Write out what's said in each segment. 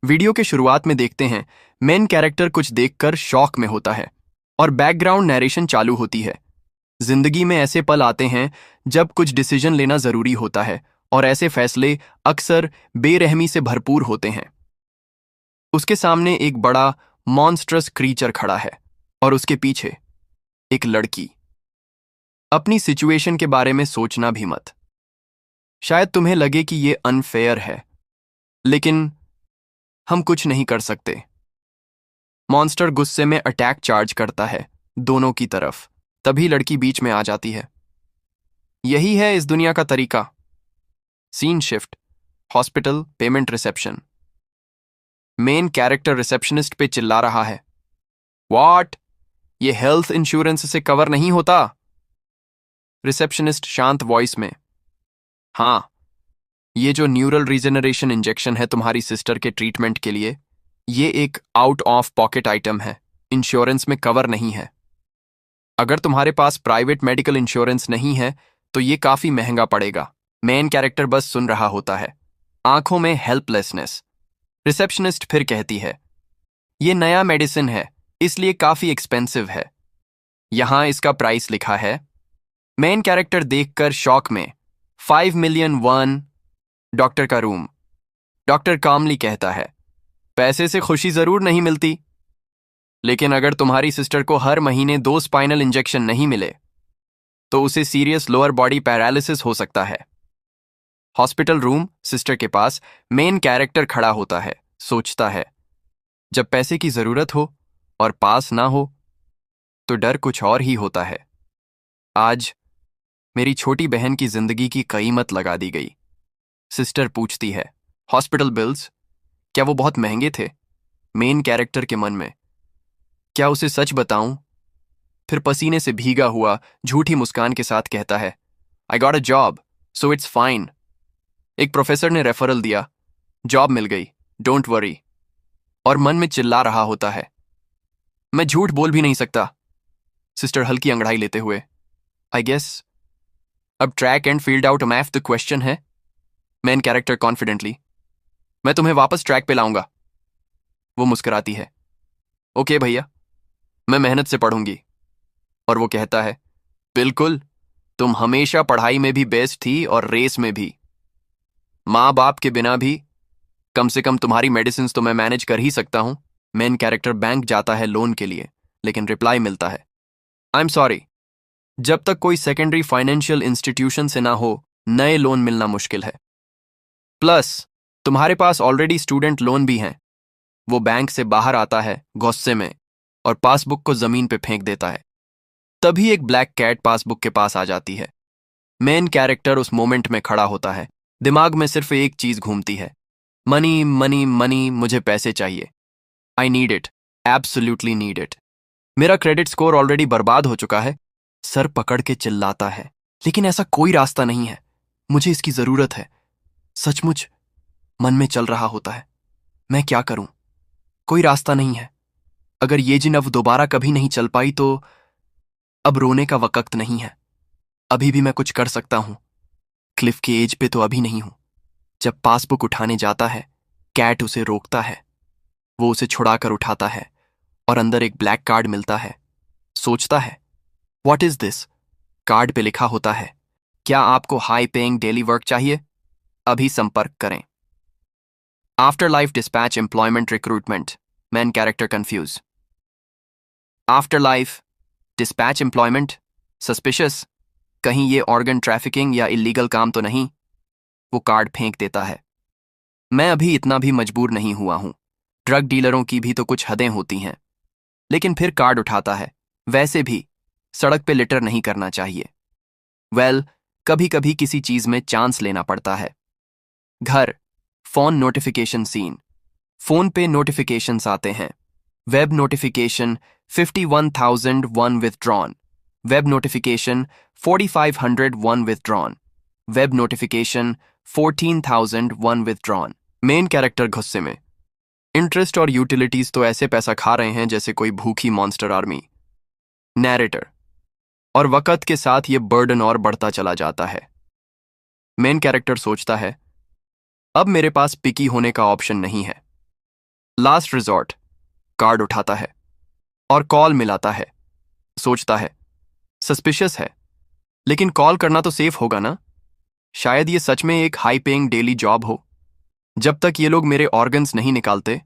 Video के शुरुआत में देखते हैं मेन कैरेक्टर कुछ देखकर शॉक में होता है और बैकग्राउंड नरेशन चालू होती है। जिंदगी में ऐसे पल आते हैं जब कुछ डिसीजन लेना जरूरी होता है और ऐसे फैसले अक्सर बेरहमी से भरपूर होते हैं। उसके सामने एक बड़ा मॉन्स्ट्रस क्रीचर खड़ा है और उसके पीछे एक लड़की। अपनी सिचुएशन के बारे में सोचना भी मत। शायद तुम्हें लगे कि ये अनफेयर है, लेकिन हम कुछ नहीं कर सकते। मॉन्स्टर गुस्से में अटैक चार्ज करता है दोनों की तरफ। तभी लड़की बीच में आ जाती है। यही है इस दुनिया का तरीका। Scene shift, hospital payment reception. Main character receptionist पे चिल्ला रहा है, व्हाट, ये हेल्थ इंश्योरेंस से कवर नहीं होता। रिसेप्शनिस्ट शांत वॉइस में, हाँ, ये जो न्यूरल रीजनरेशन इंजेक्शन है तुम्हारी सिस्टर के ट्रीटमेंट के लिए, ये एक आउट ऑफ पॉकेट आइटम है, इंश्योरेंस में कवर नहीं है। अगर तुम्हारे पास प्राइवेट मेडिकल इंश्योरेंस नहीं है तो ये काफी महंगा पड़ेगा। मेन कैरेक्टर बस सुन रहा होता है, आंखों में हेल्पलेसनेस। रिसेप्शनिस्ट फिर कहती है, ये नया मेडिसिन है इसलिए काफी एक्सपेंसिव है। यहां इसका प्राइस लिखा है। मेन कैरेक्टर देखकर शॉक में, 5 मिलियन वन। डॉक्टर का रूम। डॉक्टर कामली कहता है, पैसे से खुशी जरूर नहीं मिलती, लेकिन अगर तुम्हारी सिस्टर को हर महीने 2 स्पाइनल इंजेक्शन नहीं मिले तो उसे सीरियस लोअर बॉडी पैरालिसिस हो सकता है। हॉस्पिटल रूम, सिस्टर के पास मेन कैरेक्टर खड़ा होता है, सोचता है, जब पैसे की जरूरत हो और पास ना हो तो डर कुछ और ही होता है। आज मेरी छोटी बहन की जिंदगी की कीमत लगा दी गई। सिस्टर पूछती है, हॉस्पिटल बिल्स, क्या वो बहुत महंगे थे? मेन कैरेक्टर के मन में, क्या उसे सच बताऊं? फिर पसीने से भीगा हुआ झूठी मुस्कान के साथ कहता है, I got a job so it's fine. एक प्रोफेसर ने रेफरल दिया, जॉब मिल गई, डोंट वरी। और मन में चिल्ला रहा होता है, मैं झूठ बोल भी नहीं सकता। सिस्टर हल्की अंगड़ाई लेते हुए, आई गेस अब track and field out math the question है। मेन कैरेक्टर कॉन्फिडेंटली, मैं तुम्हें वापस ट्रैक पे लाऊंगा। वो मुस्कुराती है, ओके भैया, मैं मेहनत से पढ़ूंगी। और वो कहता है, बिल्कुल, तुम हमेशा पढ़ाई में भी बेस्ट थी और रेस में भी। माँ बाप के बिना भी कम से कम तुम्हारी मेडिसिन तो मैं मैनेज कर ही सकता हूं। मेन कैरेक्टर बैंक जाता है लोन के लिए, लेकिन रिप्लाई मिलता है, आई एम सॉरी, जब तक कोई सेकेंडरी फाइनेंशियल इंस्टीट्यूशन से ना हो नए लोन मिलना मुश्किल है। प्लस तुम्हारे पास ऑलरेडी स्टूडेंट लोन भी हैं। वो बैंक से बाहर आता है गुस्से में और पासबुक को जमीन पे फेंक देता है। तभी एक ब्लैक कैट पासबुक के पास आ जाती है। मेन कैरेक्टर उस मोमेंट में खड़ा होता है। दिमाग में सिर्फ एक चीज घूमती है, मनी मनी मनी, मुझे पैसे चाहिए। I need it, absolutely need it. मेरा क्रेडिट स्कोर ऑलरेडी बर्बाद हो चुका है। सर पकड़ के चिल्लाता है, लेकिन ऐसा कोई रास्ता नहीं है, मुझे इसकी जरूरत है। सचमुच मन में चल रहा होता है, मैं क्या करूं? कोई रास्ता नहीं है। अगर ये जिन अब दोबारा कभी नहीं चल पाई तो अब रोने का वक्त नहीं है। अभी भी मैं कुछ कर सकता हूं। क्लिफ के एज पे तो अभी नहीं हूं। जब पासबुक उठाने जाता है, कैट उसे रोकता है। वो उसे छुड़ाकर उठाता है और अंदर एक ब्लैक कार्ड मिलता है। सोचता है, व्हाट इज दिस? कार्ड पे लिखा होता है, क्या आपको हाई पेइंग डेली वर्क चाहिए? अभी संपर्क करें। After life dispatch employment recruitment. Main character confuse. After life dispatch employment, suspicious, कहीं ये ऑर्गन ट्रैफिकिंग या इलीगल काम तो नहीं? वो कार्ड फेंक देता है, मैं अभी इतना भी मजबूर नहीं हुआ हूं। ड्रग डीलरों की भी तो कुछ हदें होती हैं। लेकिन फिर कार्ड उठाता है, वैसे भी सड़क पे लिटर नहीं करना चाहिए। वेल, कभी कभी किसी चीज में चांस लेना पड़ता है। घर, फोन नोटिफिकेशन सीन। फोन पे नोटिफिकेशंस आते हैं। Web notification 51,001 withdrawn। Web notification 4,501 withdrawn। Web notification 14,001 withdrawn। Main character गुस्से में, इंटरेस्ट और यूटिलिटीज तो ऐसे पैसा खा रहे हैं जैसे कोई भूखी मॉन्स्टर आर्मी। नैरेटर, और वक्त के साथ ये बर्डन और बढ़ता चला जाता है। मेन कैरेक्टर सोचता है, अब मेरे पास पिकी होने का ऑप्शन नहीं है। लास्ट रिजॉर्ट कार्ड उठाता है और कॉल मिलाता है। सोचता है सस्पिशियस है, लेकिन कॉल करना तो सेफ होगा ना। शायद ये सच में एक हाई पेइंग डेली जॉब हो। जब तक ये लोग मेरे ऑर्गन्स नहीं निकालते।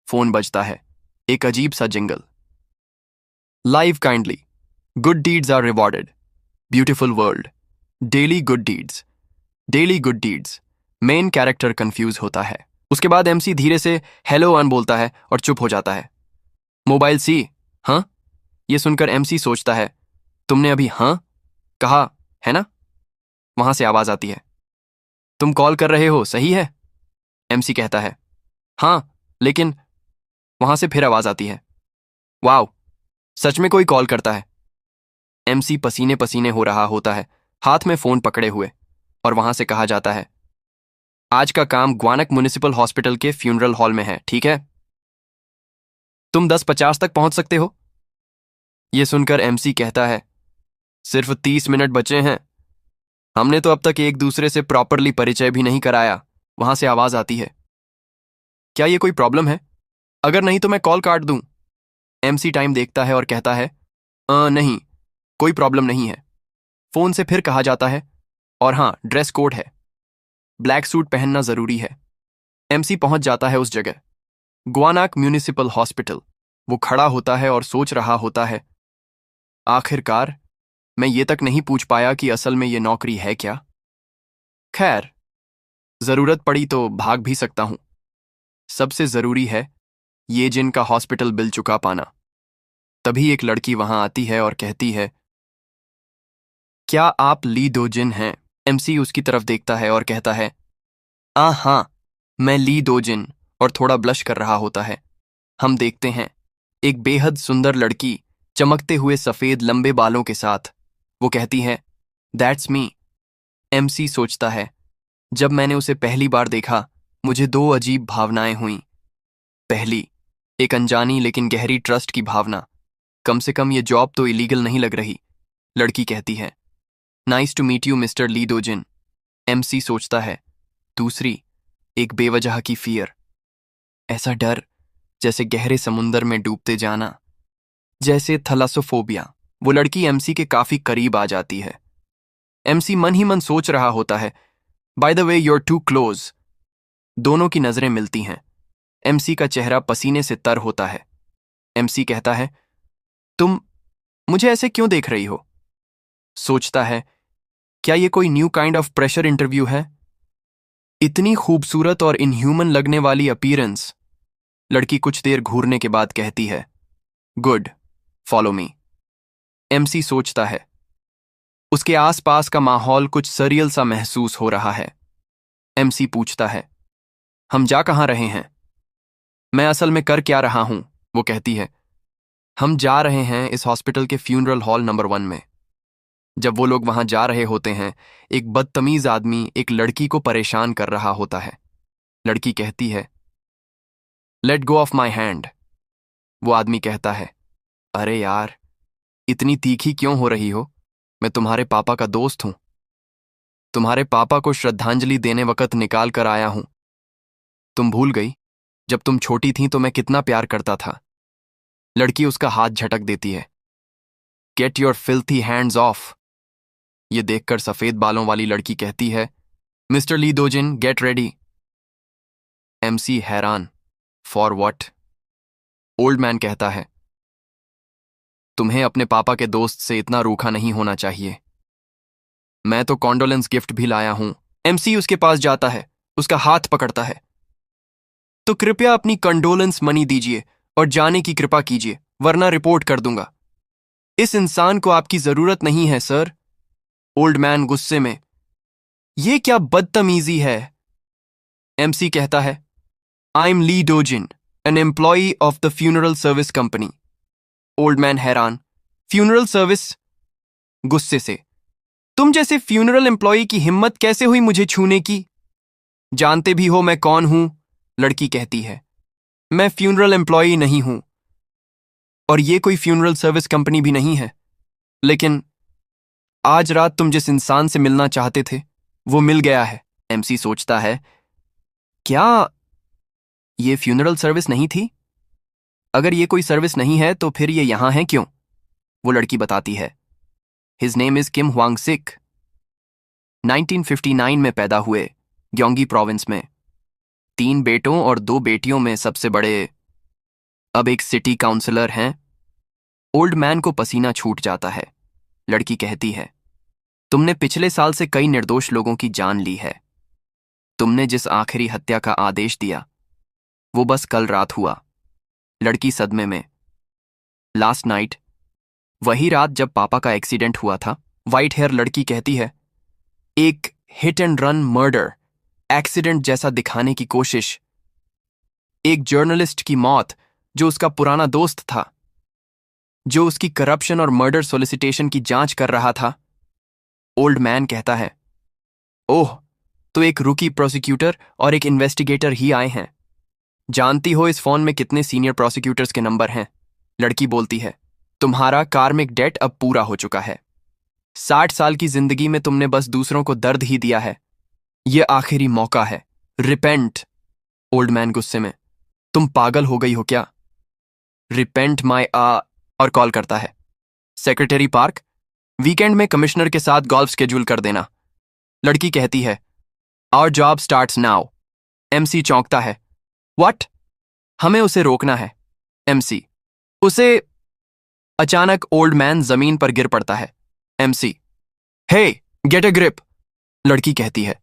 फोन बजता है, एक अजीब सा jingle. Live kindly, good deeds are rewarded, beautiful world, daily good deeds, daily good deeds. Main character confuse होता है। उसके बाद एमसी धीरे से हेलो वन बोलता है और चुप हो जाता है। मोबाइल सी, हाँ? ये सुनकर एमसी सोचता है, तुमने अभी हाँ कहा है ना? वहां से आवाज आती है, तुम कॉल कर रहे हो, सही है? एमसी कहता है, हाँ, लेकिन वहां से फिर आवाज आती है, वाओ, सच में कोई कॉल करता है। एमसी पसीने पसीने हो रहा होता है, हाथ में फोन पकड़े हुए, और वहां से कहा जाता है, आज का काम ग्वानक म्युनिसिपल हॉस्पिटल के फ्यूनरल हॉल में है, ठीक है? तुम 10:50 तक पहुंच सकते हो? यह सुनकर एमसी कहता है, सिर्फ 30 मिनट बचे हैं। हमने तो अब तक एक दूसरे से प्रॉपरली परिचय भी नहीं कराया। वहां से आवाज आती है, क्या ये कोई प्रॉब्लम है? अगर नहीं तो मैं कॉल काट दूं। एमसी टाइम देखता है और कहता है, नहीं, कोई प्रॉब्लम नहीं है। फोन से फिर कहा जाता है, और हाँ, ड्रेस कोड है, ब्लैक सूट पहनना जरूरी है। एमसी पहुंच जाता है उस जगह, ग्वानाक म्युनिसिपल हॉस्पिटल। वो खड़ा होता है और सोच रहा होता है, आखिरकार मैं ये तक नहीं पूछ पाया कि असल में ये नौकरी है क्या। खैर, जरूरत पड़ी तो भाग भी सकता हूं। सबसे जरूरी है ये जिनका हॉस्पिटल बिल चुका पाना। तभी एक लड़की वहां आती है और कहती है, क्या आप ली दो जिन हैं? एमसी उसकी तरफ देखता है और कहता है, हाँ, मैं ली दो जिन, और थोड़ा ब्लश कर रहा होता है। हम देखते हैं एक बेहद सुंदर लड़की, चमकते हुए सफेद लंबे बालों के साथ। वो कहती है, दैट्स मी। एमसी सोचता है, जब मैंने उसे पहली बार देखा मुझे दो अजीब भावनाएं हुईं। पहली, एक अनजानी लेकिन गहरी ट्रस्ट की भावना, कम से कम ये जॉब तो इलीगल नहीं लग रही। लड़की कहती है, nice to meet you mister Lee Dojin. MC सोचता है। दूसरी, एक बेवजह की फियर, ऐसा डर जैसे गहरे समुंदर में डूबते जाना, जैसे थलासोफोबिया। वो लड़की एमसी के काफी करीब आ जाती है। एमसी मन ही मन सोच रहा होता है, by the way you're too close. दोनों की नजरें मिलती हैं। एमसी का चेहरा पसीने से तर होता है। एमसी कहता है, तुम मुझे ऐसे क्यों देख रही हो? सोचता है, क्या ये कोई new kind of pressure interview है? इतनी खूबसूरत और इनह्यूमन लगने वाली अपीयरेंस। लड़की कुछ देर घूरने के बाद कहती है, गुड, फॉलो मी। एमसी सोचता है। उसके आसपास का माहौल कुछ सरियल सा महसूस हो रहा है। एमसी पूछता है, हम जा कहां रहे हैं? मैं असल में कर क्या रहा हूं? वो कहती है, हम जा रहे हैं इस हॉस्पिटल के फ्यूनरल हॉल नंबर 1 में। जब वो लोग वहां जा रहे होते हैं, एक बदतमीज आदमी एक लड़की को परेशान कर रहा होता है। लड़की कहती है, let go of my hand. वो आदमी कहता है, अरे यार, इतनी तीखी क्यों हो रही हो? मैं तुम्हारे पापा का दोस्त हूं। तुम्हारे पापा को श्रद्धांजलि देने वक्त निकाल कर आया हूं। तुम भूल गई, जब तुम छोटी थी तो मैं कितना प्यार करता था। लड़की उसका हाथ झटक देती है। Get your filthy hands of. ये देखकर सफेद बालों वाली लड़की कहती है, mister Lee दोजिन, get ready. MC हैरान, फॉर व्हाट? ओल्ड मैन कहता है, तुम्हें अपने पापा के दोस्त से इतना रूखा नहीं होना चाहिए। मैं तो कॉन्डोलेंस गिफ्ट भी लाया हूं। एमसी उसके पास जाता है, उसका हाथ पकड़ता है। तो कृपया अपनी कंडोलेंस मनी दीजिए और जाने की कृपा कीजिए, वरना रिपोर्ट कर दूंगा। इस इंसान को आपकी जरूरत नहीं है सर। ओल्ड मैन गुस्से में, यह क्या बदतमीजी है? एमसी कहता है, I am Lee Dojin, an employee of the funeral service company. Old man हैरान, फ्यूनरल सर्विस? गुस्से से, तुम जैसे फ्यूनरल एम्प्लॉई की हिम्मत कैसे हुई मुझे छूने की? जानते भी हो मैं कौन हूं? लड़की कहती है, मैं फ्यूनरल एम्प्लॉई नहीं हूं, और ये कोई फ्यूनरल सर्विस कंपनी भी नहीं है। लेकिन आज रात तुम जिस इंसान से मिलना चाहते थे वो मिल गया है। एमसी सोचता है, क्या ये फ्यूनरल सर्विस नहीं थी? अगर ये कोई सर्विस नहीं है तो फिर ये यहां है क्यों? वो लड़की बताती है, his name is Kim Hwang Sik. 1959 में पैदा हुए, ग्योंगी प्रोविंस में। 3 बेटों और 2 बेटियों में सबसे बड़े। अब एक सिटी काउंसलर हैं। ओल्ड मैन को पसीना छूट जाता है। लड़की कहती है, तुमने पिछले साल से कई निर्दोष लोगों की जान ली है। तुमने जिस आखिरी हत्या का आदेश दिया वो बस कल रात हुआ। लड़की सदमे में, लास्ट नाइट, वही रात जब पापा का एक्सीडेंट हुआ था। वाइट हेयर लड़की कहती है, एक hit and run murder, accident जैसा दिखाने की कोशिश। एक जर्नलिस्ट की मौत जो उसका पुराना दोस्त था, जो उसकी करप्शन और मर्डर सोलिसिटेशन की जांच कर रहा था। ओल्ड मैन कहता है, ओह, तो एक रुकी प्रोसिक्यूटर और एक इन्वेस्टिगेटर ही आए हैं। जानती हो इस फोन में कितने सीनियर प्रोसिक्यूटर्स के नंबर हैं? लड़की बोलती है, तुम्हारा कार्मिक डेट अब पूरा हो चुका है। 60 साल की जिंदगी में तुमने बस दूसरों को दर्द ही दिया है। यह आखिरी मौका है, रिपेंट। ओल्ड मैन गुस्से में, तुम पागल हो गई हो क्या? रिपेंट माई और कॉल करता है, सेक्रेटरी पार्क, वीकेंड में कमिश्नर के साथ गोल्फ शेड्यूल कर देना। लड़की कहती है, our job starts now. MC चौंकता है, व्हाट? हमें उसे रोकना है। एमसी, उसे। अचानक ओल्ड मैन जमीन पर गिर पड़ता है। MC, hey, get a grip. लड़की कहती है,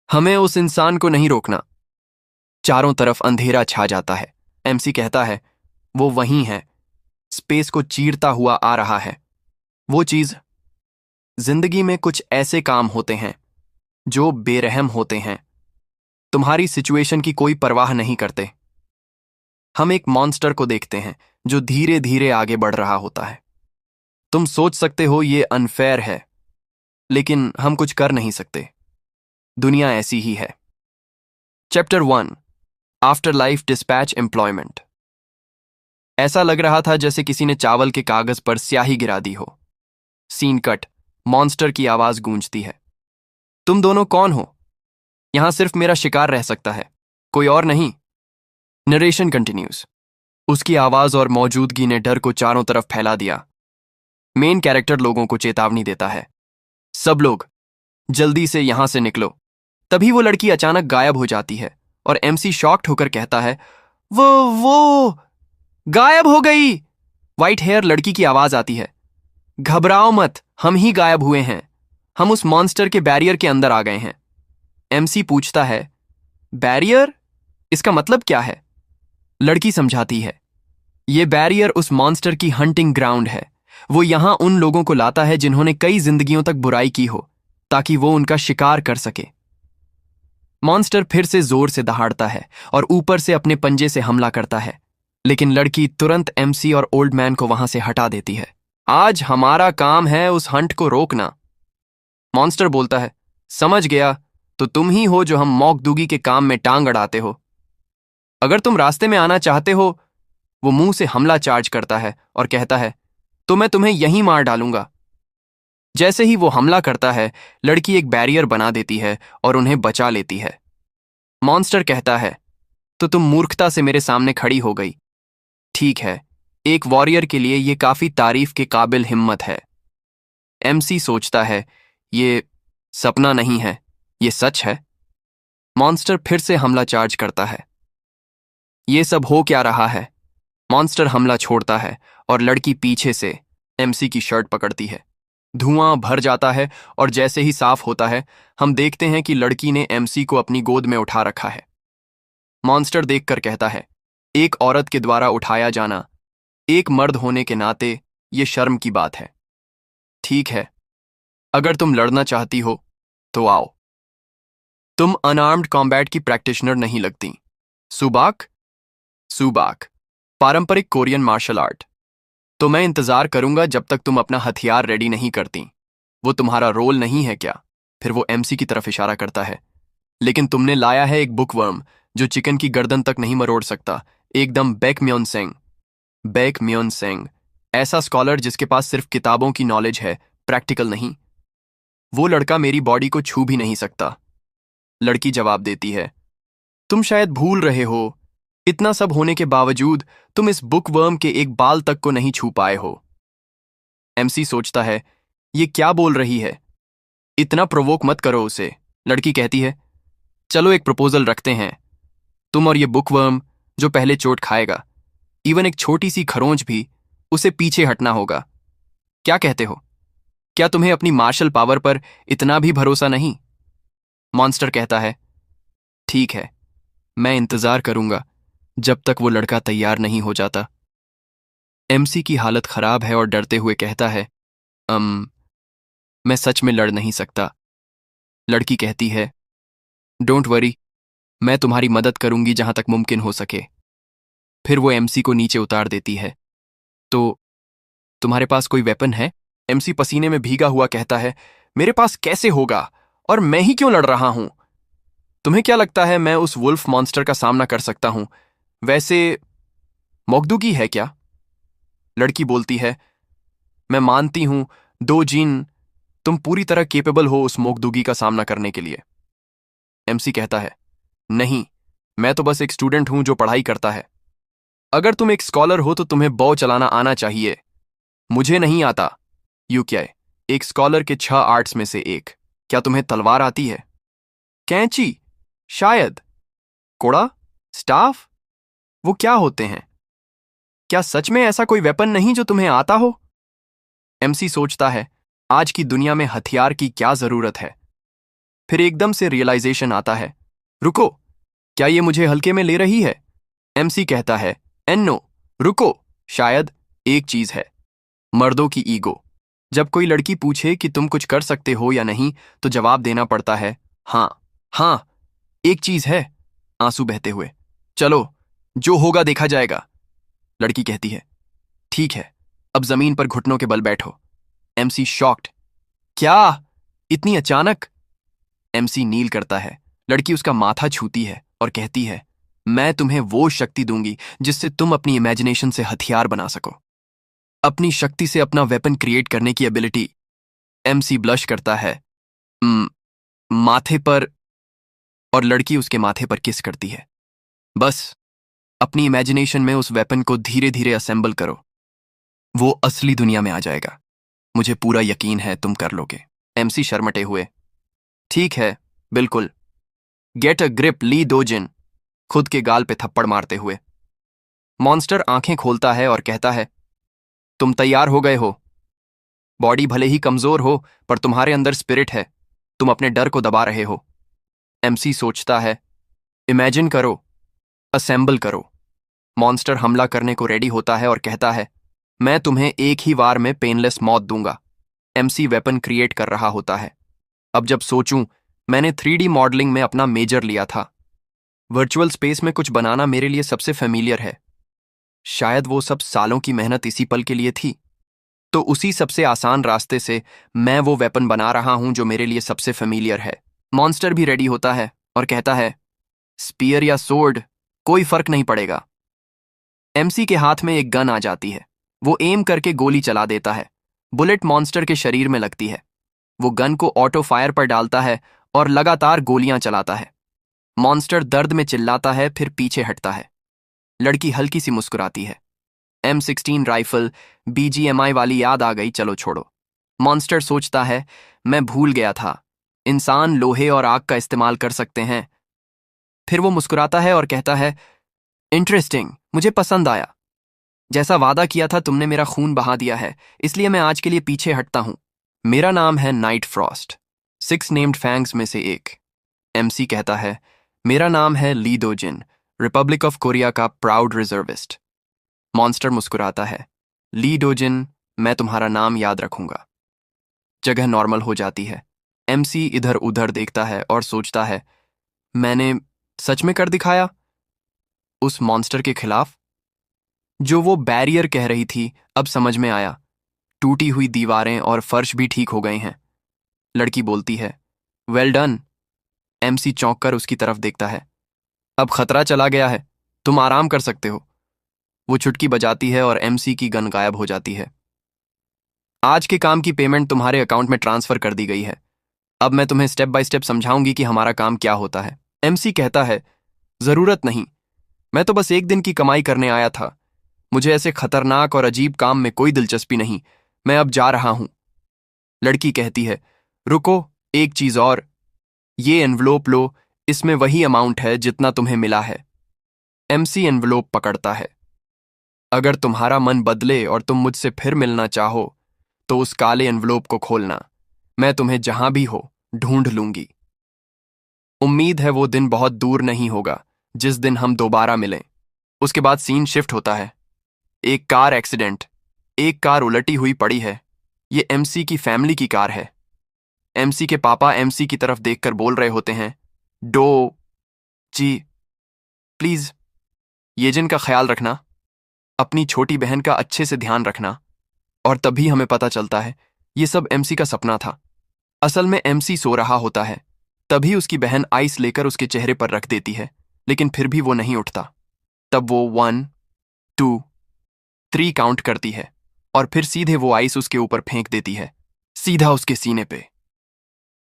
हमें उस इंसान को नहीं रोकना। चारों तरफ अंधेरा छा जाता है। एमसी कहता है, वो वहीं है, स्पेस को चीरता हुआ आ रहा है। वो चीज। जिंदगी में कुछ ऐसे काम होते हैं जो बेरहम होते हैं, तुम्हारी सिचुएशन की कोई परवाह नहीं करते। हम एक मॉन्स्टर को देखते हैं जो धीरे धीरे आगे बढ़ रहा होता है। तुम सोच सकते हो ये अनफेयर है, लेकिन हम कुछ कर नहीं सकते। दुनिया ऐसी ही है। Chapter 1, after life dispatch employment. ऐसा लग रहा था जैसे किसी ने चावल के कागज पर स्याही गिरा दी हो। Scene cut. मॉन्स्टर की आवाज गूंजती है, तुम दोनों कौन हो? यहां सिर्फ मेरा शिकार रह सकता है, कोई और नहीं। Narration continues. उसकी आवाज और मौजूदगी ने डर को चारों तरफ फैला दिया। मेन कैरेक्टर लोगों को चेतावनी देता है, सब लोग जल्दी से यहां से निकलो। तभी वो लड़की अचानक गायब हो जाती है और एमसी शॉक्ड होकर कहता है, वो गायब हो गई। वाइट हेयर लड़की की आवाज आती है, घबराओ मत, हम ही गायब हुए हैं। हम उस मॉन्स्टर के बैरियर के अंदर आ गए हैं। एमसी पूछता है, बैरियर? इसका मतलब क्या है? लड़की समझाती है, यह बैरियर उस मॉन्स्टर की हंटिंग ग्राउंड है। वो यहां उन लोगों को लाता है जिन्होंने कई जिंदगियों तक बुराई की हो, ताकि वो उनका शिकार कर सके। मॉन्स्टर फिर से जोर से दहाड़ता है और ऊपर से अपने पंजे से हमला करता है, लेकिन लड़की तुरंत एमसी और ओल्ड मैन को वहां से हटा देती है। आज हमारा काम है उस हंट को रोकना। मॉन्स्टर बोलता है, समझ गया, तो तुम ही हो जो हम मौकदूगी के काम में टांग अड़ाते हो। अगर तुम रास्ते में आना चाहते हो। वो मुंह से हमला चार्ज करता है और कहता है, तो मैं तुम्हें यहीं मार डालूंगा। जैसे ही वो हमला करता है, लड़की एक बैरियर बना देती है और उन्हें बचा लेती है। मॉन्स्टर कहता है, तो तुम मूर्खता से मेरे सामने खड़ी हो गई। ठीक है, एक वॉरियर के लिए ये काफी तारीफ के काबिल हिम्मत है। एमसी सोचता है, ये सपना नहीं है, ये सच है। मॉन्स्टर फिर से हमला चार्ज करता है। ये सब हो क्या रहा है? मॉन्स्टर हमला छोड़ता है और लड़की पीछे से एमसी की शर्ट पकड़ती है। धुआं भर जाता है और जैसे ही साफ होता है, हम देखते हैं कि लड़की ने एमसी को अपनी गोद में उठा रखा है। मॉन्स्टर देखकर कहता है, एक औरत के द्वारा उठाया जाना, एक मर्द होने के नाते, ये शर्म की बात है। ठीक है, अगर तुम लड़ना चाहती हो तो आओ। तुम अनआर्म्ड कॉम्बैट की प्रैक्टिशनर नहीं लगती। सुबाक? सुबाक, पारंपरिक कोरियन मार्शल आर्ट। तो मैं इंतजार करूंगा जब तक तुम अपना हथियार रेडी नहीं करती। वो तुम्हारा रोल नहीं है क्या? फिर वो एमसी की तरफ इशारा करता है, लेकिन तुमने लाया है एक बुकवर्म जो चिकन की गर्दन तक नहीं मरोड़ सकता, एकदम बैक म्योनसेंग। बैक म्योनसेंग, ऐसा स्कॉलर जिसके पास सिर्फ किताबों की नॉलेज है, प्रैक्टिकल नहीं। वो लड़का मेरी बॉडी को छू भी नहीं सकता। लड़की जवाब देती है, तुम शायद भूल रहे हो, इतना सब होने के बावजूद तुम इस बुकवर्म के एक बाल तक को नहीं छू पाए हो। एमसी सोचता है, ये क्या बोल रही है? इतना प्रोवोक मत करो उसे। लड़की कहती है, चलो एक प्रपोजल रखते हैं। तुम और ये बुकवर्म जो पहले चोट खाएगा, इवन एक छोटी सी खरोंच भी, उसे पीछे हटना होगा। क्या कहते हो? क्या तुम्हें अपनी मार्शल पावर पर इतना भी भरोसा नहीं? मॉन्स्टर कहता है, ठीक है, मैं इंतजार करूंगा जब तक वो लड़का तैयार नहीं हो जाता। एमसी की हालत खराब है और डरते हुए कहता है, मैं सच में लड़ नहीं सकता। लड़की कहती है, डोंट वरी, मैं तुम्हारी मदद करूंगी जहां तक मुमकिन हो सके। फिर वो एमसी को नीचे उतार देती है। तो तुम्हारे पास कोई वेपन है? एमसी पसीने में भीगा हुआ कहता है, मेरे पास कैसे होगा, और मैं ही क्यों लड़ रहा हूं? तुम्हें क्या लगता है मैं उस वुल्फ मॉन्स्टर का सामना कर सकता हूं? वैसे मोगदुगी है क्या? लड़की बोलती है, मैं मानती हूं, दो जीन, तुम पूरी तरह केपेबल हो उस मोगदुगी का सामना करने के लिए। एमसी कहता है, नहीं, मैं तो बस एक स्टूडेंट हूं जो पढ़ाई करता है। अगर तुम एक स्कॉलर हो तो तुम्हें बॉ चलाना आना चाहिए। मुझे नहीं आता। यू क्या है? एक स्कॉलर के 6 आर्ट्स में से एक। क्या तुम्हें तलवार आती है? कैंची? शायद। कोड़ा? स्टाफ? वो क्या होते हैं? क्या सच में ऐसा कोई वेपन नहीं जो तुम्हें आता हो? एमसी सोचता है, आज की दुनिया में हथियार की क्या जरूरत है? फिर एकदम से रियलाइजेशन आता है, रुको, क्या ये मुझे हल्के में ले रही है? एमसी कहता है, एन्नो, रुको, शायद एक चीज है, मर्दों की ईगो। जब कोई लड़की पूछे कि तुम कुछ कर सकते हो या नहीं, तो जवाब देना पड़ता है, हाँ, हाँ, एक चीज है, आंसू बहते हुए। चलो, जो होगा देखा जाएगा। लड़की कहती है, ठीक है, अब जमीन पर घुटनों के बल बैठो। एमसी शॉक्ड, क्या? इतनी अचानक? एमसी नील करता है। लड़की उसका माथा छूती है और कहती है, मैं तुम्हें वो शक्ति दूंगी जिससे तुम अपनी इमेजिनेशन से हथियार बना सको। अपनी शक्ति से अपना वेपन क्रिएट करने की एबिलिटी। एमसी ब्लश करता है, माथे पर, और लड़की उसके माथे पर किस करती है। बस अपनी इमेजिनेशन में उस वेपन को धीरे धीरे असेंबल करो, वो असली दुनिया में आ जाएगा। मुझे पूरा यकीन है तुम कर लोगे। एमसी शर्मटे हुए, ठीक है, बिल्कुल। गेट अ ग्रिप ली दोजिन, खुद के गाल पे थप्पड़ मारते हुए। मॉन्स्टर आंखें खोलता है और कहता है, तुम तैयार हो गए हो। बॉडी भले ही कमजोर हो, पर तुम्हारे अंदर स्पिरिट है। तुम अपने डर को दबा रहे हो। एमसी सोचता है, इमेजिन करो, असेंबल करो। मॉन्स्टर हमला करने को रेडी होता है और कहता है, मैं तुम्हें एक ही वार में पेनलेस मौत दूंगा। एमसी वेपन क्रिएट कर रहा होता है। अब जब सोचूं, मैंने 3D मॉडलिंग में अपना मेजर लिया था। वर्चुअल स्पेस में कुछ बनाना मेरे लिए सबसे फेमिलियर है। शायद वो सब सालों की मेहनत इसी पल के लिए थी। तो उसी सबसे आसान रास्ते से मैं वो वेपन बना रहा हूं जो मेरे लिए सबसे फेमिलियर है। मॉन्स्टर भी रेडी होता है और कहता है, स्पीयर या सोर्ड, कोई फर्क नहीं पड़ेगा। एमसी के हाथ में एक गन आ जाती है। वो एम करके गोली चला देता है। बुलेट मॉन्स्टर के शरीर में लगती है। वो गन को ऑटो फायर पर डालता है और लगातार गोलियां चलाता है। मॉन्स्टर दर्द में चिल्लाता है, फिर पीछे हटता है। लड़की हल्की सी मुस्कुराती है। M16 राइफल, BGMI वाली याद आ गई, चलो छोड़ो। मॉन्स्टर सोचता है, मैं भूल गया था, इंसान लोहे और आग का इस्तेमाल कर सकते हैं। फिर वो मुस्कुराता है और कहता है, इंटरेस्टिंग, मुझे पसंद आया। जैसा वादा किया था तुमने मेरा खून बहा दिया है, इसलिए मैं आज के लिए पीछे हटता हूं। मेरा नाम है नाइट फ्रॉस्ट, 6 नेम्ड फैंग्स में से एक। एमसी कहता है, मेरा नाम है ली दोजिन, रिपब्लिक ऑफ कोरिया का प्राउड रिजर्विस्ट। मॉन्स्टर मुस्कुराता है, ली डोजिन, मैं तुम्हारा नाम याद रखूंगा। जगह नॉर्मल हो जाती है। एमसी इधर उधर देखता है और सोचता है, मैंने सच में कर दिखाया उस मॉन्स्टर के खिलाफ। जो वो बैरियर कह रही थी, अब समझ में आया। टूटी हुई दीवारें और फर्श भी ठीक हो गए हैं। लड़की बोलती है, वेल डन। एमसी चौंक कर उसकी तरफ देखता है। अब खतरा चला गया है, तुम आराम कर सकते हो। वो चुटकी बजाती है और एमसी की गन गायब हो जाती है। आज के काम की पेमेंट तुम्हारे अकाउंट में ट्रांसफर कर दी गई है। अब मैं तुम्हें स्टेप बाय स्टेप समझाऊंगी कि हमारा काम क्या होता है। एमसी कहता है, जरूरत नहीं, मैं तो बस एक दिन की कमाई करने आया था। मुझे ऐसे खतरनाक और अजीब काम में कोई दिलचस्पी नहीं। मैं अब जा रहा हूं। लड़की कहती है, रुको, एक चीज और। ये एनवलोप लो, इसमें वही अमाउंट है जितना तुम्हें मिला है। एमसी एनवलोप पकड़ता है। अगर तुम्हारा मन बदले और तुम मुझसे फिर मिलना चाहो तो उस काले एनवलोप को खोलना। मैं तुम्हें जहां भी हो ढूंढ लूंगी। उम्मीद है वो दिन बहुत दूर नहीं होगा जिस दिन हम दोबारा मिलें। उसके बाद सीन शिफ्ट होता है। एक कार एक्सीडेंट। एक कार उलटी हुई पड़ी है। ये एमसी की फैमिली की कार है। एमसी के पापा एमसी की तरफ देखकर बोल रहे होते हैं, डो जी, प्लीज येजन का ख्याल रखना, अपनी छोटी बहन का अच्छे से ध्यान रखना। और तभी हमें पता चलता है ये सब एमसी का सपना था। असल में एमसी सो रहा होता है। तभी उसकी बहन आइस लेकर उसके चेहरे पर रख देती है, लेकिन फिर भी वो नहीं उठता। तब वो 1, 2, 3 काउंट करती है और फिर सीधे वो आइस उसके ऊपर फेंक देती है, सीधा उसके सीने पे।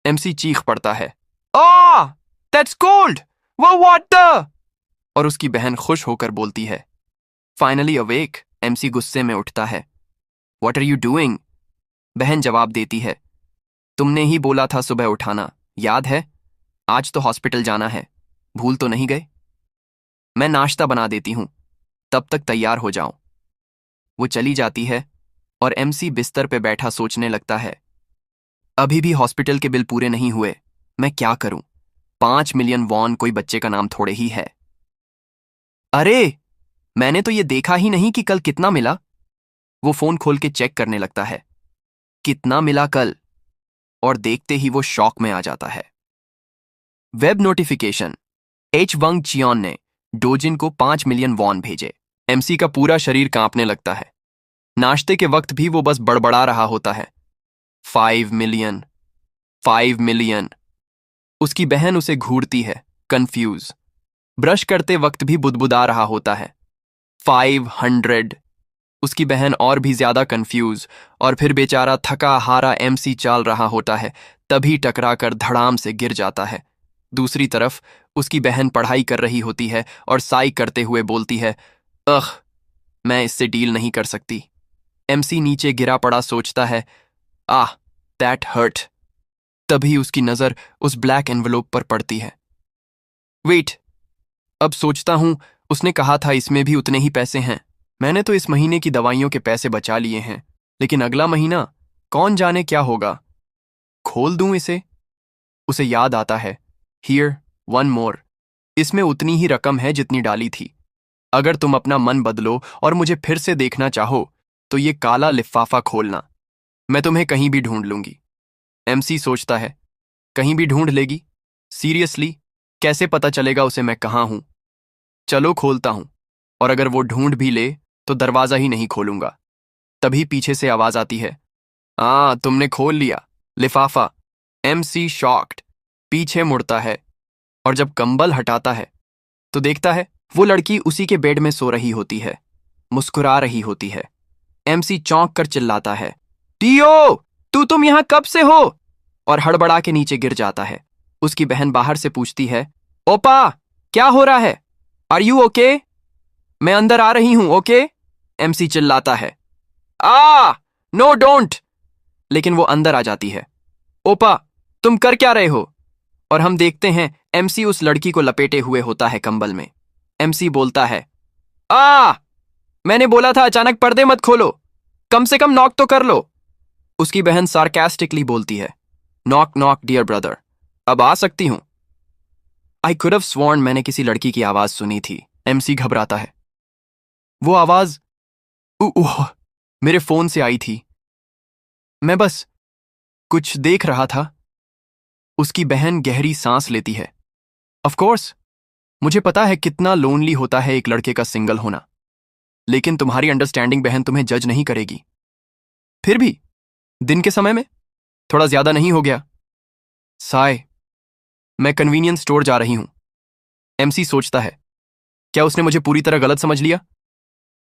एमसी चीख पड़ता है, आ, दैट्स कोल्ड, वो वाटर। और उसकी बहन खुश होकर बोलती है, फाइनली अवेक। एमसी गुस्से में उठता है, व्हाट आर यू डूइंग? बहन जवाब देती है, तुमने ही बोला था सुबह उठाना, याद है? आज तो हॉस्पिटल जाना है, भूल तो नहीं गए? मैं नाश्ता बना देती हूं, तब तक तैयार हो जाऊं। वो चली जाती है और एमसी बिस्तर पे बैठा सोचने लगता है, अभी भी हॉस्पिटल के बिल पूरे नहीं हुए, मैं क्या करूं? 5 मिलियन वॉन कोई बच्चे का नाम थोड़े ही है। अरे, मैंने तो ये देखा ही नहीं कि कल कितना मिला। वो फोन खोल के चेक करने लगता है, कितना मिला कल, और देखते ही वो शॉक में आ जाता है। वेब नोटिफिकेशन, एच वंग चियोन ने डोजिन को 5 मिलियन वॉन भेजे। एमसी का पूरा शरीर कांपने लगता है। नाश्ते के वक्त भी वो बस बड़बड़ा रहा होता है, 5 मिलियन, 5 मिलियन। उसकी बहन उसे घूरती है, कंफ्यूज। ब्रश करते वक्त भी बुदबुदा रहा होता है, 500। उसकी बहन और भी ज्यादा कंफ्यूज, और फिर बेचारा थका हारा एमसी चाल रहा होता है, तभी टकरा कर धड़ाम से गिर जाता है। दूसरी तरफ उसकी बहन पढ़ाई कर रही होती है और साई करते हुए बोलती है, मैं इससे डील नहीं कर सकती। एमसी नीचे गिरा पड़ा सोचता है, आह, दैट हर्ट। तभी उसकी नजर उस ब्लैक एनवलप पर पड़ती है। वेट, अब सोचता हूं, उसने कहा था इसमें भी उतने ही पैसे हैं। मैंने तो इस महीने की दवाइयों के पैसे बचा लिए हैं, लेकिन अगला महीना कौन जाने क्या होगा। खोल दूं इसे? उसे याद आता है, हियर, 1 मोर। इसमें उतनी ही रकम है जितनी डाली थी। अगर तुम अपना मन बदलो और मुझे फिर से देखना चाहो तो ये काला लिफाफा खोलना। मैं तुम्हें कहीं भी ढूंढ लूंगी। एमसी सोचता है, कहीं भी ढूंढ लेगी? सीरियसली? कैसे पता चलेगा उसे मैं कहाँ हूं? चलो खोलता हूं, और अगर वो ढूंढ भी ले तो दरवाजा ही नहीं खोलूंगा। तभी पीछे से आवाज आती है, तुमने खोल लिया लिफाफा। एमसी शॉक्ड पीछे मुड़ता है, और जब कंबल हटाता है तो देखता है वो लड़की उसी के बेड में सो रही होती है, मुस्कुरा रही होती है। एमसी चौंक कर चिल्लाता है, टियो, तुम यहां कब से हो? और हड़बड़ा के नीचे गिर जाता है। उसकी बहन बाहर से पूछती है, ओपा, क्या हो रहा है? Are you okay? मैं अंदर आ रही हूं, ओके? एमसी चिल्लाता है, नो डोंट। लेकिन वो अंदर आ जाती है। ओपा, तुम कर क्या रहे हो? और हम देखते हैं एमसी उस लड़की को लपेटे हुए होता है कंबल में। एमसी बोलता है, मैंने बोला था अचानक पर्दे मत खोलो, कम से कम नॉक तो कर लो। उसकी बहन सार्कास्टिकली बोलती है, नॉक नॉक डियर ब्रदर, अब आ सकती हूं। आई कुड हैव स्वॉर्न मैंने किसी लड़की की आवाज सुनी थी। एमसी घबराता है। वो आवाज मेरे फोन से आई थी। मैं बस कुछ देख रहा था। उसकी बहन गहरी सांस लेती है। ऑफ कोर्स, मुझे पता है कितना लोनली होता है एक लड़के का सिंगल होना, लेकिन तुम्हारी अंडरस्टैंडिंग बहन तुम्हें जज नहीं करेगी। फिर भी दिन के समय में थोड़ा ज्यादा नहीं हो गया? साय, मैं कन्वीनियंस स्टोर जा रही हूं। एमसी सोचता है, क्या उसने मुझे पूरी तरह गलत समझ लिया?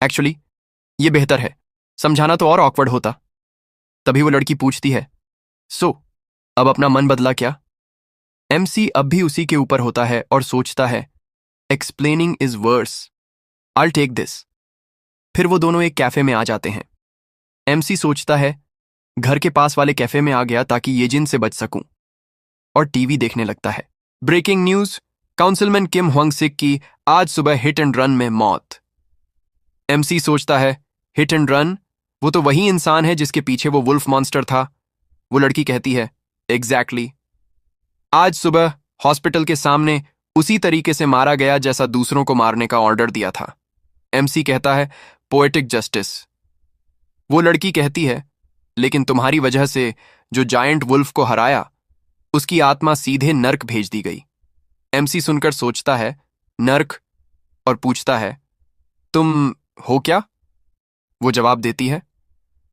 एक्चुअली ये बेहतर है, समझाना तो और ऑकवर्ड होता। तभी वो लड़की पूछती है, अब अपना मन बदला क्या? एमसी अब भी उसी के ऊपर होता है और सोचता है, explaining is worse. I take this. फिर वो दोनों एक कैफे में आ जाते हैं। एमसी सोचता है घर के पास वाले कैफे में आ गया ताकि ये जिन से बच सकूं, और टीवी देखने लगता है। ब्रेकिंग न्यूज, काउंसिलमैन किम ह्वांग सिक की आज सुबह हिट एंड रन में मौत। एमसी सोचता है हिट एंड रन, वो तो वही इंसान है जिसके पीछे वो वुल्फ मॉन्स्टर था। वो लड़की कहती है एग्जैक्टली। आज सुबह हॉस्पिटल के सामने उसी तरीके से मारा गया जैसा दूसरों को मारने का ऑर्डर दिया था। एमसी कहता है पोएटिक जस्टिस। वो लड़की कहती है लेकिन तुम्हारी वजह से जो जायंट वुल्फ को हराया उसकी आत्मा सीधे नर्क भेज दी गई। एमसी सुनकर सोचता है नर्क, और पूछता है तुम हो क्या? वो जवाब देती है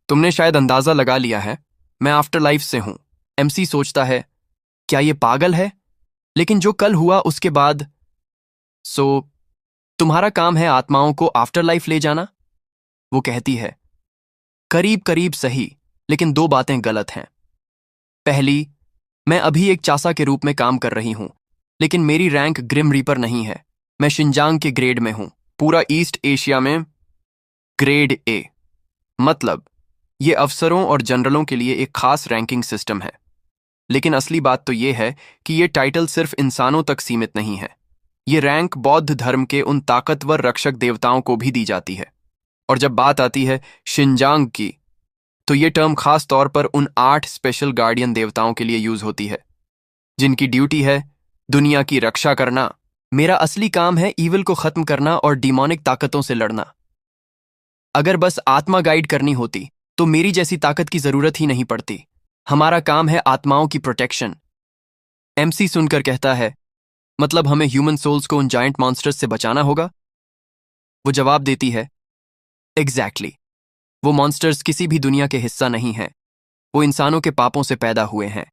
तुमने शायद अंदाजा लगा लिया है, मैं आफ्टर लाइफ से हूं। एमसी सोचता है क्या ये पागल है? लेकिन जो कल हुआ उसके बाद। तुम्हारा काम है आत्माओं को आफ्टर लाइफ ले जाना? वो कहती है करीब करीब सही, लेकिन दो बातें गलत हैं। पहली, मैं अभी एक चासा के रूप में काम कर रही हूं, लेकिन मेरी रैंक ग्रिम रीपर नहीं है। मैं शिनजांग के ग्रेड में हूं, पूरा ईस्ट एशिया में ग्रेड ए। मतलब ये अफसरों और जनरलों के लिए एक खास रैंकिंग सिस्टम है। लेकिन असली बात तो ये है कि ये टाइटल सिर्फ इंसानों तक सीमित नहीं है। ये रैंक बौद्ध धर्म के उन ताकतवर रक्षक देवताओं को भी दी जाती है। और जब बात आती है शिनजांग की, तो ये टर्म खास तौर पर उन 8 स्पेशल गार्डियन देवताओं के लिए यूज होती है जिनकी ड्यूटी है दुनिया की रक्षा करना। मेरा असली काम है ईविल को खत्म करना और डिमोनिक ताकतों से लड़ना। अगर बस आत्मा गाइड करनी होती तो मेरी जैसी ताकत की जरूरत ही नहीं पड़ती। हमारा काम है आत्माओं की प्रोटेक्शन। एमसी सुनकर कहता है मतलब हमें ह्यूमन सोल्स को उन जायंट मॉन्स्टर्स से बचाना होगा? वो जवाब देती है एग्जैक्टली। वो मॉन्स्टर्स किसी भी दुनिया के हिस्सा नहीं हैं। वो इंसानों के पापों से पैदा हुए हैं।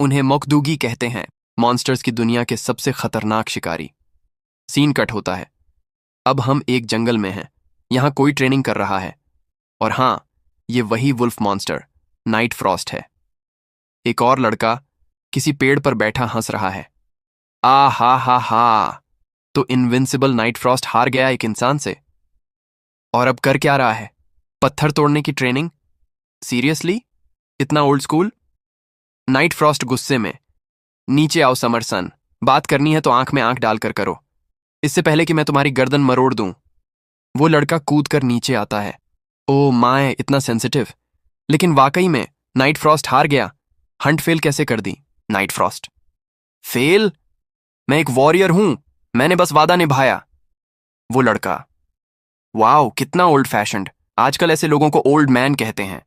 उन्हें मोकदूगी कहते हैं, मॉन्स्टर्स की दुनिया के सबसे खतरनाक शिकारी। सीन कट होता है। अब हम एक जंगल में हैं। यहां कोई ट्रेनिंग कर रहा है, और हां, ये वही वुल्फ मॉन्स्टर नाइट फ्रॉस्ट है। एक और लड़का किसी पेड़ पर बैठा हंस रहा है। आ हा हा हा, तो इनविंसिबल नाइट फ्रॉस्ट हार गया एक इंसान से। और अब कर क्या रहा है? पत्थर तोड़ने की ट्रेनिंग? सीरियसली? इतना ओल्ड स्कूल? नाइट फ्रॉस्ट गुस्से में, नीचे आओ समरसन, बात करनी है तो आंख में आंख डालकर करो, इससे पहले कि मैं तुम्हारी गर्दन मरोड़ दूं। वो लड़का कूद कर नीचे आता है। ओ माय, इतना सेंसिटिव। लेकिन वाकई में नाइट फ्रॉस्ट हार गया। हंट फेल कैसे कर दी? Night Frost fail? मैं एक वॉरियर हूं, मैंने बस वादा निभाया। वो लड़का वाओ, कितना ओल्ड फैशन्ड। आजकल ऐसे लोगों को ओल्ड मैन कहते हैं।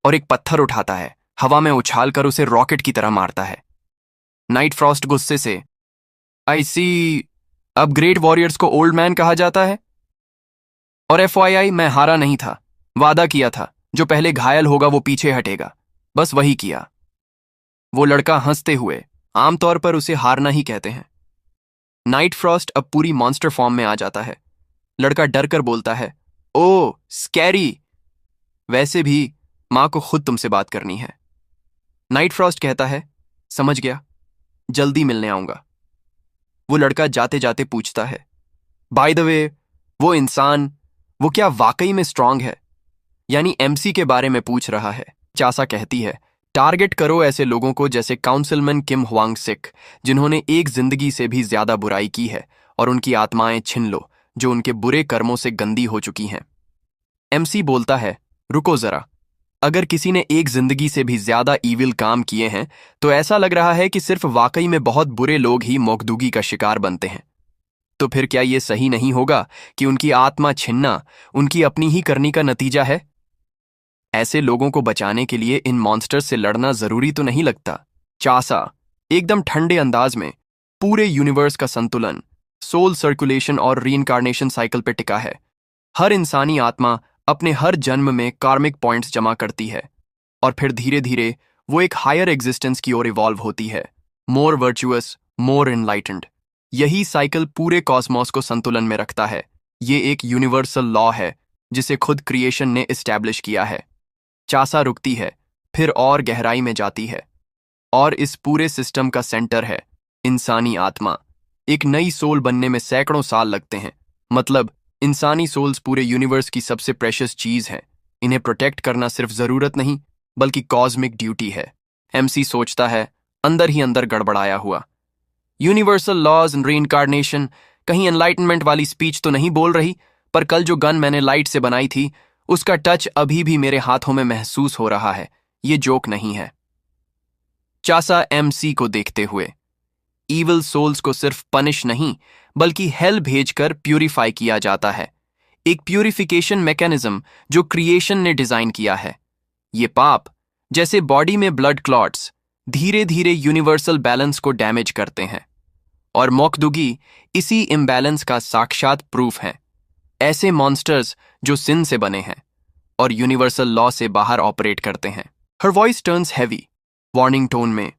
और एक पत्थर उठाता है, हवा में उछाल कर उसे रॉकेट की तरह मारता है। नाइट फ्रॉस्ट गुस्से से, आई सी, अब ग्रेट वॉरियर्स को ओल्ड मैन कहा जाता है? और FYI, मैं हारा नहीं था, वादा किया था जो पहले घायल होगा वो पीछे हटेगा, बस वही किया। वो लड़का हंसते हुए, आमतौर पर उसे हारना ही कहते हैं। नाइट फ्रॉस्ट अब पूरी मॉन्स्टर फॉर्म में आ जाता है। लड़का डर कर बोलता है ओ स्कैरी, वैसे भी मां को खुद तुमसे बात करनी है। नाइट फ्रॉस्ट कहता है समझ गया, जल्दी मिलने आऊंगा। वो लड़का जाते जाते पूछता है बाय द वे, वो इंसान, वो क्या वाकई में स्ट्रांग है? यानी एमसी के बारे में पूछ रहा है। चासा कहती है टारगेट करो ऐसे लोगों को जैसे काउंसिलमैन किम ह्वांग सिक, जिन्होंने एक जिंदगी से भी ज्यादा बुराई की है, और उनकी आत्माएं छिन लो जो उनके बुरे कर्मों से गंदी हो चुकी हैं। एमसी बोलता है रुको जरा, अगर किसी ने एक जिंदगी से भी ज्यादा ईविल काम किए हैं तो ऐसा लग रहा है कि सिर्फ वाकई में बहुत बुरे लोग ही मोकदूगी का शिकार बनते हैं। तो फिर क्या यह सही नहीं होगा कि उनकी आत्मा छिनना उनकी अपनी ही करनी का नतीजा है? ऐसे लोगों को बचाने के लिए इन मॉन्स्टर्स से लड़ना जरूरी तो नहीं लगता। चासा एकदम ठंडे अंदाज में, पूरे यूनिवर्स का संतुलन सोल सर्कुलेशन और रीइंकार्नेशन साइकिल पे टिका है। हर इंसानी आत्मा अपने हर जन्म में कार्मिक पॉइंट्स जमा करती है, और फिर धीरे धीरे वो एक हायर एग्जिस्टेंस की ओर इवॉल्व होती है, मोर वर्चुअस, मोर एनलाइटेंड। यही साइकिल पूरे कॉस्मोस को संतुलन में रखता है। ये एक यूनिवर्सल लॉ है जिसे खुद क्रिएशन ने एस्टैब्लिश किया है। चासा रुकती है, फिर और गहराई में जाती है, और इस पूरे सिस्टम का सेंटर है इंसानी आत्मा, एक नई सोल बनने में सैकड़ों साल लगते हैं। मतलब इंसानी सोल्स पूरे यूनिवर्स की सबसे प्रेशियस चीज है। इन्हें प्रोटेक्ट करना सिर्फ जरूरत नहीं बल्कि कॉस्मिक ड्यूटी है। एमसी सोचता है, अंदर ही अंदर गड़बड़ाया हुआ। यूनिवर्सल लॉज एंड रीइंकार्नेशन, कहीं एनलाइटनमेंट वाली स्पीच तो नहीं बोल रही, पर कल जो गन मैंने लाइट से बनाई थी उसका टच अभी भी मेरे हाथों में महसूस हो रहा है। ये जोक नहीं है। चासा एमसी को देखते हुए, ईविल सोल्स को सिर्फ पनिश नहीं बल्कि हेल भेजकर प्यूरिफाई किया जाता है। एक प्यूरिफिकेशन मैकेनिज्म जो क्रिएशन ने डिजाइन किया है। ये पाप, जैसे बॉडी में ब्लड क्लॉट्स, धीरे धीरे यूनिवर्सल बैलेंस को डैमेज करते हैं। और मोकदुगी इसी इम्बैलेंस का साक्षात प्रूफ है। ऐसे मॉन्स्टर्स जो सिन से बने हैं और यूनिवर्सल लॉ से बाहर ऑपरेट करते हैं। Her voice turns heavy, warning tone में।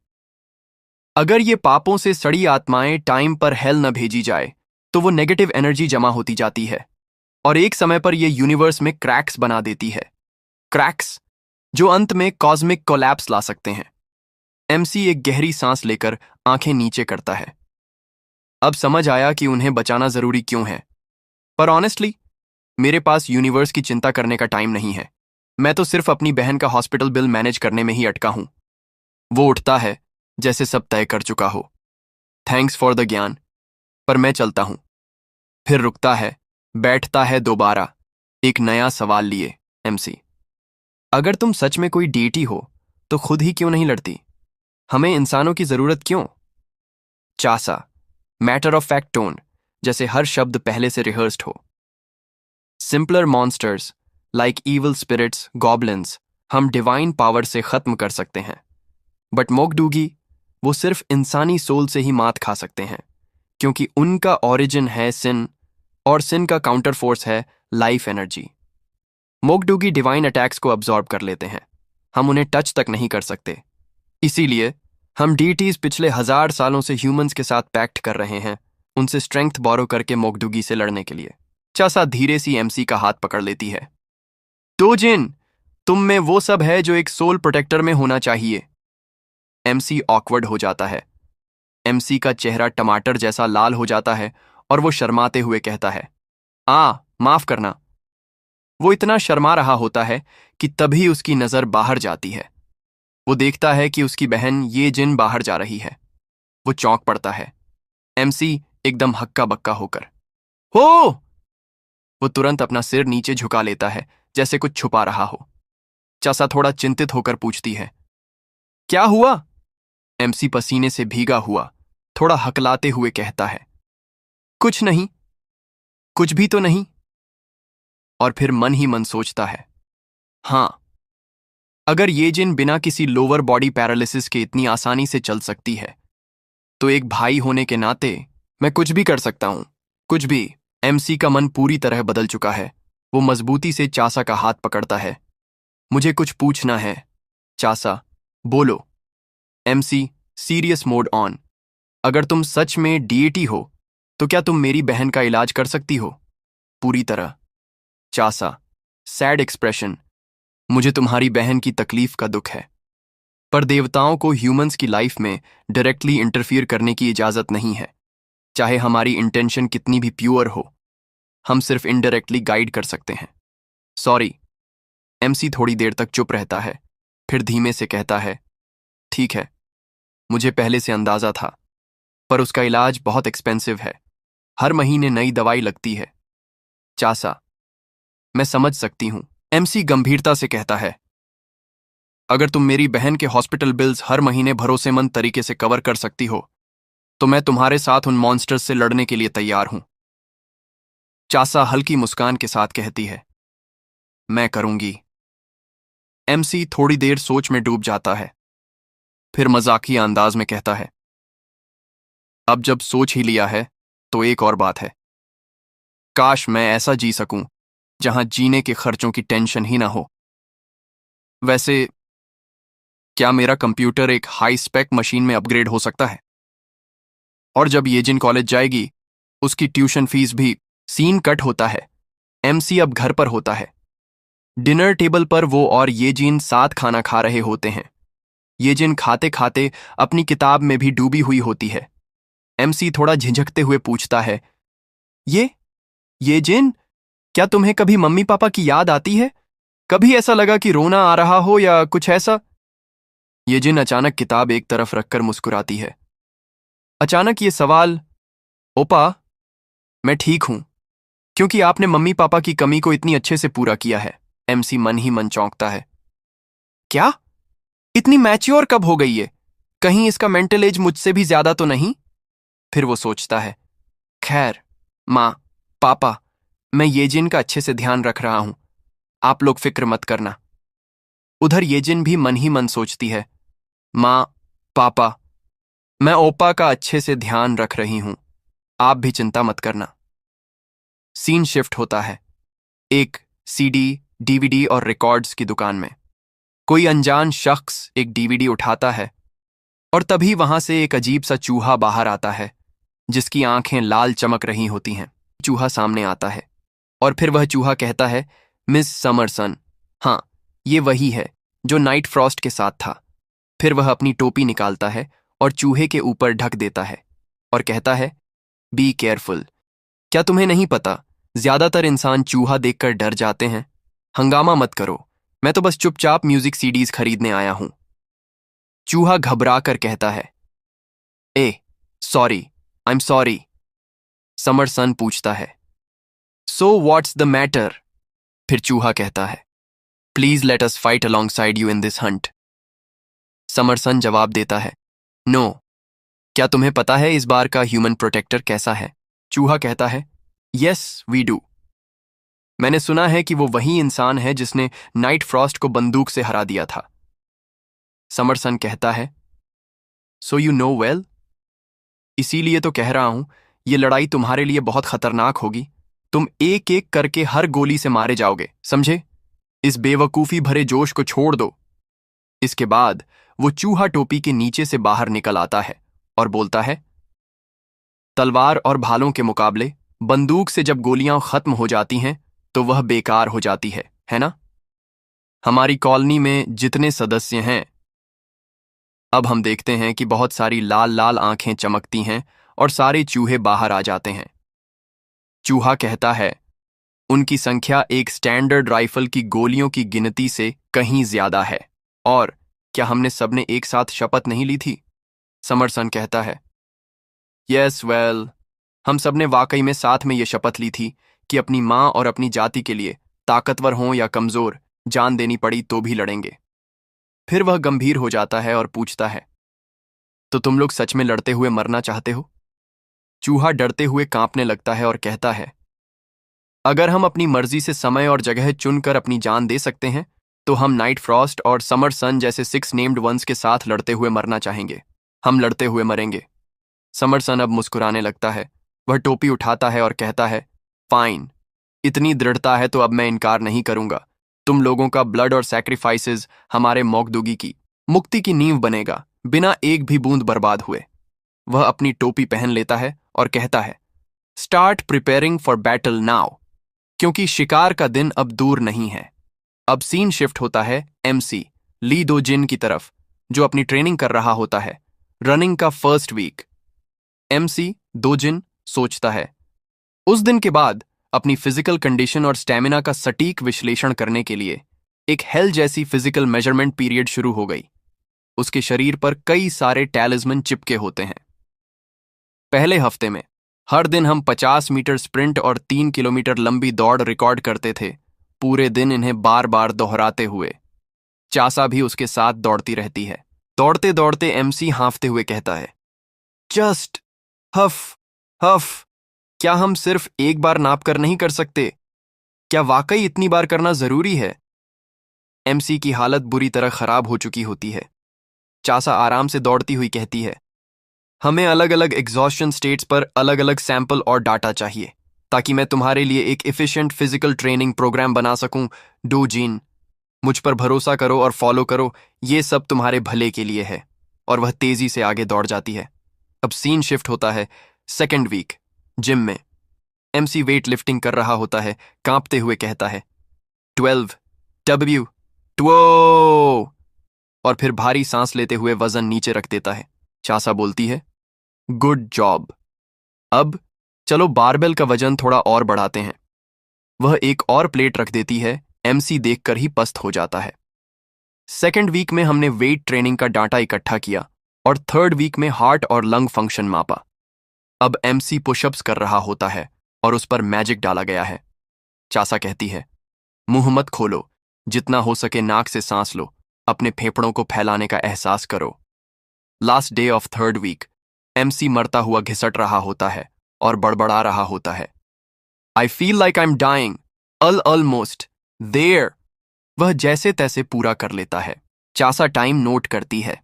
अगर ये पापों से सड़ी आत्माएं टाइम पर हेल न भेजी जाए तो वो नेगेटिव एनर्जी जमा होती जाती है और एक समय पर ये यूनिवर्स में क्रैक्स बना देती है। क्रैक्स जो अंत में कॉस्मिक कोलैप्स ला सकते हैं। एमसी एक गहरी सांस लेकर आंखें नीचे करता है। अब समझ आया कि उन्हें बचाना जरूरी क्यों है। पर ऑनेस्टली मेरे पास यूनिवर्स की चिंता करने का टाइम नहीं है। मैं तो सिर्फ अपनी बहन का हॉस्पिटल बिल मैनेज करने में ही अटका हूं। वो उठता है जैसे सब तय कर चुका हो। थैंक्स फॉर द ज्ञान, पर मैं चलता हूं। फिर रुकता है, बैठता है दोबारा, एक नया सवाल लिए। एमसी, अगर तुम सच में कोई डीटी हो तो खुद ही क्यों नहीं लड़ती? हमें इंसानों की जरूरत क्यों? चासा, मैटर ऑफ फैक्ट टोन, जैसे हर शब्द पहले से रिहर्स्ड हो। Simpler monsters like evil spirits, goblins हम डिवाइन पावर से खत्म कर सकते हैं, बट मोकडूगी वो सिर्फ इंसानी सोल से ही मात खा सकते हैं, क्योंकि उनका ओरिजिन है सिन और सिन का काउंटर फोर्स है लाइफ एनर्जी। मोकडूगी डिवाइन अटैक्स को अब्जॉर्ब कर लेते हैं, हम उन्हें टच तक नहीं कर सकते। इसीलिए हम डीटीज पिछले 1000 सालों से ह्यूमंस के साथ पैक्ट कर रहे हैं, उनसे स्ट्रेंथ बोरो करके मोकडूगी से लड़ने के लिए। चासा धीरे सी एमसी का हाथ पकड़ लेती है। दोजिन, तुम में वो सब है जो एक सोल प्रोटेक्टर में होना चाहिए। एमसी ऑकवर्ड हो जाता है। एमसी का चेहरा टमाटर जैसा लाल हो जाता है और वो शर्माते हुए कहता है, माफ करना। वो इतना शर्मा रहा होता है कि तभी उसकी नजर बाहर जाती है। वो देखता है कि उसकी बहन ये जिन बाहर जा रही है। वो चौंक पड़ता है। एमसी एकदम हक्का बक्का होकर, हो! वो तुरंत अपना सिर नीचे झुका लेता है जैसे कुछ छुपा रहा हो। चासा थोड़ा चिंतित होकर पूछती है, क्या हुआ? एमसी पसीने से भीगा हुआ थोड़ा हकलाते हुए कहता है, कुछ नहीं, कुछ भी तो नहीं। और फिर मन ही मन सोचता है, हां, अगर ये जिन बिना किसी लोअर बॉडी पैरालिसिस के इतनी आसानी से चल सकती है तो एक भाई होने के नाते मैं कुछ भी कर सकता हूं, कुछ भी। एमसी का मन पूरी तरह बदल चुका है। वो मजबूती से चासा का हाथ पकड़ता है। मुझे कुछ पूछना है। चासा, बोलो। MC, serious mode on. अगर तुम सच में डीएटी हो तो क्या तुम मेरी बहन का इलाज कर सकती हो? पूरी तरह। चासा, सैड एक्सप्रेशन, मुझे तुम्हारी बहन की तकलीफ का दुख है, पर देवताओं को ह्यूमंस की लाइफ में डायरेक्टली इंटरफियर करने की इजाजत नहीं है। चाहे हमारी इंटेंशन कितनी भी प्योर हो, हम सिर्फ इनडायरेक्टली गाइड कर सकते हैं। सॉरी। एमसी थोड़ी देर तक चुप रहता है, फिर धीमे से कहता है, ठीक है, मुझे पहले से अंदाजा था, पर उसका इलाज बहुत एक्सपेंसिव है। हर महीने नई दवाई लगती है। चासा, मैं समझ सकती हूं। एमसी गंभीरता से कहता है, अगर तुम मेरी बहन के हॉस्पिटल बिल्स हर महीने भरोसेमंद तरीके से कवर कर सकती हो तो मैं तुम्हारे साथ उन मॉन्स्टर्स से लड़ने के लिए तैयार हूं। चासा हल्की मुस्कान के साथ कहती है, मैं करूंगी। एमसी थोड़ी देर सोच में डूब जाता है, फिर मजाकिया अंदाज में कहता है, अब जब सोच ही लिया है तो एक और बात है। काश मैं ऐसा जी सकूं जहां जीने के खर्चों की टेंशन ही ना हो। वैसे क्या मेरा कंप्यूटर एक हाई स्पेक मशीन में अपग्रेड हो सकता है? और जब ये जिन कॉलेज जाएगी उसकी ट्यूशन फीस भी। सीन कट होता है। एमसी अब घर पर होता है। डिनर टेबल पर वो और ये जिन साथ खाना खा रहे होते हैं। ये जिन खाते खाते अपनी किताब में भी डूबी हुई होती है। एमसी थोड़ा झिझकते हुए पूछता है, ये जिन, क्या तुम्हें कभी मम्मी पापा की याद आती है? कभी ऐसा लगा कि रोना आ रहा हो या कुछ ऐसा? ये जिन अचानक किताब एक तरफ रखकर मुस्कुराती है। अचानक ये सवाल, ओपा, मैं ठीक हूं, क्योंकि आपने मम्मी पापा की कमी को इतनी अच्छे से पूरा किया है। एमसी मन ही मन चौंकता है। क्या? इतनी मैच्योर कब हो गई ये? कहीं इसका मेंटल एज मुझसे भी ज्यादा तो नहीं? फिर वो सोचता है, खैर, माँ, पापा, मैं येजिन का अच्छे से ध्यान रख रहा हूं, आप लोग फिक्र मत करना। उधर येजिन भी मन ही मन सोचती है, माँ, पापा, मैं ओपा का अच्छे से ध्यान रख रही हूं, आप भी चिंता मत करना। सीन शिफ्ट होता है एक सीडी, डीवीडी और रिकॉर्ड्स की दुकान में। कोई अनजान शख्स एक डीवीडी उठाता है और तभी वहां से एक अजीब सा चूहा बाहर आता है, जिसकी आंखें लाल चमक रही होती हैं। चूहा सामने आता है और फिर वह चूहा कहता है, मिस समरसन, हाँ, ये वही है जो नाइट फ्रॉस्ट के साथ था। फिर वह अपनी टोपी निकालता है और चूहे के ऊपर ढक देता है और कहता है, बी केयरफुल। क्या तुम्हें नहीं पता, ज्यादातर इंसान चूहा देखकर डर जाते हैं? हंगामा मत करो, मैं तो बस चुपचाप म्यूजिक सीडीज खरीदने आया हूं। चूहा घबरा कर कहता है, सॉरी, आई एम सॉरी। समरसन पूछता है, सो व्हाट्स द मैटर? फिर चूहा कहता है, please let us fight alongside you in this hunt. समरसन जवाब देता है, नो। क्या तुम्हें पता है इस बार का ह्यूमन प्रोटेक्टर कैसा है? चूहा कहता है, यस वी डू। मैंने सुना है कि वो वही इंसान है जिसने नाइट फ्रॉस्ट को बंदूक से हरा दिया था। समरसन कहता है, सो यू नो वेल। इसीलिए तो कह रहा हूं, ये लड़ाई तुम्हारे लिए बहुत खतरनाक होगी। तुम एक एक करके हर गोली से मारे जाओगे, समझे? इस बेवकूफी भरे जोश को छोड़ दो। इसके बाद वो चूहा टोपी के नीचे से बाहर निकल आता है और बोलता है, तलवार और भालों के मुकाबले बंदूक से जब गोलियां खत्म हो जाती हैं तो वह बेकार हो जाती है ना? हमारी कॉलोनी में जितने सदस्य हैं, अब हम देखते हैं कि बहुत सारी लाल लाल आंखें चमकती हैं और सारे चूहे बाहर आ जाते हैं। चूहा कहता है, उनकी संख्या एक स्टैंडर्ड राइफल की गोलियों की गिनती से कहीं ज्यादा है। और क्या हमने सबने एक साथ शपथ नहीं ली थी? समरसन कहता है, यस वेल, हम सबने वाकई में साथ में ये शपथ ली थी कि अपनी माँ और अपनी जाति के लिए, ताकतवर हों या कमजोर, जान देनी पड़ी तो भी लड़ेंगे। फिर वह गंभीर हो जाता है और पूछता है, तो तुम लोग सच में लड़ते हुए मरना चाहते हो? चूहा डरते हुए कांपने लगता है और कहता है, अगर हम अपनी मर्जी से समय और जगह चुनकर अपनी जान दे सकते हैं तो हम नाइट फ्रॉस्ट और समर सन जैसे 6 नेम्ड वंस के साथ लड़ते हुए मरना चाहेंगे। हम लड़ते हुए मरेंगे। समर सन अब मुस्कुराने लगता है। वह टोपी उठाता है और कहता है, फाइन, इतनी दृढ़ता है तो अब मैं इनकार नहीं करूंगा। तुम लोगों का ब्लड और सैक्रिफाइसेस हमारे मौकदुगी की मुक्ति की नींव बनेगा, बिना एक भी बूंद बर्बाद हुए। वह अपनी टोपी पहन लेता है और कहता है, start preparing for battle now, क्योंकि शिकार का दिन अब दूर नहीं है। अब सीन शिफ्ट होता है एमसी, ली दो जिन की तरफ, जो अपनी ट्रेनिंग कर रहा होता है, रनिंग का फर्स्ट वीक। एमसी दो जिन सोचता है, उस दिन के बाद अपनी फिजिकल कंडीशन और स्टैमिना का सटीक विश्लेषण करने के लिए एक हेल जैसी फिजिकल मेजरमेंट पीरियड शुरू हो गई। उसके शरीर पर कई सारे टैलिस्मन चिपके होते हैं। पहले हफ्ते में हर दिन हम 50 मीटर स्प्रिंट और 3 किलोमीटर लंबी दौड़ रिकॉर्ड करते थे, पूरे दिन इन्हें बार बार दोहराते हुए। चासा भी उसके साथ दौड़ती रहती है। दौड़ते दौड़ते एमसी हांफते हुए कहता है, जस्ट हफ हफ। क्या हम सिर्फ एक बार नाप कर नहीं कर सकते? क्या वाकई इतनी बार करना जरूरी है? एमसी की हालत बुरी तरह खराब हो चुकी होती है। चासा आराम से दौड़ती हुई कहती है, हमें अलग अलग एग्जॉस्शन स्टेट्स पर अलग अलग सैंपल और डाटा चाहिए, ताकि मैं तुम्हारे लिए एक एफिशिएंट फिजिकल ट्रेनिंग प्रोग्राम बना सकूं। डो जीन, मुझ पर भरोसा करो और फॉलो करो, ये सब तुम्हारे भले के लिए है। और वह तेजी से आगे दौड़ जाती है। अब सीन शिफ्ट होता है सेकेंड वीक, जिम में। एमसी वेट लिफ्टिंग कर रहा होता है, कांपते हुए कहता है, 12 W 12, और फिर भारी सांस लेते हुए वजन नीचे रख देता है। चासा बोलती है, गुड जॉब। अब चलो बारबेल का वजन थोड़ा और बढ़ाते हैं। वह एक और प्लेट रख देती है। एमसी देखकर ही पस्त हो जाता है। सेकेंड वीक में हमने वेट ट्रेनिंग का डाटा इकट्ठा किया और थर्ड वीक में हार्ट और लंग फंक्शन मापा। अब एमसी पुशअप्स कर रहा होता है और उस पर मैजिक डाला गया है। चासा कहती है, मुंह मत खोलो, जितना हो सके नाक से सांस लो, अपने फेफड़ों को फैलाने का एहसास करो। Last day of third week MC मरता हुआ घिसट रहा होता है और बड़बड़ा रहा होता है। I feel like I am dying, almost there. वह जैसे तैसे पूरा कर लेता है। चासा टाइम नोट करती है।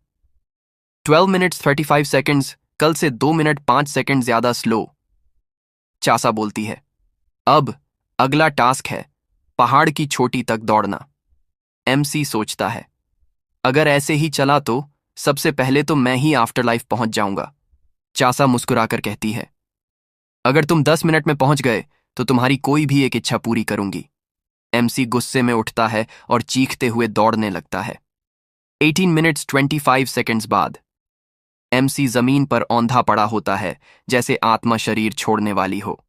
12 मिनट्स 35 सेकंड्स, कल से 2 मिनट 5 सेकंड ज्यादा स्लो। चासा बोलती है, अब अगला टास्क है पहाड़ की चोटी तक दौड़ना। एमसी सोचता है, अगर ऐसे ही चला तो सबसे पहले तो मैं ही आफ्टर लाइफ पहुंच जाऊंगा। चासा मुस्कुराकर कहती है, अगर तुम 10 मिनट में पहुंच गए तो तुम्हारी कोई भी एक इच्छा पूरी करूंगी। एमसी गुस्से में उठता है और चीखते हुए दौड़ने लगता है। 18 मिनट्स 25 सेकंड्स बाद एमसी जमीन पर औंधा पड़ा होता है, जैसे आत्मा शरीर छोड़ने वाली हो।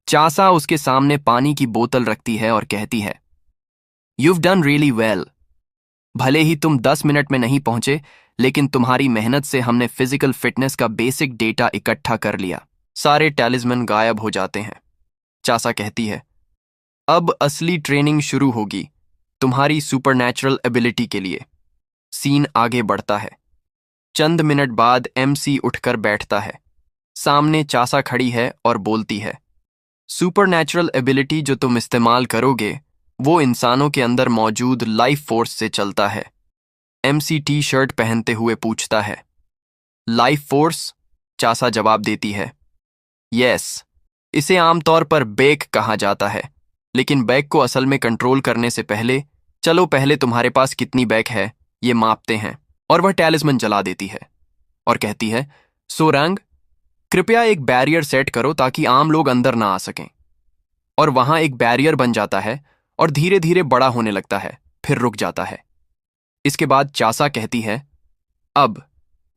चासा उसके सामने पानी की बोतल रखती है और कहती है, You've done really well। भले ही तुम 10 मिनट में नहीं पहुंचे, लेकिन तुम्हारी मेहनत से हमने फिजिकल फिटनेस का बेसिक डेटा इकट्ठा कर लिया। सारे टैलिस्मैन गायब हो जाते हैं। चासा कहती है, अब असली ट्रेनिंग शुरू होगी तुम्हारी सुपरनैचुरल एबिलिटी के लिए। सीन आगे बढ़ता है। चंद मिनट बाद एमसी उठकर बैठता है। सामने चासा खड़ी है और बोलती है, सुपरनैचुरल एबिलिटी जो तुम इस्तेमाल करोगे वो इंसानों के अंदर मौजूद लाइफ फोर्स से चलता है। एमसी टी शर्ट पहनते हुए पूछता है, लाइफ फोर्स? चासा जवाब देती है, यस। इसे आमतौर पर बैक कहा जाता है, लेकिन बैक को असल में कंट्रोल करने से पहले चलो पहले तुम्हारे पास कितनी बैक है ये मापते हैं। और वह टैलिस्मैन जला देती है और कहती है, सोरंग, कृपया एक बैरियर सेट करो ताकि आम लोग अंदर ना आ सकें। और वहां एक बैरियर बन जाता है और धीरे धीरे बड़ा होने लगता है, फिर रुक जाता है। इसके बाद चासा कहती है, अब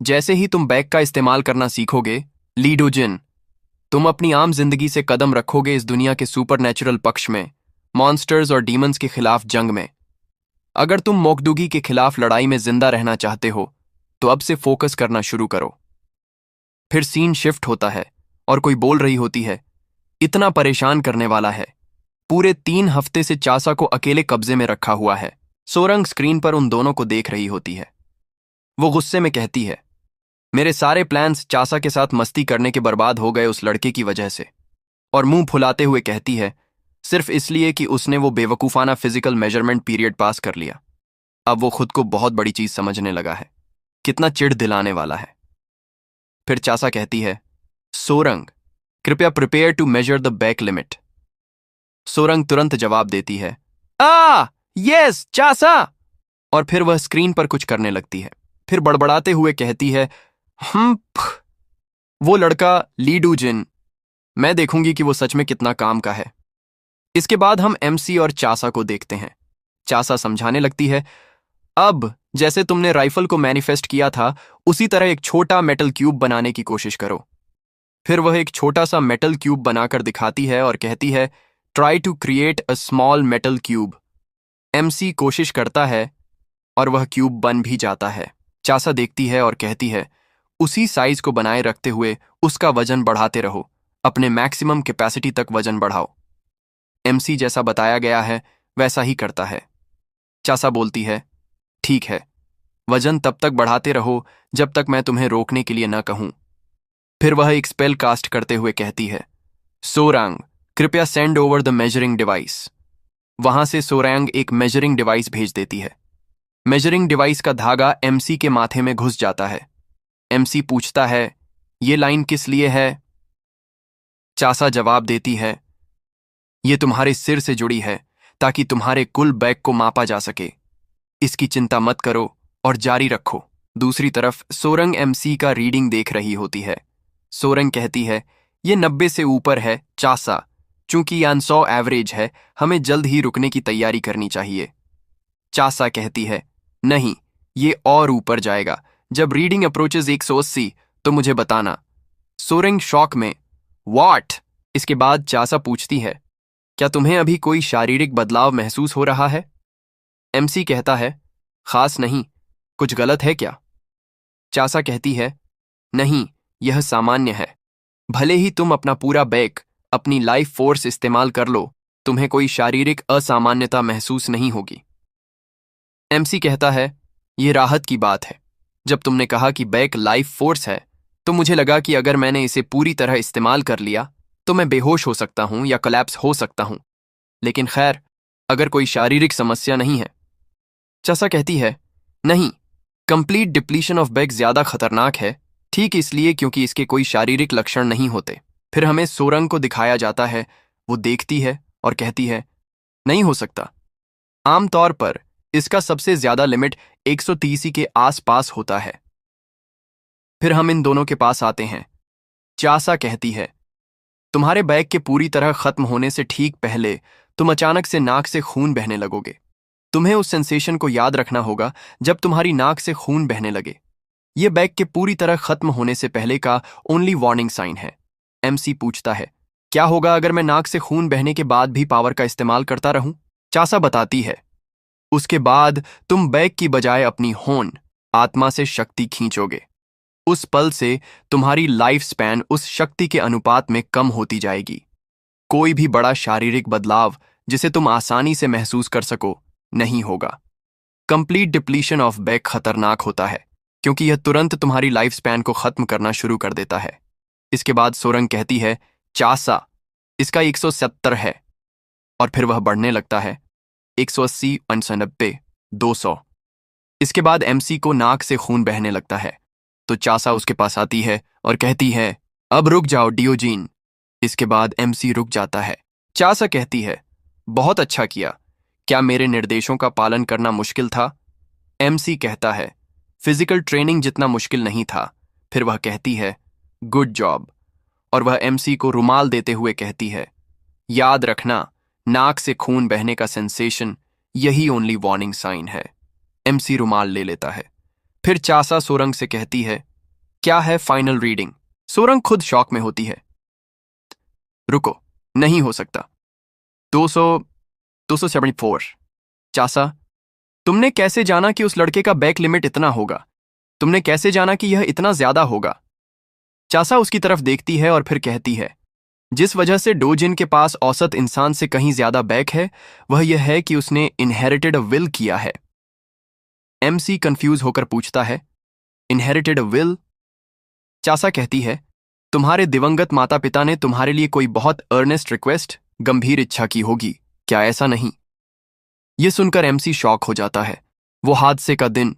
जैसे ही तुम बैक का इस्तेमाल करना सीखोगे, लीडोजिन, तुम अपनी आम जिंदगी से कदम रखोगे इस दुनिया के सुपरनैचुरल पक्ष में, मॉन्स्टर्स और डीमंस के खिलाफ जंग में। अगर तुम मोकदुगी के खिलाफ लड़ाई में जिंदा रहना चाहते हो तो अब से फोकस करना शुरू करो। फिर सीन शिफ्ट होता है और कोई बोल रही होती है, इतना परेशान करने वाला है, पूरे 3 हफ्ते से चासा को अकेले कब्जे में रखा हुआ है। सोरंग स्क्रीन पर उन दोनों को देख रही होती है। वो गुस्से में कहती है, मेरे सारे प्लान्स चासा के साथ मस्ती करने के बर्बाद हो गए उस लड़के की वजह से। और मुंह फुलाते हुए कहती है, सिर्फ इसलिए कि उसने वो बेवकूफाना फिजिकल मेजरमेंट पीरियड पास कर लिया। अब वो खुद को बहुत बड़ी चीज समझने लगा है। कितना चिढ़ दिलाने वाला है। फिर चासा कहती है, सोरंग, कृपया prepare to measure the back limit. Sorang तुरंत जवाब देती है, यस चासा। और फिर वह स्क्रीन पर कुछ करने लगती है। फिर बड़बड़ाते हुए कहती है, वो लड़का लीडूजिन, मैं देखूंगी कि वो सच में कितना काम का है। इसके बाद हम एमसी और चासा को देखते हैं। चासा समझाने लगती है, अब जैसे तुमने राइफल को मैनिफेस्ट किया था उसी तरह एक छोटा मेटल क्यूब बनाने की कोशिश करो। फिर वह एक छोटा सा मेटल क्यूब बनाकर दिखाती है और कहती है, try to create a small metal cube. MC कोशिश करता है और वह क्यूब बन भी जाता है। चासा देखती है और कहती है, उसी साइज को बनाए रखते हुए उसका वजन बढ़ाते रहो, अपने मैक्सिमम कैपेसिटी तक वजन बढ़ाओ। एमसी जैसा बताया गया है वैसा ही करता है। चासा बोलती है, ठीक है, वजन तब तक बढ़ाते रहो जब तक मैं तुम्हें रोकने के लिए न कहूं। फिर वह एक स्पेल कास्ट करते हुए कहती है, सोरंग, कृपया send over the measuring device. वहां से सोरंग एक मेजरिंग डिवाइस भेज देती है। मेजरिंग डिवाइस का धागा एमसी के माथे में घुस जाता है। एमसी पूछता है, ये लाइन किस लिए है? चासा जवाब देती है, ये तुम्हारे सिर से जुड़ी है ताकि तुम्हारे कुल बैक को मापा जा सके। इसकी चिंता मत करो और जारी रखो। दूसरी तरफ सोरंग एमसी का रीडिंग देख रही होती है। सोरंग कहती है, ये 90 से ऊपर है चासा, चूंकि 100 एवरेज है, हमें जल्द ही रुकने की तैयारी करनी चाहिए। चासा कहती है, नहीं, ये और ऊपर जाएगा। जब रीडिंग अप्रोचेस 180 तो मुझे बताना। सोरेंग शॉक में, व्हाट? इसके बाद चासा पूछती है, क्या तुम्हें अभी कोई शारीरिक बदलाव महसूस हो रहा है? एमसी कहता है, खास नहीं। कुछ गलत है क्या? चासा कहती है, नहीं, यह सामान्य है। भले ही तुम अपना पूरा बैक, अपनी लाइफ फोर्स इस्तेमाल कर लो, तुम्हें कोई शारीरिक असामान्यता महसूस नहीं होगी। एमसी कहता है, यह राहत की बात है। जब तुमने कहा कि बैक लाइफ फोर्स है, तो मुझे लगा कि अगर मैंने इसे पूरी तरह इस्तेमाल कर लिया तो मैं बेहोश हो सकता हूं या कोलैप्स हो सकता हूं। लेकिन खैर, अगर कोई शारीरिक समस्या नहीं है। चासा कहती है, नहीं, कंप्लीट डिप्लीशन ऑफ बैक ज्यादा खतरनाक है, ठीक इसलिए क्योंकि इसके कोई शारीरिक लक्षण नहीं होते। फिर हमें सोरंग को दिखाया जाता है। वो देखती है और कहती है, नहीं हो सकता। आमतौर पर इसका सबसे ज्यादा लिमिट 130 के आसपास होता है। फिर हम इन दोनों के पास आते हैं। चासा कहती है, तुम्हारे बैग के पूरी तरह खत्म होने से ठीक पहले तुम अचानक से नाक से खून बहने लगोगे। तुम्हें उस सेंसेशन को याद रखना होगा जब तुम्हारी नाक से खून बहने लगे। यह बैग के पूरी तरह खत्म होने से पहले का ओनली वार्निंग साइन है। एमसी पूछता है, क्या होगा अगर मैं नाक से खून बहने के बाद भी पावर का इस्तेमाल करता रहूं? चासा बताती है, उसके बाद तुम बैग की बजाय अपनी होन, आत्मा से शक्ति खींचोगे। उस पल से तुम्हारी लाइफ स्पैन उस शक्ति के अनुपात में कम होती जाएगी। कोई भी बड़ा शारीरिक बदलाव जिसे तुम आसानी से महसूस कर सको नहीं होगा। कंप्लीट डिप्लीशन ऑफ बैक खतरनाक होता है क्योंकि यह तुरंत तुम्हारी लाइफ स्पैन को खत्म करना शुरू कर देता है। इसके बाद सोरंग कहती है, चासा, इसका 170 है। और फिर वह बढ़ने लगता है, 180, 190, 200। इसके बाद एमसी को नाक से खून बहने लगता है तो चासा उसके पास आती है और कहती है, अब रुक जाओ डियोजीन। इसके बाद एमसी रुक जाता है। चासा कहती है, बहुत अच्छा किया। क्या मेरे निर्देशों का पालन करना मुश्किल था? एमसी कहता है, फिजिकल ट्रेनिंग जितना मुश्किल नहीं था। फिर वह कहती है, गुड जॉब। और वह एमसी को रुमाल देते हुए कहती है, याद रखना, नाक से खून बहने का सेंसेशन यही ओनली वार्निंग साइन है। एमसी रुमाल ले लेता है। फिर चासा सोरंग से कहती है, क्या है फाइनल रीडिंग? सोरंग खुद शॉक में होती है। रुको, नहीं हो सकता। 274। चासा, तुमने कैसे जाना कि उस लड़के का बैक लिमिट इतना होगा? तुमने कैसे जाना कि यह इतना ज्यादा होगा? चासा उसकी तरफ देखती है और फिर कहती है, जिस वजह से डोजिन के पास औसत इंसान से कहीं ज्यादा बैक है, वह यह है कि उसने इनहेरिटेड विल किया है। एमसी कंफ्यूज होकर पूछता है, इनहेरिटेड विल? चासा कहती है, तुम्हारे दिवंगत माता पिता ने तुम्हारे लिए कोई बहुत अर्नेस्ट रिक्वेस्ट, गंभीर इच्छा की होगी, क्या ऐसा नहीं? यह सुनकर एमसी शॉक हो जाता है। वो हादसे का दिन,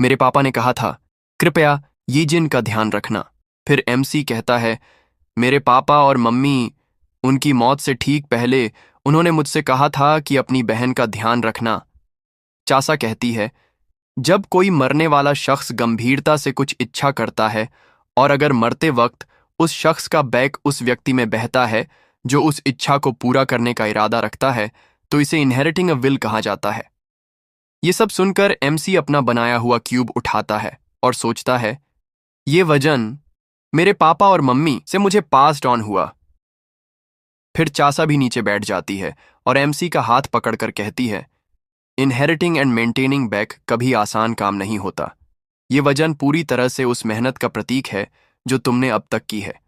मेरे पापा ने कहा था, कृपया यीजिन का ध्यान रखना। फिर एमसी कहता है, मेरे पापा और मम्मी, उनकी मौत से ठीक पहले उन्होंने मुझसे कहा था कि अपनी बहन का ध्यान रखना। चासा कहती है, जब कोई मरने वाला शख्स गंभीरता से कुछ इच्छा करता है और अगर मरते वक्त उस शख्स का बैक उस व्यक्ति में बहता है जो उस इच्छा को पूरा करने का इरादा रखता है, तो इसे इनहेरिटिंग अ विल कहा जाता है। ये सब सुनकर एमसी अपना बनाया हुआ क्यूब उठाता है और सोचता है, ये वजन मेरे पापा और मम्मी से मुझे पास्ड ऑन हुआ। फिर चासा भी नीचे बैठ जाती है और एमसी का हाथ पकड़कर कहती है, इनहेरिटिंग एंड मेंटेनिंग बैक कभी आसान काम नहीं होता। ये वजन पूरी तरह से उस मेहनत का प्रतीक है जो तुमने अब तक की है।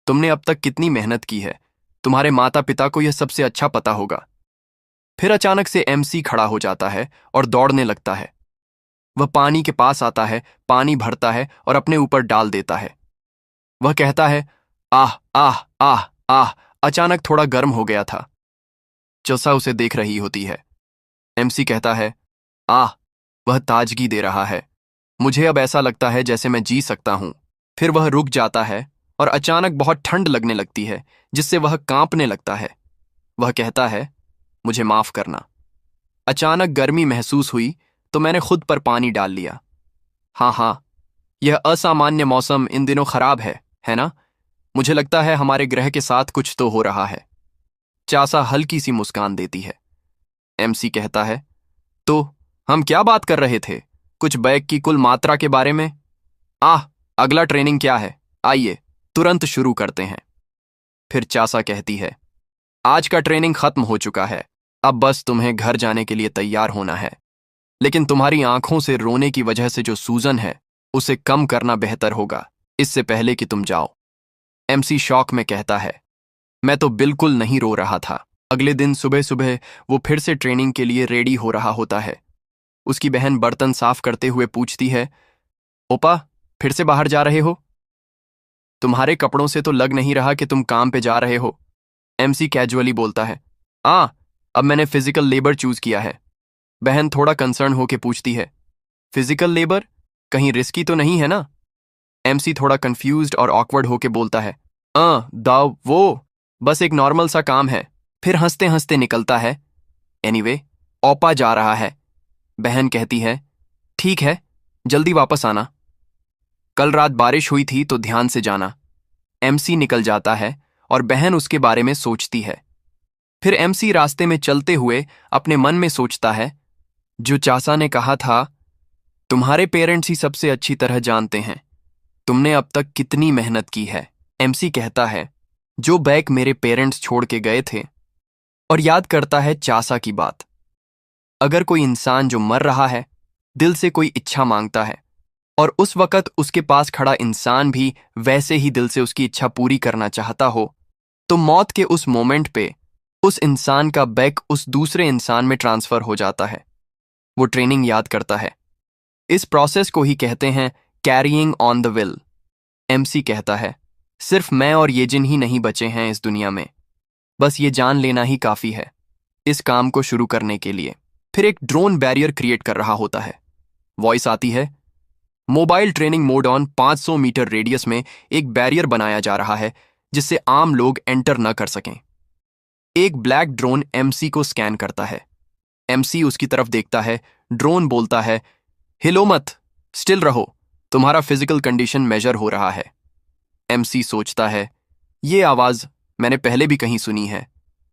तुमने अब तक कितनी मेहनत की है, तुम्हारे माता पिता को यह सबसे अच्छा पता होगा। फिर अचानक से एमसी खड़ा हो जाता है और दौड़ने लगता है। वह पानी के पास आता है, पानी भरता है और अपने ऊपर डाल देता है। वह कहता है, आह आह आह आह, अचानक थोड़ा गर्म हो गया था। चासा उसे देख रही होती है। एमसी कहता है, आह, वह ताजगी दे रहा है। मुझे अब ऐसा लगता है जैसे मैं जी सकता हूं। फिर वह रुक जाता है और अचानक बहुत ठंड लगने लगती है जिससे वह कांपने लगता है। वह कहता है, मुझे माफ करना। अचानक गर्मी महसूस हुई तो मैंने खुद पर पानी डाल लिया। हाँ, यह असामान्य मौसम इन दिनों खराब है ना? मुझे लगता है हमारे ग्रह के साथ कुछ तो हो रहा है। चासा हल्की सी मुस्कान देती है। एमसी कहता है, तो हम क्या बात कर रहे थे? कुछ बैग की कुल मात्रा के बारे में? अगला ट्रेनिंग क्या है? आइए तुरंत शुरू करते हैं। फिर चासा कहती है, आज का ट्रेनिंग खत्म हो चुका है, अब बस तुम्हें घर जाने के लिए तैयार होना है। लेकिन तुम्हारी आंखों से रोने की वजह से जो सूजन है उसे कम करना बेहतर होगा, इससे पहले कि तुम जाओ। एमसी शॉक में कहता है, मैं तो बिल्कुल नहीं रो रहा था। अगले दिन सुबह सुबह वो फिर से ट्रेनिंग के लिए रेडी हो रहा होता है। उसकी बहन बर्तन साफ करते हुए पूछती है, ओपा, फिर से बाहर जा रहे हो? तुम्हारे कपड़ों से तो लग नहीं रहा कि तुम काम पे जा रहे हो। एमसी कैजुअली बोलता है, अब मैंने फिजिकल लेबर चूज किया है। बहन थोड़ा कंसर्न होके पूछती है, फिजिकल लेबर? कहीं रिस्की तो नहीं है ना? एमसी थोड़ा कंफ्यूज्ड और ऑकवर्ड होके बोलता है, दाव वो बस एक नॉर्मल सा काम है। फिर हंसते हंसते निकलता है। एनीवे, ओपा जा रहा है। बहन कहती है, ठीक है, जल्दी वापस आना। कल रात बारिश हुई थी तो ध्यान से जाना। एमसी निकल जाता है और बहन उसके बारे में सोचती है। फिर एमसी रास्ते में चलते हुए अपने मन में सोचता है, जो चाचा ने कहा था, तुम्हारे पेरेंट्स ही सबसे अच्छी तरह जानते हैं तुमने अब तक कितनी मेहनत की है। एमसी कहता है, जो बैग मेरे पेरेंट्स छोड़ के गए थे, और याद करता है चाचा की बात। अगर कोई इंसान जो मर रहा है दिल से कोई इच्छा मांगता है और उस वक्त उसके पास खड़ा इंसान भी वैसे ही दिल से उसकी इच्छा पूरी करना चाहता हो, तो मौत के उस मोमेंट पे उस इंसान का बैग उस दूसरे इंसान में ट्रांसफर हो जाता है। वो ट्रेनिंग याद करता है। इस प्रोसेस को ही कहते हैं carrying on the will. MC कहता है, सिर्फ मैं और ये जिन ही नहीं बचे हैं इस दुनिया में, बस ये जान लेना ही काफी है इस काम को शुरू करने के लिए। फिर एक ड्रोन बैरियर क्रिएट कर रहा होता है। वॉइस आती है, mobile training mode on, 500 metre radius में एक बैरियर बनाया जा रहा है जिससे आम लोग एंटर न कर सकें। एक ब्लैक ड्रोन एमसी को स्कैन करता है। एमसी उसकी तरफ देखता है। ड्रोन बोलता है, हिलो मत, स्टिल रहो, तुम्हारा फिजिकल कंडीशन मेजर हो रहा है। एमसी सोचता है, ये आवाज मैंने पहले भी कहीं सुनी है।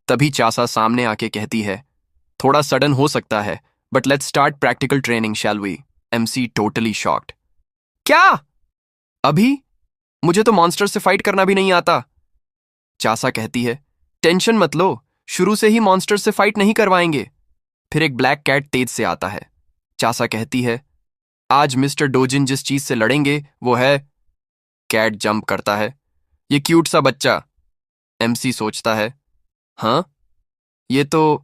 तभी चासा सामने आके कहती है, थोड़ा सडन हो सकता है, but let's start practical training, shall we? MC totally shocked, क्या अभी? मुझे तो मॉन्स्टर से फाइट करना भी नहीं आता। चासा कहती है, टेंशन मत लो, शुरू से ही मॉन्स्टर से फाइट नहीं करवाएंगे। फिर एक ब्लैक कैट तेज से आता है। चासा कहती है, आज मिस्टर डोजिन जिस चीज से लड़ेंगे वो है। कैट जंप करता है, ये क्यूट सा बच्चा। एमसी सोचता है, हाँ, ये तो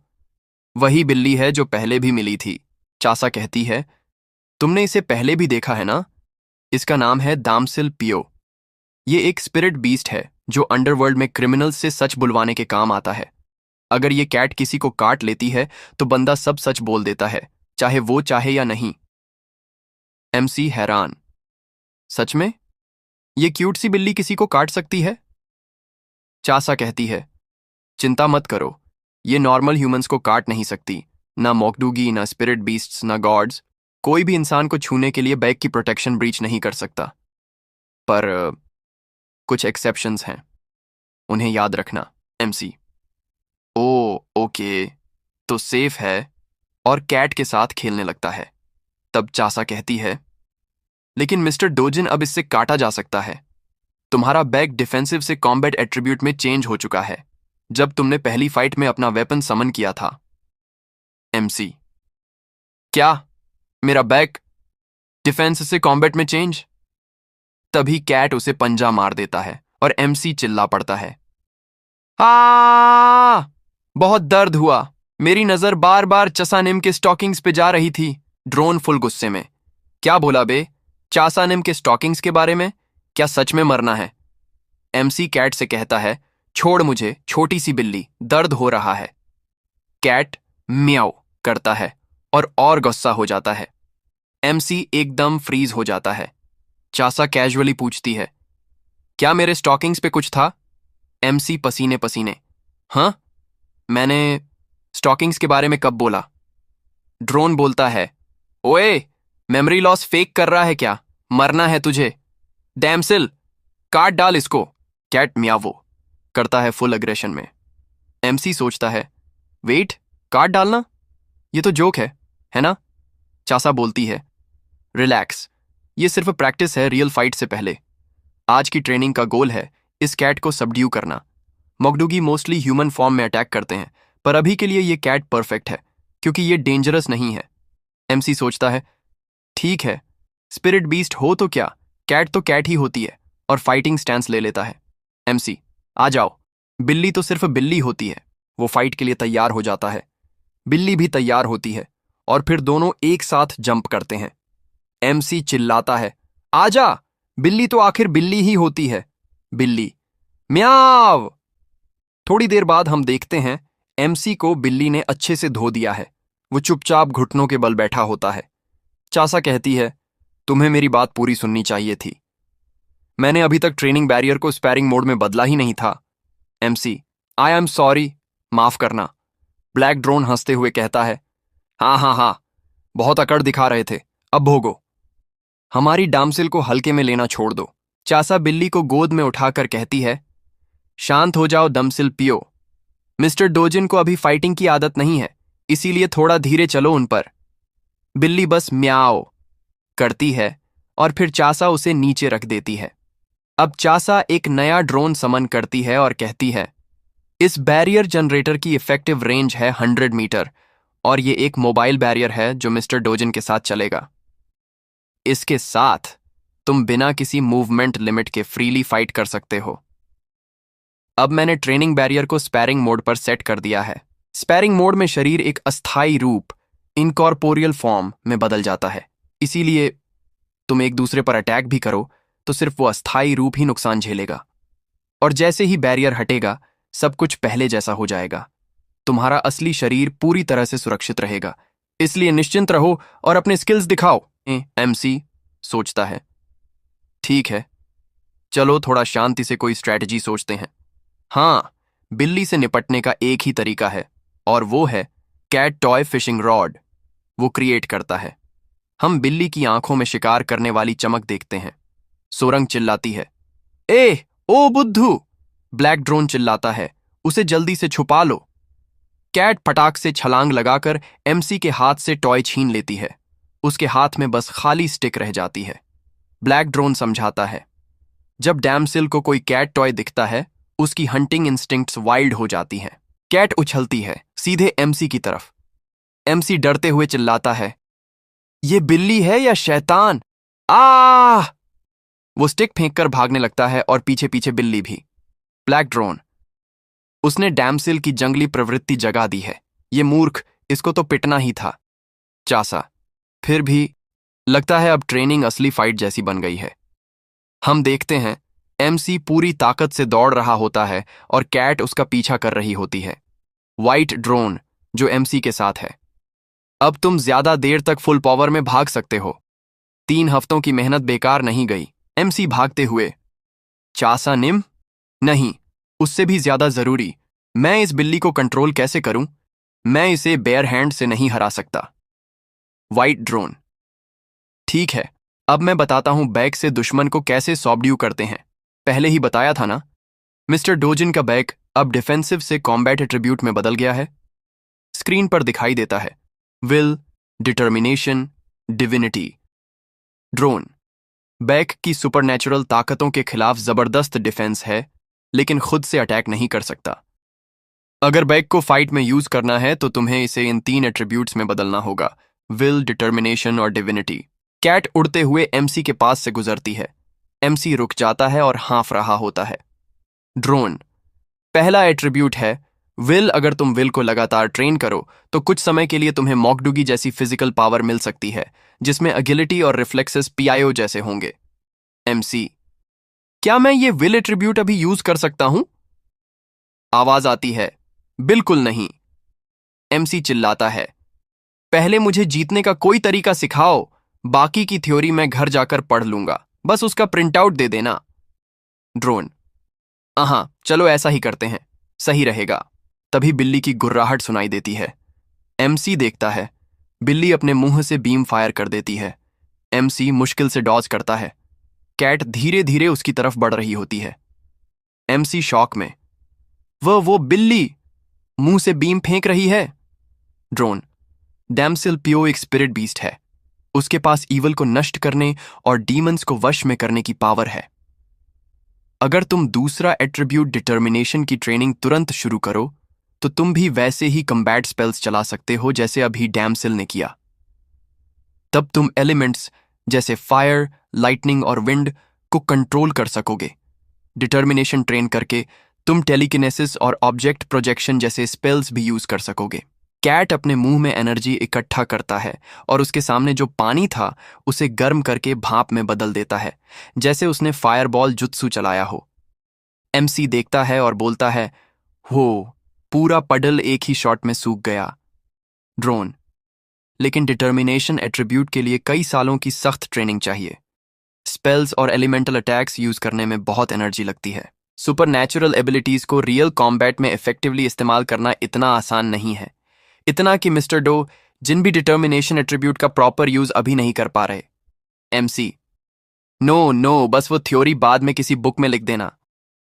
वही बिल्ली है जो पहले भी मिली थी। चासा कहती है, तुमने इसे पहले भी देखा है ना? इसका नाम है दामसिल पियो। ये एक स्पिरिट बीस्ट है जो अंडरवर्ल्ड में क्रिमिनल्स से सच बुलवाने के काम आता है। अगर ये कैट किसी को काट लेती है तो बंदा सब सच बोल देता है, चाहे वो चाहे या नहीं। एमसी हैरान, सच में? ये क्यूट सी बिल्ली किसी को काट सकती है? चासा कहती है, चिंता मत करो, ये नॉर्मल ह्यूमंस को काट नहीं सकती, ना मॉकडूगी, ना स्पिरिट बीस्ट्स, ना गॉड्स। कोई भी इंसान को छूने के लिए बैग की प्रोटेक्शन ब्रीच नहीं कर सकता। पर कुछ एक्सेप्शंस हैं, उन्हें याद रखना। एमसी, ओ ओके, तो सेफ है, और कैट के साथ खेलने लगता है। तब चासा कहती है, लेकिन मिस्टर डोजिन अब इससे काटा जा सकता है। तुम्हारा बैग डिफेंसिव से कॉम्बैट एट्रीब्यूट में चेंज हो चुका है जब तुमने पहली फाइट में अपना वेपन समन किया था। एमसी, क्या मेरा बैग डिफेंस से कॉम्बैट में चेंज? तभी कैट उसे पंजा मार देता है और एमसी चिल्ला पड़ता है, बहुत दर्द हुआ। मेरी नजर बार बार चसानिम के स्टॉकिंग्स पे जा रही थी। ड्रोन फुल गुस्से में, क्या बोला बे? चासानिम के स्टॉकिंग्स के बारे में? क्या सच में मरना है? एमसी कैट से कहता है, छोड़ मुझे छोटी सी बिल्ली, दर्द हो रहा है। कैट म्याऊ करता है और गुस्सा हो जाता है। एमसी एकदम फ्रीज हो जाता है। चासा कैजुअली पूछती है, क्या मेरे स्टॉकिंग्स पे कुछ था? एमसी पसीने पसीने, हाँ, मैंने स्टॉकिंग्स के बारे में कब बोला? ड्रोन बोलता है, ओए, मेमोरी लॉस फेक कर रहा है क्या? मरना है तुझे। डैमसिल, काट डाल इसको। कैट मियावो करता है फुल अग्रेशन में। एमसी सोचता है, वेट, काट डालना? ये तो जोक है ना? चासा बोलती है, रिलैक्स, ये सिर्फ प्रैक्टिस है रियल फाइट से पहले। आज की ट्रेनिंग का गोल है इस कैट को सबड्यू करना। मॉकडूगी मोस्टली ह्यूमन फॉर्म में अटैक करते हैं, पर अभी के लिए ये कैट परफेक्ट है क्योंकि ये डेंजरस नहीं है। एमसी सोचता है, ठीक है, स्पिरिट बीस्ट हो तो क्या, कैट तो कैट ही होती है, और फाइटिंग स्टैंस ले लेता है। एमसी, आ जाओ। बिल्ली तो सिर्फ बिल्ली होती है। वो फाइट के लिए तैयार हो जाता है। बिल्ली भी तैयार होती है और फिर दोनों एक साथ जंप करते हैं। एमसी चिल्लाता है, आजा, बिल्ली तो आखिर बिल्ली ही होती है। बिल्ली, म्याव। थोड़ी देर बाद हम देखते हैं एमसी को बिल्ली ने अच्छे से धो दिया है। वो चुपचाप घुटनों के बल बैठा होता है। चासा कहती है, तुम्हें मेरी बात पूरी सुननी चाहिए थी। मैंने अभी तक ट्रेनिंग बैरियर को स्पैरिंग मोड में बदला ही नहीं था। एमसी, आई एम सॉरी, माफ करना। ब्लैक ड्रोन हंसते हुए कहता है, हाँ हाँ हाँ, बहुत अकड़ दिखा रहे थे, अब भोगो। हमारी डामसिल को हल्के में लेना छोड़ दो। चासा बिल्ली को गोद में उठाकर कहती है, शांत हो जाओ दमसिल पियो। मिस्टर डोजिन को अभी फाइटिंग की आदत नहीं है, इसीलिए थोड़ा धीरे चलो उन पर। बिल्ली बस म्याओ करती है और फिर चासा उसे नीचे रख देती है। अब चासा एक नया ड्रोन समन करती है और कहती है, इस बैरियर जनरेटर की इफेक्टिव रेंज है 100 मीटर और ये एक मोबाइल बैरियर है जो मिस्टर डोजिन के साथ चलेगा। इसके साथ तुम बिना किसी मूवमेंट लिमिट के फ्रीली फाइट कर सकते हो। अब मैंने ट्रेनिंग बैरियर को स्पैरिंग मोड पर सेट कर दिया है। स्पैरिंग मोड में शरीर एक अस्थायी रूप, इनकॉर्पोरियल फॉर्म में बदल जाता है, इसीलिए तुम एक दूसरे पर अटैक भी करो तो सिर्फ वो अस्थायी रूप ही नुकसान झेलेगा, और जैसे ही बैरियर हटेगा सब कुछ पहले जैसा हो जाएगा। तुम्हारा असली शरीर पूरी तरह से सुरक्षित रहेगा, इसलिए निश्चिंत रहो और अपने स्किल्स दिखाओ। एमसी सोचता है, ठीक है, चलो थोड़ा शांति से कोई स्ट्रैटेजी सोचते हैं। हाँ, बिल्ली से निपटने का एक ही तरीका है और वो है कैट टॉय फिशिंग रॉड। वो क्रिएट करता है। हम बिल्ली की आंखों में शिकार करने वाली चमक देखते हैं। सोरंग चिल्लाती है, ए ओ बुद्धू। ब्लैक ड्रोन चिल्लाता है, उसे जल्दी से छुपा लो। कैट फटाक से छलांग लगाकर एमसी के हाथ से टॉय छीन लेती है। उसके हाथ में बस खाली स्टिक रह जाती है। ब्लैक ड्रोन समझाता है, जब डैमसिल को कोई कैट टॉय दिखता है उसकी हंटिंग इंस्टिंक्ट्स वाइल्ड हो जाती हैं। कैट उछलती है सीधे एमसी की तरफ। एमसी डरते हुए चिल्लाता है, ये बिल्ली है या शैतान? आ! वो स्टिक फेंककर भागने लगता है और पीछे पीछे बिल्ली भी। ब्लैक ड्रोन, उसने डैमसिल की जंगली प्रवृत्ति जगा दी है। ये मूर्ख, इसको तो पिटना ही था। चासा, फिर भी लगता है अब ट्रेनिंग असली फाइट जैसी बन गई है। हम देखते हैं एमसी पूरी ताकत से दौड़ रहा होता है और कैट उसका पीछा कर रही होती है। व्हाइट ड्रोन जो एमसी के साथ है, अब तुम ज्यादा देर तक फुल पावर में भाग सकते हो। 3 हफ्तों की मेहनत बेकार नहीं गई। एमसी भागते हुए, चासा निम, नहीं, उससे भी ज्यादा जरूरी, मैं इस बिल्ली को कंट्रोल कैसे करूं? मैं इसे बेयर हैंड से नहीं हरा सकता। व्हाइट ड्रोन, ठीक है, अब मैं बताता हूं बैक से दुश्मन को कैसे सॉब्ड्यू करते हैं। पहले ही बताया था ना। मिस्टर डोजिन का बैक अब डिफेंसिव से कॉम्बैट एट्रीब्यूट में बदल गया है। स्क्रीन पर दिखाई देता है, will, determination, divinity. Drone, back की सुपरनैचुरल ताकतों के खिलाफ जबरदस्त डिफेंस है, लेकिन खुद से अटैक नहीं कर सकता। अगर बैक को फाइट में यूज करना है तो तुम्हें इसे इन 3 एट्रीब्यूट्स में बदलना होगा, विल, डिटर्मिनेशन और डिविनिटी। कैट उड़ते हुए एमसी के पास से गुजरती है। एमसी रुक जाता है और हाँफ रहा होता है। ड्रोन, पहला एट्रीब्यूट है विल। अगर तुम विल को लगातार ट्रेन करो तो कुछ समय के लिए तुम्हें मॉकडूगी जैसी फिजिकल पावर मिल सकती है, जिसमें अगिलिटी और रिफ्लेक्सेस पीआईओ जैसे होंगे। एमसी, क्या मैं ये विल एट्रीब्यूट अभी यूज कर सकता हूं? आवाज आती है, बिल्कुल नहीं। एमसी चिल्लाता है, पहले मुझे जीतने का कोई तरीका सिखाओ, बाकी की थ्योरी मैं घर जाकर पढ़ लूंगा, बस उसका प्रिंट आउट दे देना। ड्रोन, हाँ, चलो ऐसा ही करते हैं, सही रहेगा। तभी बिल्ली की गुर्राहट सुनाई देती है। एमसी देखता है, बिल्ली अपने मुंह से बीम फायर कर देती है। एमसी मुश्किल से डॉज करता है। कैट धीरे धीरे उसकी तरफ बढ़ रही होती है। एमसी शॉक में, वो बिल्ली मुंह से बीम फेंक रही है। ड्रोन, डैमसिल पियो एक स्पिरिट बीस्ट है, उसके पास ईवल को नष्ट करने और डीमंस को वश में करने की पावर है। अगर तुम दूसरा एट्रीब्यूट डिटर्मिनेशन की ट्रेनिंग तुरंत शुरू करो तो तुम भी वैसे ही कम्बैट स्पेल्स चला सकते हो जैसे अभी डैमसेल ने किया। तब तुम एलिमेंट्स जैसे फायर, लाइटनिंग और विंड को कंट्रोल कर सकोगे। डिटर्मिनेशन ट्रेन करके तुम टेलीकिनेसिस और ऑब्जेक्ट प्रोजेक्शन जैसे स्पेल्स भी यूज कर सकोगे। कैट अपने मुंह में एनर्जी इकट्ठा करता है और उसके सामने जो पानी था उसे गर्म करके भाप में बदल देता है, जैसे उसने फायरबॉल जुत्सु चलाया हो। एमसी देखता है और बोलता है, हो, पूरा पडल एक ही शॉट में सूख गया। ड्रोन: लेकिन डिटर्मिनेशन एट्रीब्यूट के लिए कई सालों की सख्त ट्रेनिंग चाहिए। स्पेल्स और एलिमेंटल अटैक्स यूज करने में बहुत एनर्जी लगती है। सुपरनैचुरल एबिलिटीज को रियल कॉम्बैट में इफेक्टिवली इस्तेमाल करना इतना आसान नहीं है, इतना कि मिस्टर डो जिन भी डिटर्मिनेशन एट्रीब्यूट का प्रॉपर यूज अभी नहीं कर पा रहे। एमसी: नो, बस वो थ्योरी बाद में किसी बुक में लिख देना।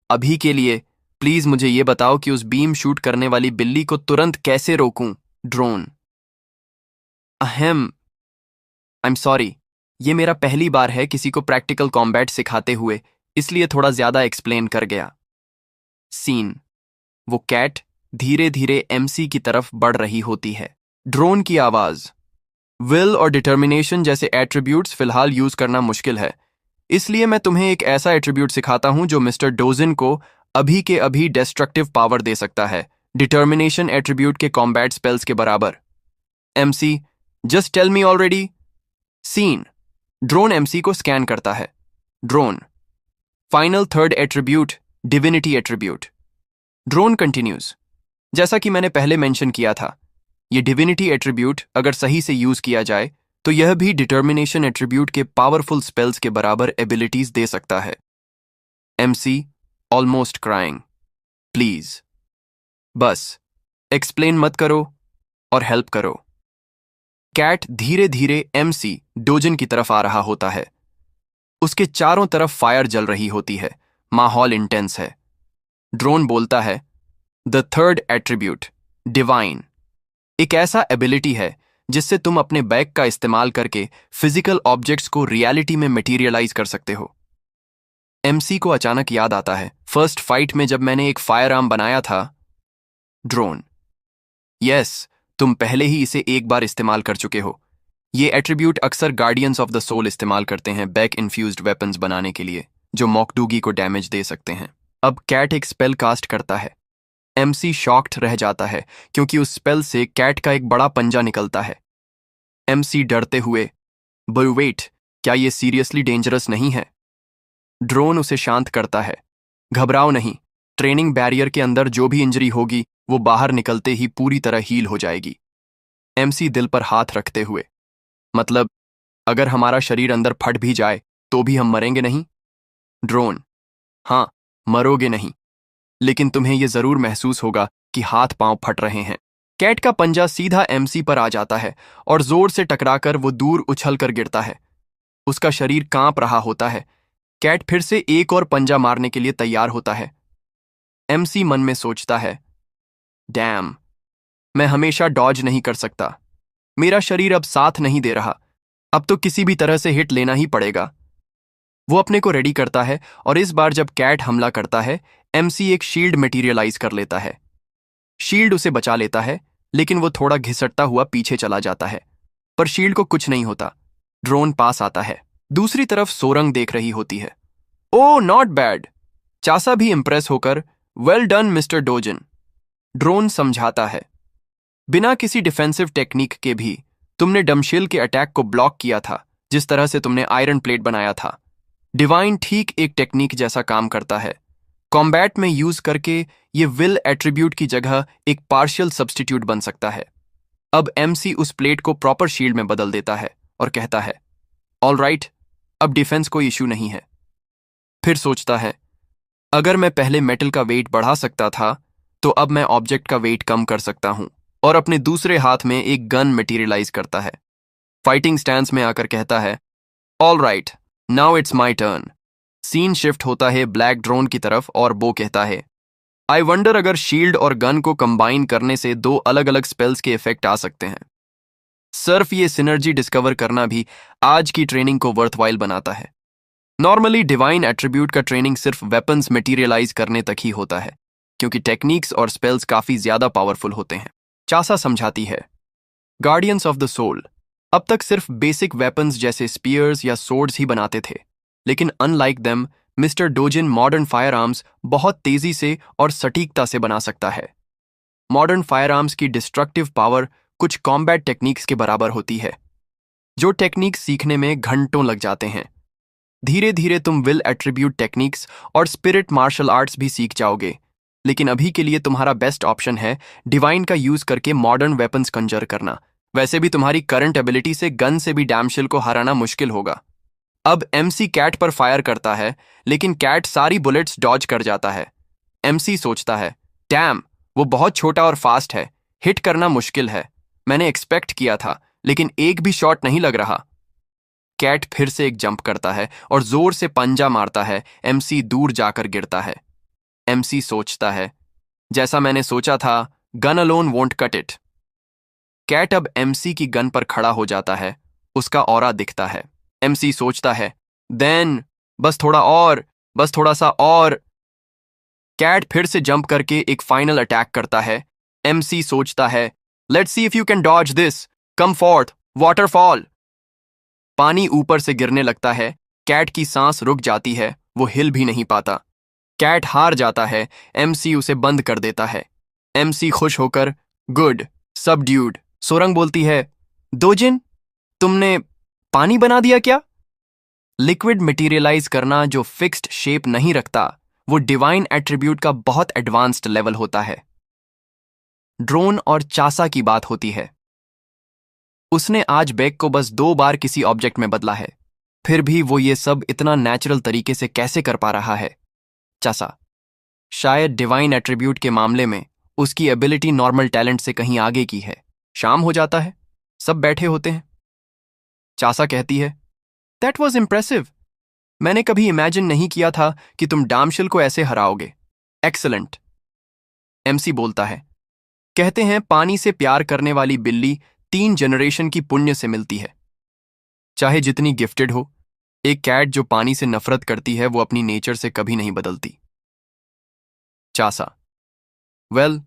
अभी के लिए प्लीज मुझे ये बताओ कि उस बीम शूट करने वाली बिल्ली को तुरंत कैसे रोकूं। ड्रोन: आई एम सॉरी, ये मेरा पहली बार है किसी को प्रैक्टिकल कॉम्बैट सिखाते हुए, इसलिए थोड़ा ज्यादा एक्सप्लेन कर गया। सीन: वो कैट धीरे धीरे एमसी की तरफ बढ़ रही होती है। ड्रोन की आवाज: विल और डिटर्मिनेशन जैसे एट्रीब्यूट्स फिलहाल यूज करना मुश्किल है, इसलिए मैं तुम्हें एक ऐसा एट्रीब्यूट सिखाता हूं जो मिस्टर डोजिन को अभी के अभी डेस्ट्रक्टिव पावर दे सकता है, डिटर्मिनेशन एट्रीब्यूट के कॉम्बैट स्पेल्स के बराबर। MC: just tell me already. Scene: drone MC को स्कैन करता है। Drone: final third attribute, divinity attribute. Drone continues: जैसा कि मैंने पहले मेंशन किया था, ये डिविनिटी एट्रीब्यूट अगर सही से यूज किया जाए तो यह भी डिटर्मिनेशन एट्रीब्यूट के पावरफुल स्पेल्स के बराबर एबिलिटीज दे सकता है। एमसी ऑलमोस्ट क्राइंग: प्लीज, बस एक्सप्लेन मत करो और हेल्प करो। कैट धीरे धीरे एमसी डोजिन की तरफ आ रहा होता है। उसके चारों तरफ फायर जल रही होती है, माहौल इंटेंस है। ड्रोन बोलता है, द थर्ड एट्रीब्यूट, डिवाइन, एक ऐसा एबिलिटी है जिससे तुम अपने बैग का इस्तेमाल करके फिजिकल ऑब्जेक्ट्स को रियलिटी में मटेरियलाइज कर सकते हो। एमसी को अचानक याद आता है, फर्स्ट फाइट में जब मैंने एक फायर आर्म बनाया था। ड्रोन: यस, तुम पहले ही इसे एक बार इस्तेमाल कर चुके हो। ये एट्रीब्यूट अक्सर गार्डियंस ऑफ द सोल इस्तेमाल करते हैं बैक इन्फ्यूज्ड वेपन्स बनाने के लिए, जो मॉकडूगी को डैमेज दे सकते हैं। अब कैट एक स्पेल कास्ट करता है। एमसी शॉक्ड रह जाता है क्योंकि उस स्पेल से कैट का एक बड़ा पंजा निकलता है। एमसी डरते हुए, बट वेट, क्या ये सीरियसली डेंजरस नहीं है? ड्रोन उसे शांत करता है, घबराओ नहीं, ट्रेनिंग बैरियर के अंदर जो भी इंजरी होगी वो बाहर निकलते ही पूरी तरह हील हो जाएगी। एमसी दिल पर हाथ रखते हुए, मतलब अगर हमारा शरीर अंदर फट भी जाए तो भी हम मरेंगे नहीं? ड्रोन: हाँ, मरोगे नहीं, लेकिन तुम्हें यह जरूर महसूस होगा कि हाथ पांव फट रहे हैं। कैट का पंजा सीधा एमसी पर आ जाता है और जोर से टकराकर वो दूर उछल कर गिरता है। उसका शरीर कांप रहा होता है। कैट फिर से एक और पंजा मारने के लिए तैयार होता है। एमसी मन में सोचता है, डैम, मैं हमेशा डॉज नहीं कर सकता। मेरा शरीर अब साथ नहीं दे रहा, अब तो किसी भी तरह से हिट लेना ही पड़ेगा। वो अपने को रेडी करता है और इस बार जब कैट हमला करता है, एमसी एक शील्ड मटेरियलाइज कर लेता है। शील्ड उसे बचा लेता है, लेकिन वो थोड़ा घिसटता हुआ पीछे चला जाता है, पर शील्ड को कुछ नहीं होता। ड्रोन पास आता है। दूसरी तरफ सोरंग देख रही होती है। ओ, नॉट बैड। चासा भी इंप्रेस होकर, वेल डन मिस्टर डोजिन। ड्रोन समझाता है, बिना किसी डिफेंसिव टेक्निक के भी तुमने डमशिल के अटैक को ब्लॉक किया था, जिस तरह से तुमने आयरन प्लेट बनाया था। डिवाइन ठीक एक टेक्निक जैसा काम करता है। कॉम्बैट में यूज करके ये विल एट्रीब्यूट की जगह एक पार्शियल सब्स्टिट्यूट बन सकता है। अब एमसी उस प्लेट को प्रॉपर शील्ड में बदल देता है और कहता है, ऑल राइट, अब डिफेंस कोई इशू नहीं है। फिर सोचता है, अगर मैं पहले मेटल का वेट बढ़ा सकता था तो अब मैं ऑब्जेक्ट का वेट कम कर सकता हूं, और अपने दूसरे हाथ में एक गन मटेरियलाइज करता है। फाइटिंग स्टैंस में आकर कहता है, all right, now it's my turn. Scene shift होता है ब्लैक ड्रोन की तरफ और बो कहता है, आई वंडर अगर शील्ड और गन को कंबाइन करने से दो अलग अलग स्पेल्स के इफेक्ट आ सकते हैं। सिर्फ ये सिनर्जी डिस्कवर करना भी आज की ट्रेनिंग को वर्थवाइल बनाता है। नॉर्मली डिवाइन एट्रीब्यूट का ट्रेनिंग सिर्फ वेपन्स मटेरियलाइज करने तक ही होता है, क्योंकि टेक्निक्स और स्पेल्स काफी ज्यादा पावरफुल होते हैं। चासा समझाती है, गार्डियंस ऑफ द सोल अब तक सिर्फ बेसिक वेपन्स जैसे स्पीयर्स या सोर्ड्स ही बनाते थे, लेकिन unlike them mister Dojin modern firearms बहुत तेजी से और सटीकता से बना सकता है। मॉडर्न फायर आर्म्स की डिस्ट्रक्टिव पावर कुछ कॉम्बैट टेक्निक्स के बराबर होती है, जो टेक्निक्स सीखने में घंटों लग जाते हैं। धीरे धीरे तुम विल एट्रीब्यूट टेक्निक्स और स्पिरिट मार्शल आर्ट्स भी सीख जाओगे, लेकिन अभी के लिए तुम्हारा बेस्ट ऑप्शन है डिवाइन का यूज करके मॉडर्न वेपन्स कंजर करना। वैसे भी तुम्हारी करंट एबिलिटी से गन से भी डैमशिल को हराना मुश्किल होगा। अब एमसी कैट पर फायर करता है, लेकिन कैट सारी बुलेट्स डॉज कर जाता है। एमसी सोचता है, डैम, वो बहुत छोटा और फास्ट है, हिट करना मुश्किल है। मैंने एक्सपेक्ट किया था, लेकिन एक भी शॉट नहीं लग रहा। कैट फिर से एक जंप करता है और जोर से पंजा मारता है। एमसी दूर जाकर गिरता है। एमसी सोचता है, जैसा मैंने सोचा था, gun alone won't cut it. Cat अब एमसी की गन पर खड़ा हो जाता है। उसका ऑरा दिखता है। एमसी सोचता है, देन बस थोड़ा और, बस थोड़ा सा और। कैट फिर से जंप करके एक फाइनल अटैक करता है। एमसी सोचता है, let's see if you can dodge this, come forth, waterfall. पानी ऊपर से गिरने लगता है। कैट की सांस रुक जाती है, वो हिल भी नहीं पाता। कैट हार जाता है। एमसी उसे बंद कर देता है। एमसी खुश होकर, गुड, सबड्यूड। सोरंग बोलती है, दोजिन, तुमने पानी बना दिया क्या? लिक्विड मटेरियलाइज करना जो फिक्स्ड शेप नहीं रखता, वो डिवाइन एट्रीब्यूट का बहुत एडवांस्ड लेवल होता है। ड्रोन और चासा की बात होती है। उसने आज बैग को बस 2 बार किसी ऑब्जेक्ट में बदला है, फिर भी वो ये सब इतना नेचुरल तरीके से कैसे कर पा रहा है? चासा, शायद डिवाइन एट्रीब्यूट के मामले में उसकी एबिलिटी नॉर्मल टैलेंट से कहीं आगे की है। शाम हो जाता है, सब बैठे होते हैं। चासा कहती है, दैट वॉज इम्प्रेसिव। मैंने कभी इमेजिन नहीं किया था कि तुम डामशिल को ऐसे हराओगे। एक्सलेंट। एमसी बोलता है, कहते हैं पानी से प्यार करने वाली बिल्ली 3 जनरेशन की पुण्य से मिलती है। चाहे जितनी गिफ्टेड हो, एक कैट जो पानी से नफरत करती है वो अपनी नेचर से कभी नहीं बदलती। चासा, वेल,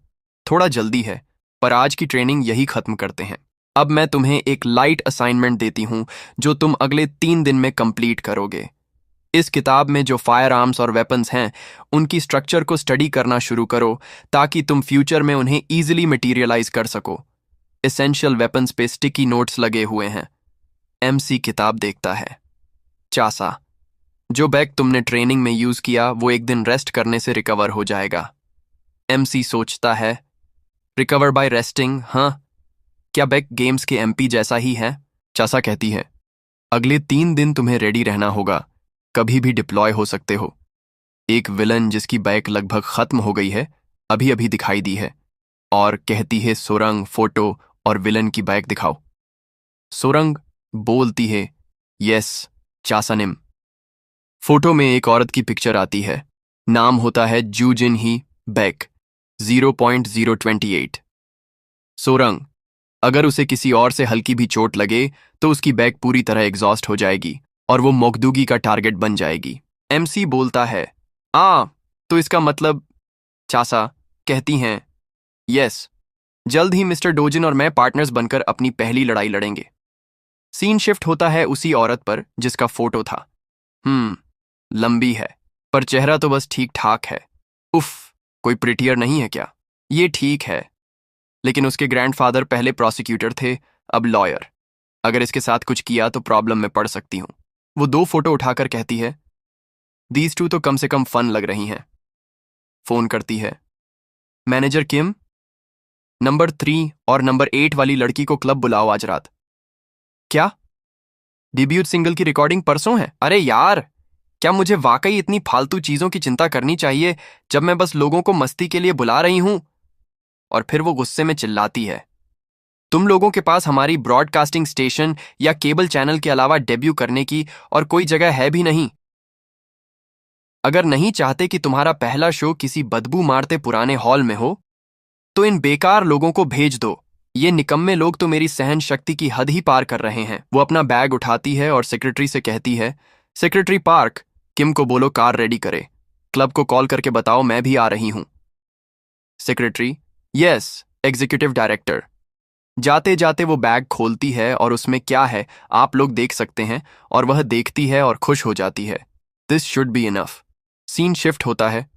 थोड़ा जल्दी है, पर आज की ट्रेनिंग यही खत्म करते हैं। अब मैं तुम्हें एक लाइट असाइनमेंट देती हूं जो तुम अगले 3 दिन में कंप्लीट करोगे। इस किताब में जो फायर आर्म्स और वेपन्स हैं, उनकी स्ट्रक्चर को स्टडी करना शुरू करो ताकि तुम फ्यूचर में उन्हें ईजिली मटीरियलाइज कर सको। एसेंशियल वेपन्स पे स्टिकी नोट्स लगे हुए हैं। एमसी किताब देखता है। चासा, जो बैग तुमने ट्रेनिंग में यूज किया वो एक दिन रेस्ट करने से रिकवर हो जाएगा। एमसी सोचता है, रिकवर बाय रेस्टिंग? हाँ, क्या बैग गेम्स के एमपी जैसा ही है? चासा कहती है, अगले 3 दिन तुम्हें रेडी रहना होगा, कभी भी डिप्लॉय हो सकते हो। एक विलन जिसकी बैग लगभग खत्म हो गई है अभी अभी दिखाई दी है और कहती है, सोरंग, फोटो और विलन की बैग दिखाओ। सोरंग बोलती है, यस चासानिम। फोटो में एक औरत की पिक्चर आती है। नाम होता है जू जिन ही बैग 0.028। सोरंग, अगर उसे किसी और से हल्की भी चोट लगे तो उसकी बैग पूरी तरह एग्जॉस्ट हो जाएगी और वो मोगदुगी का टारगेट बन जाएगी। एमसी बोलता है, तो इसका मतलब? चासा कहती हैं, यस, जल्द ही मिस्टर डोजिन और मैं पार्टनर्स बनकर अपनी पहली लड़ाई लड़ेंगे। सीन शिफ्ट होता है उसी औरत पर जिसका फोटो था। लंबी है, पर चेहरा तो बस ठीक ठाक है। उफ, कोई प्रिटियर नहीं है क्या? ये ठीक है, लेकिन उसके ग्रैंडफादर पहले प्रोसिक्यूटर थे, अब लॉयर। अगर इसके साथ कुछ किया तो प्रॉब्लम में पड़ सकती हूं। वो 2 फोटो उठाकर कहती है, दीज 2 तो कम से कम फन लग रही हैं। फोन करती है, मैनेजर किम, नंबर 3 और नंबर 8 वाली लड़की को क्लब बुलाओ आज रात। क्या? डेब्यूट सिंगल की रिकॉर्डिंग परसों है? अरे यार, क्या मुझे वाकई इतनी फालतू चीजों की चिंता करनी चाहिए जब मैं बस लोगों को मस्ती के लिए बुला रही हूं? और फिर वो गुस्से में चिल्लाती है, तुम लोगों के पास हमारी ब्रॉडकास्टिंग स्टेशन या केबल चैनल के अलावा डेब्यू करने की और कोई जगह है भी नहीं। अगर नहीं चाहते कि तुम्हारा पहला शो किसी बदबू मारते पुराने हॉल में हो, तो इन बेकार लोगों को भेज दो ये निकम्मे लोग तो मेरी सहन शक्ति की हद ही पार कर रहे हैं। वो अपना बैग उठाती है और सेक्रेटरी से कहती है, सेक्रेटरी पार्क, किम को बोलो कार रेडी करे। क्लब को कॉल करके बताओ मैं भी आ रही हूं। Secretary, yes executive director. जाते जाते वो बैग खोलती है और उसमें क्या है आप लोग देख सकते हैं, और वह देखती है और खुश हो जाती है। This should be enough. Scene shift होता है।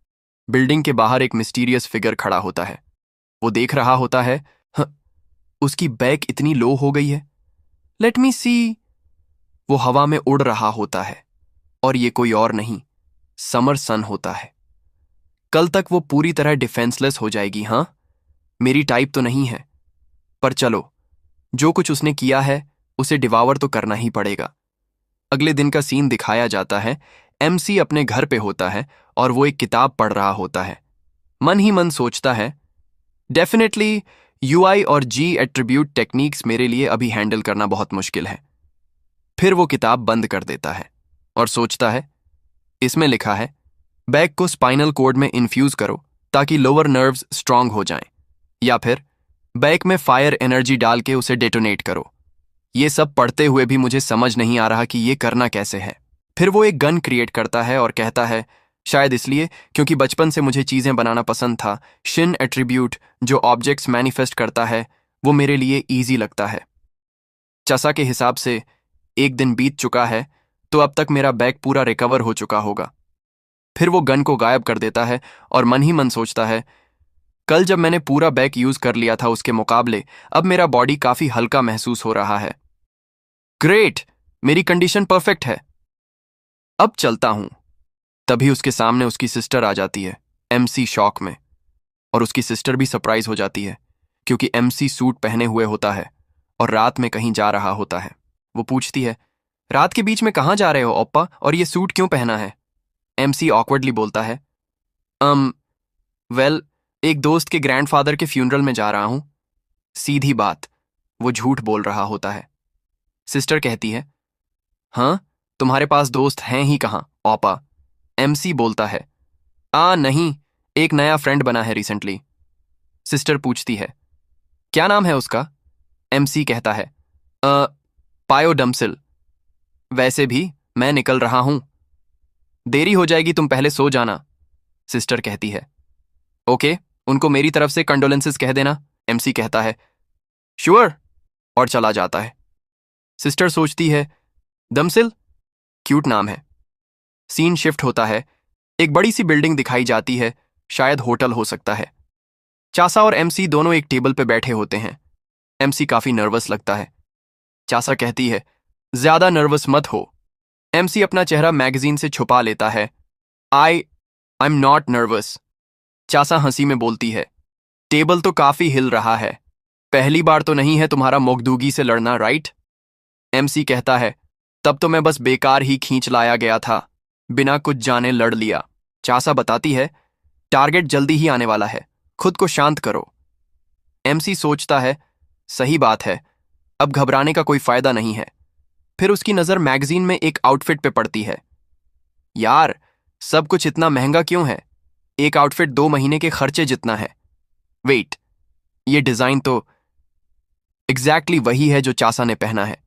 बिल्डिंग के बाहर एक मिस्टीरियस फिगर खड़ा होता है। वो देख रहा होता है। उसकी बैक इतनी लो हो गई है। लेट मी सी। वो हवा में उड़ रहा होता है और ये कोई और नहीं, समर सन होता है। कल तक वो पूरी तरह डिफेंसलेस हो जाएगी। हाँ, मेरी टाइप तो नहीं है, पर चलो, जो कुछ उसने किया है उसे डिवावर तो करना ही पड़ेगा। अगले दिन का सीन दिखाया जाता है। एमसी अपने घर पे होता है और वो एक किताब पढ़ रहा होता है। मन ही मन सोचता है, डेफिनेटली यूआई और जी एट्रीब्यूट टेक्निक्स मेरे लिए अभी हैंडल करना बहुत मुश्किल है। फिर वो किताब बंद कर देता है और सोचता है, इसमें लिखा है बैक को स्पाइनल कोड में इन्फ्यूज करो ताकि लोअर नर्व्स स्ट्रांग हो जाएं, या फिर बैक में फायर एनर्जी डाल के उसे डेटोनेट करो। ये सब पढ़ते हुए भी मुझे समझ नहीं आ रहा कि ये करना कैसे है। फिर वो एक गन क्रिएट करता है और कहता है, शायद इसलिए क्योंकि बचपन से मुझे चीजें बनाना पसंद था। शिन एट्रीब्यूट जो ऑब्जेक्ट्स मैनिफेस्ट करता है वो मेरे लिए ईजी लगता है। चसा के हिसाब से एक दिन बीत चुका है, तो अब तक मेरा बैग पूरा रिकवर हो चुका होगा। फिर वो गन को गायब कर देता है और मन ही मन सोचता है, कल जब मैंने पूरा बैग यूज कर लिया था उसके मुकाबले अब मेरा बॉडी काफी हल्का महसूस हो रहा है। ग्रेट, मेरी कंडीशन परफेक्ट है, अब चलता हूं। तभी उसके सामने उसकी सिस्टर आ जाती है। एमसी शॉक में, और उसकी सिस्टर भी सरप्राइज हो जाती है क्योंकि एमसी सूट पहने हुए होता है और रात में कहीं जा रहा होता है। वो पूछती है, रात के बीच में कहाँ जा रहे हो ओप्पा, और ये सूट क्यों पहना है? एमसी ऑकवर्डली बोलता है, वेल, एक दोस्त के ग्रैंडफादर के फ्यूनरल में जा रहा हूं। सीधी बात, वो झूठ बोल रहा होता है। सिस्टर कहती है, हाँ, तुम्हारे पास दोस्त हैं ही कहाँ ओप्पा? एमसी बोलता है, नहीं, एक नया फ्रेंड बना है रिसेंटली। सिस्टर पूछती है, क्या नाम है उसका? एमसी कहता है, पायो डमसिल। वैसे भी मैं निकल रहा हूं, देरी हो जाएगी, तुम पहले सो जाना। सिस्टर कहती है, ओके, उनको मेरी तरफ से कंडोलेंसेस कह देना। एमसी कहता है, श्योर, और चला जाता है। सिस्टर सोचती है, दमसिल, क्यूट नाम है। सीन शिफ्ट होता है। एक बड़ी सी बिल्डिंग दिखाई जाती है, शायद होटल हो सकता है। चासा और एमसी दोनों एक टेबल पे बैठे होते हैं। एमसी काफी नर्वस लगता है। चासा कहती है, ज्यादा नर्वस मत हो। एमसी अपना चेहरा मैगजीन से छुपा लेता है। I am not nervous. Chasa हंसी में बोलती है, टेबल तो काफी हिल रहा है, पहली बार तो नहीं है तुम्हारा मोगदूगी से लड़ना, राइट? एमसी कहता है, तब तो मैं बस बेकार ही खींच लाया गया था, बिना कुछ जाने लड़ लिया। चासा बताती है, टारगेट जल्दी ही आने वाला है, खुद को शांत करो। एमसी सोचता है, सही बात है, अब घबराने का कोई फायदा नहीं है। फिर उसकी नजर मैगजीन में एक आउटफिट पे पड़ती है। यार, सब कुछ इतना महंगा क्यों है? एक आउटफिट 2 महीने के जितना है। वेट, ये डिजाइन तो एग्जैक्टली वही है जो चासा ने पहना है।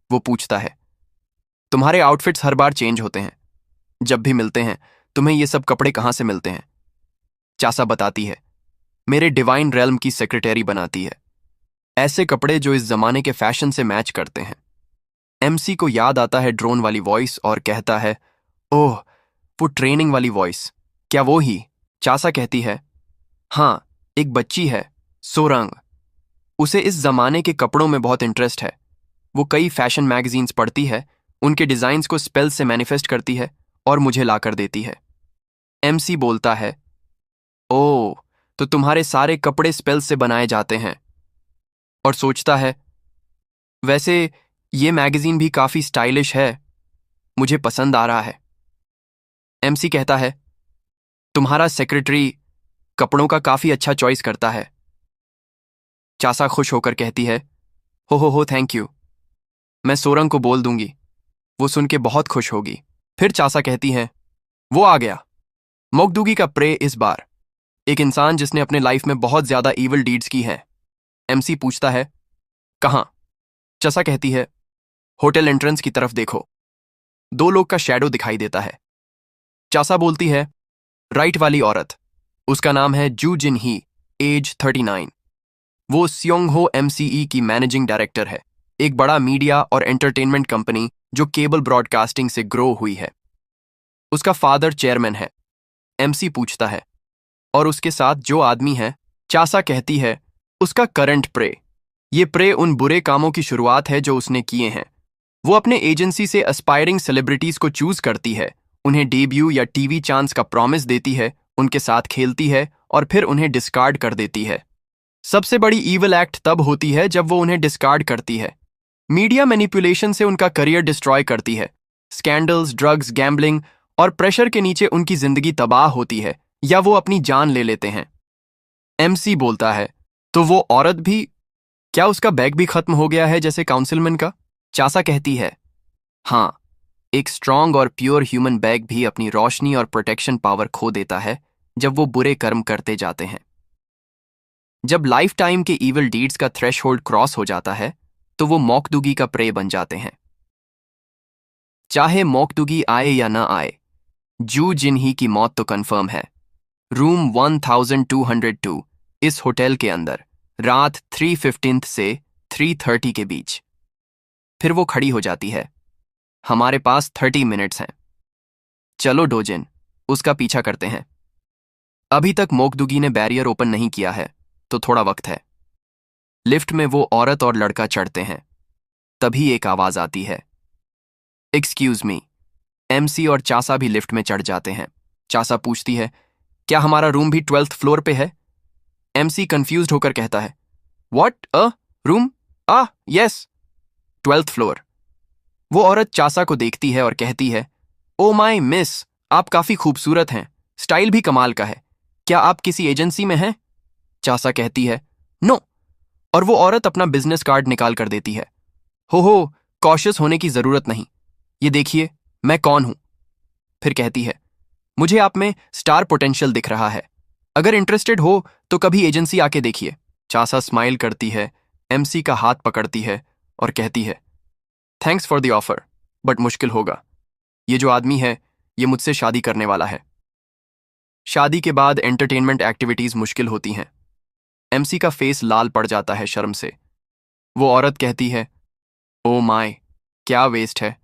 वो पूछता है, तुम्हारे आउटफिट्स हर बार चेंज होते हैं, जब भी मिलते हैं तुम्हें ये सब कपड़े कहां से मिलते हैं? चासा बताती है, मेरे डिवाइन रेल्म की सेक्रेटरी बनाती है, ऐसे कपड़े जो इस जमाने के फैशन से मैच करते हैं। एमसी को याद आता है ड्रोन वाली वॉइस और कहता है, ओह, वो ट्रेनिंग वाली वॉइस, क्या वो ही? चासा कहती है, हाँ, एक बच्ची है, सोरंग, उसे इस जमाने के कपड़ों में बहुत इंटरेस्ट है। वो कई फैशन मैगजीन्स पढ़ती है, उनके डिजाइन्स को स्पेल से मैनिफेस्ट करती है और मुझे लाकर देती है। एमसी बोलता है, ओह, तो तुम्हारे सारे कपड़े स्पेल से बनाए जाते हैं। और सोचता है, वैसे ये मैगजीन भी काफी स्टाइलिश है, मुझे पसंद आ रहा है। एमसी कहता है, तुम्हारा सेक्रेटरी कपड़ों का काफी अच्छा चॉइस करता है। चासा खुश होकर कहती है, हो थैंक यू, मैं सोरंग को बोल दूंगी, वो सुन के बहुत खुश होगी। फिर चासा कहती है, वो आ गया, मोगदूगी का प्रे इस बार, एक इंसान जिसने अपने लाइफ में बहुत ज्यादा ईविल डीड्स की हैं। एमसी पूछता है, कहाँ? चासा कहती है, होटल एंट्रेंस की तरफ देखो। दो लोग का शैडो दिखाई देता है। चासा बोलती है, राइट वाली औरत, उसका नाम है जू जिन ही, एज 39। वो स्योंगहो एमसीई की मैनेजिंग डायरेक्टर है, एक बड़ा मीडिया और एंटरटेनमेंट कंपनी जो केबल ब्रॉडकास्टिंग से ग्रो हुई है। उसका फादर चेयरमैन है। एमसी पूछता है, और उसके साथ जो आदमी है? चासा कहती है, उसका करंट प्रे। ये प्रे उन बुरे कामों की शुरुआत है जो उसने किए हैं। वो अपने एजेंसी से एस्पायरिंग सेलिब्रिटीज को चूज करती है, उन्हें डेब्यू या टीवी चांस का प्रॉमिस देती है, उनके साथ खेलती है और फिर उन्हें डिस्कार्ड कर देती है। सबसे बड़ी ईविल एक्ट तब होती है जब वो उन्हें डिस्कार्ड करती है। मीडिया मैनिपुलेशन से उनका करियर डिस्ट्रॉय करती है। स्कैंडल्स, ड्रग्स, गैम्बलिंग और प्रेशर के नीचे उनकी जिंदगी तबाह होती है या वो अपनी जान ले लेते हैं। एमसी बोलता है, तो वो औरत भी, क्या उसका बैग भी खत्म हो गया है जैसे काउंसिलमैन का? चासा कहती है, हाँ, एक स्ट्रांग और प्योर ह्यूमन बैग भी अपनी रोशनी और प्रोटेक्शन पावर खो देता है जब वो बुरे कर्म करते जाते हैं। जब लाइफ टाइम के इविल डीड्स का थ्रेशहोल्ड क्रॉस हो जाता है तो वो मौकदुगी का प्रे बन जाते हैं। चाहे मौकदुगी आए या ना आए, जू जिनही की मौत तो कंफर्म है। रूम 1202 इस होटल के अंदर रात 3:15 से 3:30 के बीच। फिर वो खड़ी हो जाती है। हमारे पास 30 मिनट्स हैं। चलो डोजिन, उसका पीछा करते हैं। अभी तक मोकदुगी ने बैरियर ओपन नहीं किया है तो थोड़ा वक्त है। लिफ्ट में वो औरत और लड़का चढ़ते हैं। तभी एक आवाज आती है, एक्सक्यूज मी। एमसी और चासा भी लिफ्ट में चढ़ जाते हैं। चासा पूछती है, क्या हमारा रूम भी 12th फ्लोर पे है? एमसी कंफ्यूज्ड होकर कहता है, what a room? Yes, 12th floor. वो औरत चासा को देखती है और कहती है, ओ माय मिस, आप काफी खूबसूरत हैं, स्टाइल भी कमाल का है। क्या आप किसी एजेंसी में हैं? चासा कहती है, नो। और वो औरत अपना बिजनेस कार्ड निकाल कर देती है। हो, कॉशियस होने की जरूरत नहीं, ये देखिए मैं कौन हूं। फिर कहती है, मुझे आप में स्टार पोटेंशियल दिख रहा है, अगर इंटरेस्टेड हो तो कभी एजेंसी आके देखिए। चासा स्माइल करती है, एमसी का हाथ पकड़ती है और कहती है, thanks for the offer, but मुश्किल होगा। ये जो आदमी है ये मुझसे शादी करने वाला है। शादी के बाद एंटरटेनमेंट एक्टिविटीज मुश्किल होती हैं। एमसी का फेस लाल पड़ जाता है शर्म से। वो औरत कहती है, ओ माय, क्या वेस्ट है।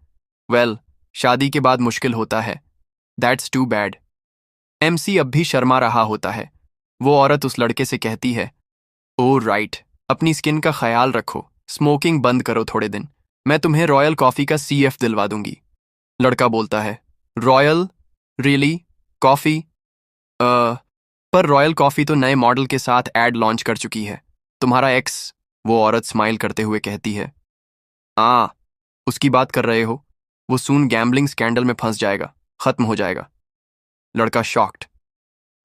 वेल, शादी के बाद मुश्किल होता है, दैट्स टू बैड। एमसी अब भी शर्मा रहा होता है। वो औरत उस लड़के से कहती है, ओ राइट, अपनी स्किन का ख्याल रखो, स्मोकिंग बंद करो थोड़े दिन, मैं तुम्हें रॉयल कॉफी का CF दिलवा दूंगी। लड़का बोलता है, रॉयल? रियली? कॉफी? पर रॉयल कॉफी तो नए मॉडल के साथ एड लॉन्च कर चुकी है, तुम्हारा एक्स। वो औरत स्माइल करते हुए कहती है, उसकी बात कर रहे हो? वो सून गैम्बलिंग स्कैंडल में फंस जाएगा, खत्म हो जाएगा। लड़का शॉक्ड,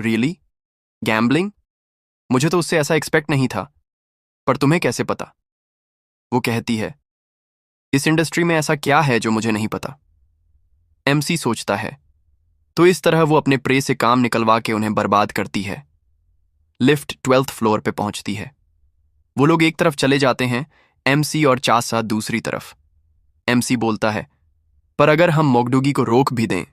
रियली? गैम्बलिंग? मुझे तो उससे ऐसा एक्सपेक्ट नहीं था, पर तुम्हें कैसे पता? वो कहती है, इस इंडस्ट्री में ऐसा क्या है जो मुझे नहीं पता? एमसी सोचता है, तो इस तरह वो अपने प्रे से काम निकलवा के उन्हें बर्बाद करती है। लिफ्ट 12th फ्लोर पे पहुंचती है। वो लोग एक तरफ चले जाते हैं, एमसी और चासा दूसरी तरफ। एमसी बोलता है, पर अगर हम मोगडुगी को रोक भी दें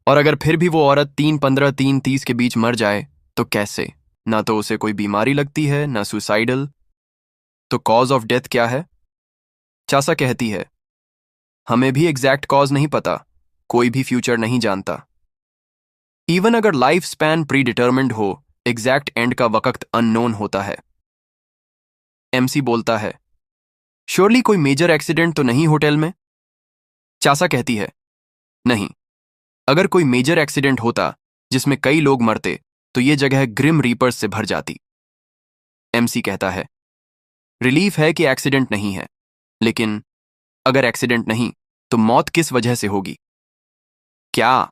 और अगर फिर भी वो औरत 3:15 3:30 के बीच मर जाए तो कैसे? ना तो उसे कोई बीमारी लगती है, ना सुसाइडल। तो कॉज ऑफ डेथ क्या है? चासा कहती है, हमें भी एग्जैक्ट कॉज नहीं पता, कोई भी फ्यूचर नहीं जानता। इवन अगर लाइफ स्पैन प्री डिटर्मिन्ड हो, एग्जैक्ट एंड का वक्त अननोन होता है। एमसी बोलता है, श्योरली कोई मेजर एक्सीडेंट तो नहीं होटल में? चासा कहती है, नहीं, अगर कोई मेजर एक्सीडेंट होता जिसमें कई लोग मरते तो ये जगह ग्रिम रीपर्स से भर जाती। एमसी कहता है, रिलीफ है कि एक्सीडेंट नहीं है, लेकिन अगर एक्सीडेंट नहीं तो मौत किस वजह से होगी? क्या?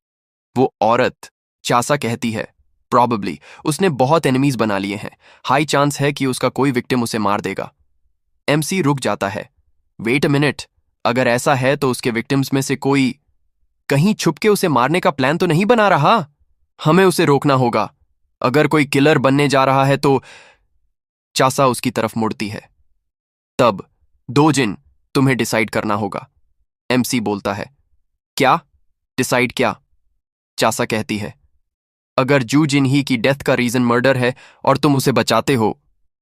वो औरत, चासा कहती है, प्रॉबेबली उसने बहुत एनिमीज बना लिए हैं, हाई चांस है कि उसका कोई विक्टिम उसे मार देगा। एमसी रुक जाता है, वेट अ मिनट, अगर ऐसा है तो उसके विक्टिम्स में से कोई कहीं छुप के उसे मारने का प्लान तो नहीं बना रहा? हमें उसे रोकना होगा, अगर कोई किलर बनने जा रहा है तो। चासा उसकी तरफ मुड़ती है। तब दो जिन, तुम्हें डिसाइड करना होगा, एमसी बोलता है। क्या? डिसाइड क्या? चासा कहती है। अगर जू जिनही की डेथ का रीजन मर्डर है और तुम उसे बचाते हो,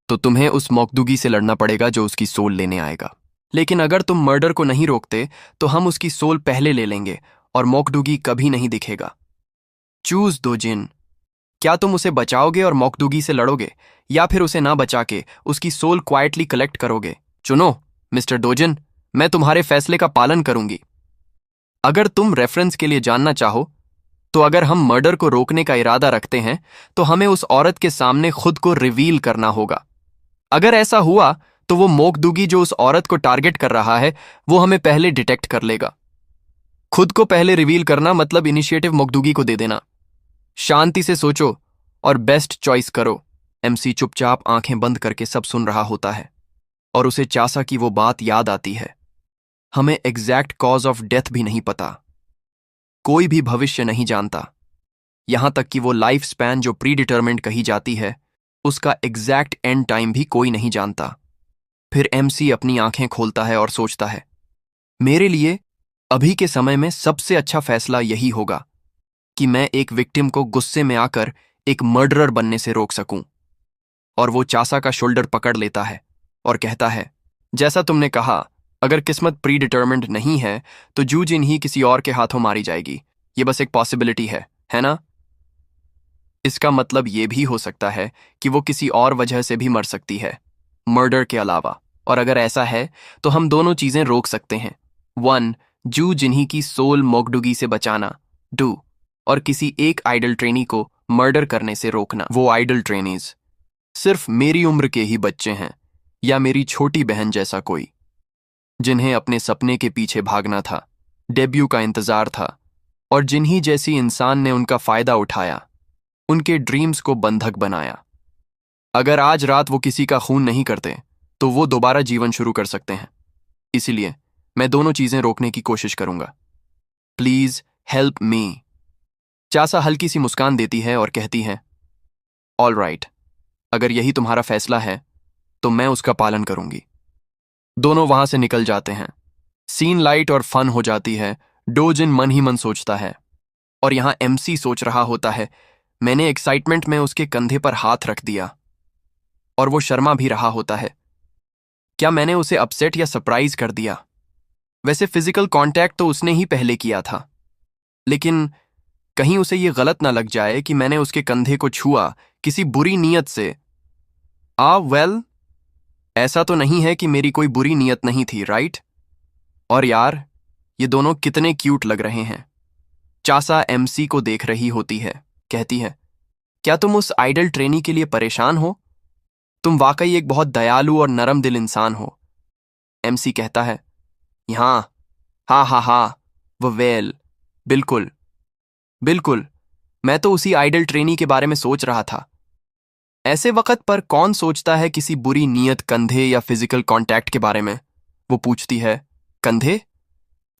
तो तुम्हें उस मौकदुगी से लड़ना पड़ेगा जो उसकी सोल लेने आएगा। लेकिन अगर तुम मर्डर को नहीं रोकते तो हम उसकी सोल पहले ले लेंगे और मौकदुगी कभी नहीं दिखेगा। चूज दो जिन। क्या तुम उसे बचाओगे और मौकदुगी से लड़ोगे, या फिर उसे ना बचा के उसकी सोल क्वाइटली कलेक्ट करोगे? चुनो मिस्टर डोजिन, मैं तुम्हारे फैसले का पालन करूंगी। अगर तुम रेफरेंस के लिए जानना चाहो, तो अगर हम मर्डर को रोकने का इरादा रखते हैं तो हमें उस औरत के सामने खुद को रिवील करना होगा। अगर ऐसा हुआ तो वो मौकदुगी जो उस औरत को टारगेट कर रहा है वो हमें पहले डिटेक्ट कर लेगा। खुद को पहले रिवील करना मतलब इनिशिएटिव मौकदुगी को दे देना। शांति से सोचो और बेस्ट चॉइस करो। एमसी चुपचाप आंखें बंद करके सब सुन रहा होता है और उसे चासा की वो बात याद आती है। हमें एग्जैक्ट कॉज ऑफ डेथ भी नहीं पता, कोई भी भविष्य नहीं जानता, यहां तक कि वो लाइफ स्पैन जो प्री डिटरमिन्ड कही जाती है उसका एग्जैक्ट एंड टाइम भी कोई नहीं जानता। फिर एमसी अपनी आंखें खोलता है और सोचता है, मेरे लिए अभी के समय में सबसे अच्छा फैसला यही होगा कि मैं एक विक्टिम को गुस्से में आकर एक मर्डरर बनने से रोक सकूं। और वो चासा का शोल्डर पकड़ लेता है और कहता है, जैसा तुमने कहा, अगर किस्मत प्री डिटरमिन्ड नहीं है तो जू जिन ही किसी और के हाथों मारी जाएगी। ये बस एक पॉसिबिलिटी है ना? इसका मतलब ये भी हो सकता है कि वो किसी और वजह से भी मर सकती है, मर्डर के अलावा। और अगर ऐसा है तो हम दोनों चीजें रोक सकते हैं। 1, जू जिन्ही की सोल मौकदुगी से बचाना। 2, और किसी एक आइडल ट्रेनी को मर्डर करने से रोकना। वो आइडल ट्रेनीज सिर्फ मेरी उम्र के ही बच्चे हैं या मेरी छोटी बहन जैसा कोई, जिन्हें अपने सपने के पीछे भागना था, डेब्यू का इंतजार था, और जिन्ही जैसी इंसान ने उनका फायदा उठाया, उनके ड्रीम्स को बंधक बनाया। अगर आज रात वो किसी का खून नहीं करते तो वो दोबारा जीवन शुरू कर सकते हैं। इसीलिए मैं दोनों चीजें रोकने की कोशिश करूंगा। Please help me. चासा हल्की सी मुस्कान देती है और कहती है, ऑल राइट, अगर यही तुम्हारा फैसला है तो मैं उसका पालन करूंगी। दोनों वहां से निकल जाते हैं। सीन लाइट और फन हो जाती है। डोजिन मन ही मन सोचता है और यहां एमसी सोच रहा होता है, मैंने एक्साइटमेंट में उसके कंधे पर हाथ रख दिया। और वो शर्मा भी रहा होता है, क्या मैंने उसे अपसेट या सरप्राइज कर दिया? वैसे फिजिकल कांटेक्ट तो उसने ही पहले किया था, लेकिन कहीं उसे ये गलत ना लग जाए कि मैंने उसके कंधे को छुआ किसी बुरी नीयत से। वेल, ऐसा तो नहीं है कि मेरी कोई बुरी नीयत नहीं थी, राइट? और यार, ये दोनों कितने क्यूट लग रहे हैं। चासा एमसी को देख रही होती है, कहती है, क्या तुम उस आइडल ट्रेनी के लिए परेशान हो? तुम वाकई एक बहुत दयालु और नरम दिल इंसान हो। एमसी कहता है, हाँ हाँ हाँ हाँ, वो वेल, बिल्कुल बिल्कुल, मैं तो उसी आइडल ट्रेनी के बारे में सोच रहा था। ऐसे वक्त पर कौन सोचता है किसी बुरी नीयत, कंधे या फिजिकल कांटेक्ट के बारे में? वो पूछती है, कंधे?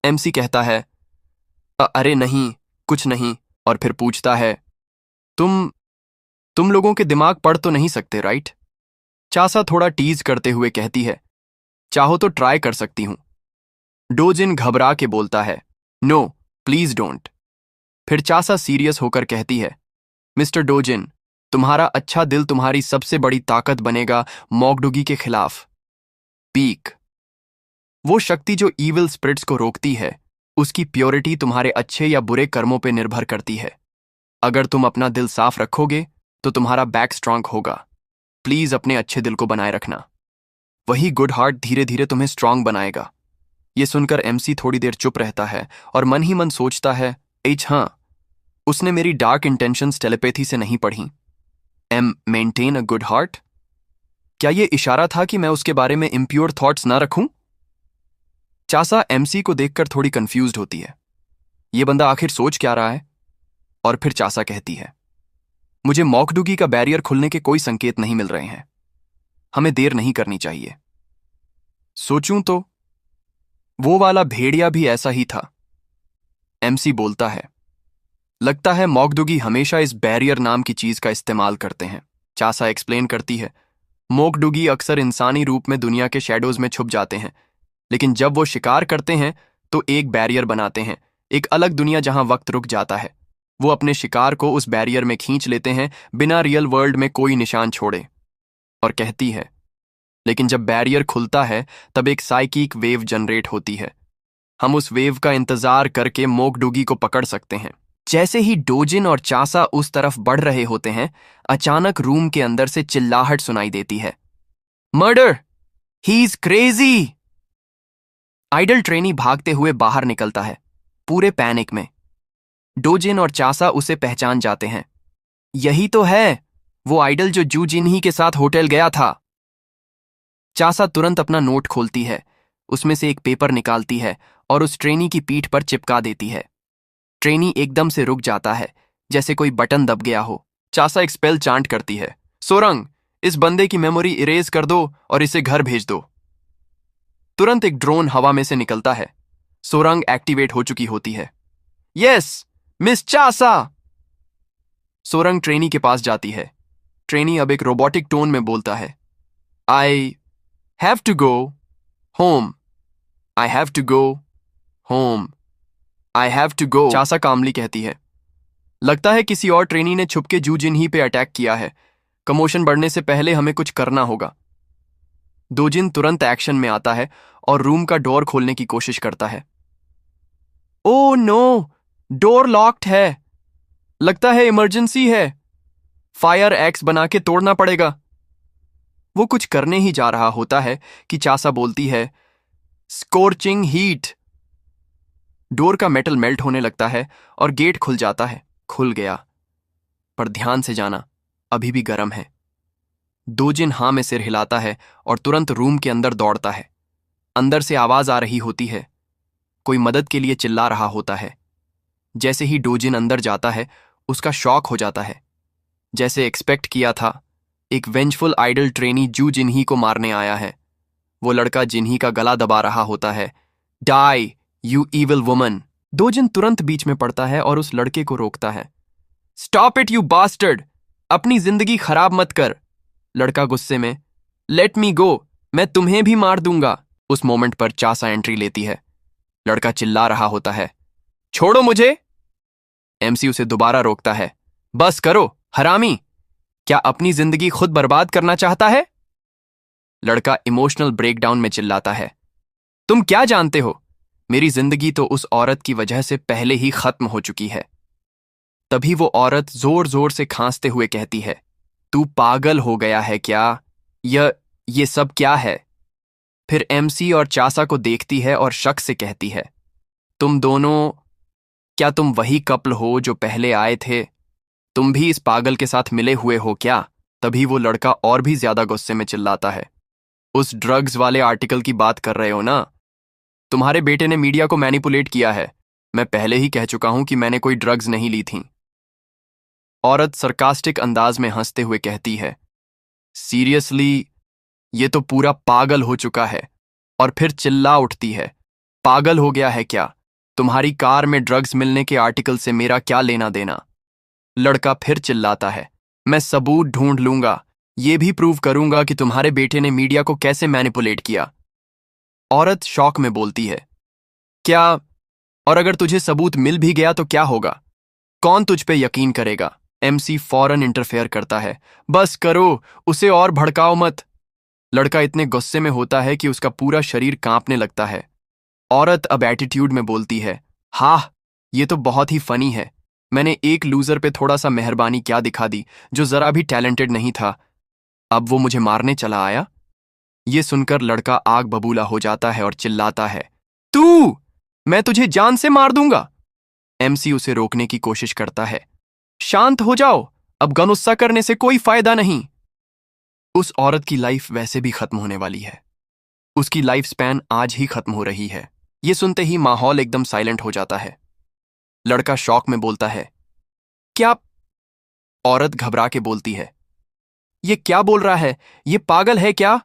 एमसी कहता है, अरे नहीं, कुछ नहीं। और फिर पूछता है, तुम लोगों के दिमाग पढ़ तो नहीं सकते, राइट? चासा थोड़ा टीज करते हुए कहती है, चाहो तो ट्राई कर सकती हूं। डोजिन घबरा के बोलता है, नो प्लीज डोंट। फिर चासा सीरियस होकर कहती है, मिस्टर डोजिन, तुम्हारा अच्छा दिल तुम्हारी सबसे बड़ी ताकत बनेगा मौकदुगी के खिलाफ। पीक, वो शक्ति जो ईविल स्पिरिट्स को रोकती है, उसकी प्योरिटी तुम्हारे अच्छे या बुरे कर्मों पर निर्भर करती है। अगर तुम अपना दिल साफ रखोगे तो तुम्हारा बैक स्ट्रांग होगा। प्लीज अपने अच्छे दिल को बनाए रखना, वही गुड हार्ट धीरे धीरे तुम्हें स्ट्रांग बनाएगा। ये सुनकर एमसी थोड़ी देर चुप रहता है और मन ही मन सोचता है, हाँ, उसने मेरी डार्क इंटेंशंस टेलीपैथी से नहीं पढ़ी। मेंटेन अ गुड हार्ट, क्या ये इशारा था कि मैं उसके बारे में इम्प्योर थॉट्स ना रखूं? चासा एमसी को देखकर थोड़ी कंफ्यूज्ड होती है, ये बंदा आखिर सोच क्या रहा है? और फिर चासा कहती है, मुझे मौकदुगी का बैरियर खुलने के कोई संकेत नहीं मिल रहे हैं, हमें देर नहीं करनी चाहिए। सोचूं तो वो वाला भेड़िया भी ऐसा ही था। एमसी बोलता है, लगता है मौकदुगी हमेशा इस बैरियर नाम की चीज का इस्तेमाल करते हैं। चासा एक्सप्लेन करती है, मोकडुगी अक्सर इंसानी रूप में दुनिया के शैडोज में छुप जाते हैं, लेकिन जब वो शिकार करते हैं तो एक बैरियर बनाते हैं, एक अलग दुनिया जहां वक्त रुक जाता है। वो अपने शिकार को उस बैरियर में खींच लेते हैं बिना रियल वर्ल्ड में कोई निशान छोड़े। और कहती है, लेकिन जब बैरियर खुलता है तब एक साइकिक वेव जनरेट होती है। हम उस वेव का इंतजार करके मोकडुगी को पकड़ सकते हैं। जैसे ही डोजिन और चासा उस तरफ बढ़ रहे होते हैं, अचानक रूम के अंदर से चिल्लाहट सुनाई देती है, murder, he is crazy. Idol trainee भागते हुए बाहर निकलता है, पूरे पैनिक में। डोजिन और चासा उसे पहचान जाते हैं। यही तो है वो आइडल जो जू जिनही के साथ होटल गया था। चासा तुरंत अपना नोट खोलती है, उसमें से एक पेपर निकालती है और उस ट्रेनी की पीठ पर चिपका देती है। ट्रेनी एकदम से रुक जाता है, जैसे कोई बटन दब गया हो। चासा एक स्पेल चांट करती है, सोरंग, इस बंदे की मेमोरी इरेज कर दो और इसे घर भेज दो। तुरंत एक ड्रोन हवा में से निकलता है। सोरंग एक्टिवेट हो चुकी होती है। Yes miss Chasa. Sorang trainee के पास जाती है। ट्रेनी अब एक रोबोटिक टोन में बोलता है, I have to go home, I have to go home, I have to go. Chasa कामली कहती है, लगता है किसी और ट्रेनी ने छुपके जू जिनही पे अटैक किया है। कमोशन बढ़ने से पहले हमें कुछ करना होगा। दोजिन तुरंत एक्शन में आता है और रूम का डोर खोलने की कोशिश करता है। ओह नो, डोर लॉक्ड है। लगता है इमरजेंसी है। फायर एक्स बना के तोड़ना पड़ेगा। वो कुछ करने ही जा रहा होता है कि चासा बोलती है, स्कोर्चिंग हीट। डोर का मेटल मेल्ट होने लगता है और गेट खुल जाता है। खुल गया, पर ध्यान से जाना, अभी भी गर्म है। दोजिन हां में सिर हिलाता है और तुरंत रूम के अंदर दौड़ता है। अंदर से आवाज आ रही होती है, कोई मदद के लिए चिल्ला रहा होता है। जैसे ही डोजिन अंदर जाता है, उसका शॉक हो जाता है। जैसे एक्सपेक्ट किया था, एक वेंजफुल आइडल ट्रेनी जू जिनही को मारने आया है। वो लड़का जिनही का गला दबा रहा होता है। Die you evil woman. Dojin तुरंत बीच में पड़ता है और उस लड़के को रोकता है। स्टॉप इट यू बास्टर्ड, अपनी जिंदगी खराब मत कर। लड़का गुस्से में, लेट मी गो, मैं तुम्हें भी मार दूंगा। उस मोमेंट पर चासा एंट्री लेती है। लड़का चिल्ला रहा होता है, छोड़ो मुझे। एमसी उसे दोबारा रोकता है, बस करो हरामी, क्या अपनी जिंदगी खुद बर्बाद करना चाहता है? लड़का इमोशनल ब्रेकडाउन में चिल्लाता है, तुम क्या जानते हो, मेरी जिंदगी तो उस औरत की वजह से पहले ही खत्म हो चुकी है। तभी वो औरत जोर जोर से खांसते हुए कहती है, तू पागल हो गया है क्या? ये सब क्या है? फिर एमसी और चासा को देखती है और शक से कहती है, तुम दोनों, क्या तुम वही कपल हो जो पहले आए थे? तुम भी इस पागल के साथ मिले हुए हो क्या? तभी वो लड़का और भी ज्यादा गुस्से में चिल्लाता है, उस ड्रग्स वाले आर्टिकल की बात कर रहे हो ना? तुम्हारे बेटे ने मीडिया को मैनिपुलेट किया है। मैं पहले ही कह चुका हूं कि मैंने कोई ड्रग्स नहीं ली थी। औरत सरकास्टिक अंदाज में हंसते हुए कहती है, सीरियसली, ये तो पूरा पागल हो चुका है। और फिर चिल्ला उठती है, पागल हो गया है क्या? तुम्हारी कार में ड्रग्स मिलने के आर्टिकल से मेरा क्या लेना देना? लड़का फिर चिल्लाता है, मैं सबूत ढूंढ लूंगा, ये भी प्रूव करूंगा कि तुम्हारे बेटे ने मीडिया को कैसे मैनिपुलेट किया। औरत शॉक में बोलती है, क्या? और अगर तुझे सबूत मिल भी गया तो क्या होगा? कौन तुझ पे यकीन करेगा? एमसी फौरन इंटरफेयर करता है, बस करो, उसे और भड़काओ मत। लड़का इतने गुस्से में होता है कि उसका पूरा शरीर कांपने लगता है। औरत अब एटीट्यूड में बोलती है, हाँ, ये तो बहुत ही फनी है। मैंने एक लूजर पे थोड़ा सा मेहरबानी क्या दिखा दी, जो जरा भी टैलेंटेड नहीं था। अब वो मुझे मारने चला आया? ये सुनकर लड़का आग बबूला हो जाता है और चिल्लाता है, तू, मैं तुझे जान से मार दूंगा। एमसी उसे रोकने की कोशिश करता है, शांत हो जाओ, अब गनुस्सा करने से कोई फायदा नहीं। उस औरत की लाइफ वैसे भी खत्म होने वाली है। उसकी लाइफ स्पैन आज ही खत्म हो रही है। ये सुनते ही माहौल एकदम साइलेंट हो जाता है। लड़का शॉक में बोलता है, क्या? औरत घबरा के बोलती है, ये क्या बोल रहा है? ये पागल है क्या?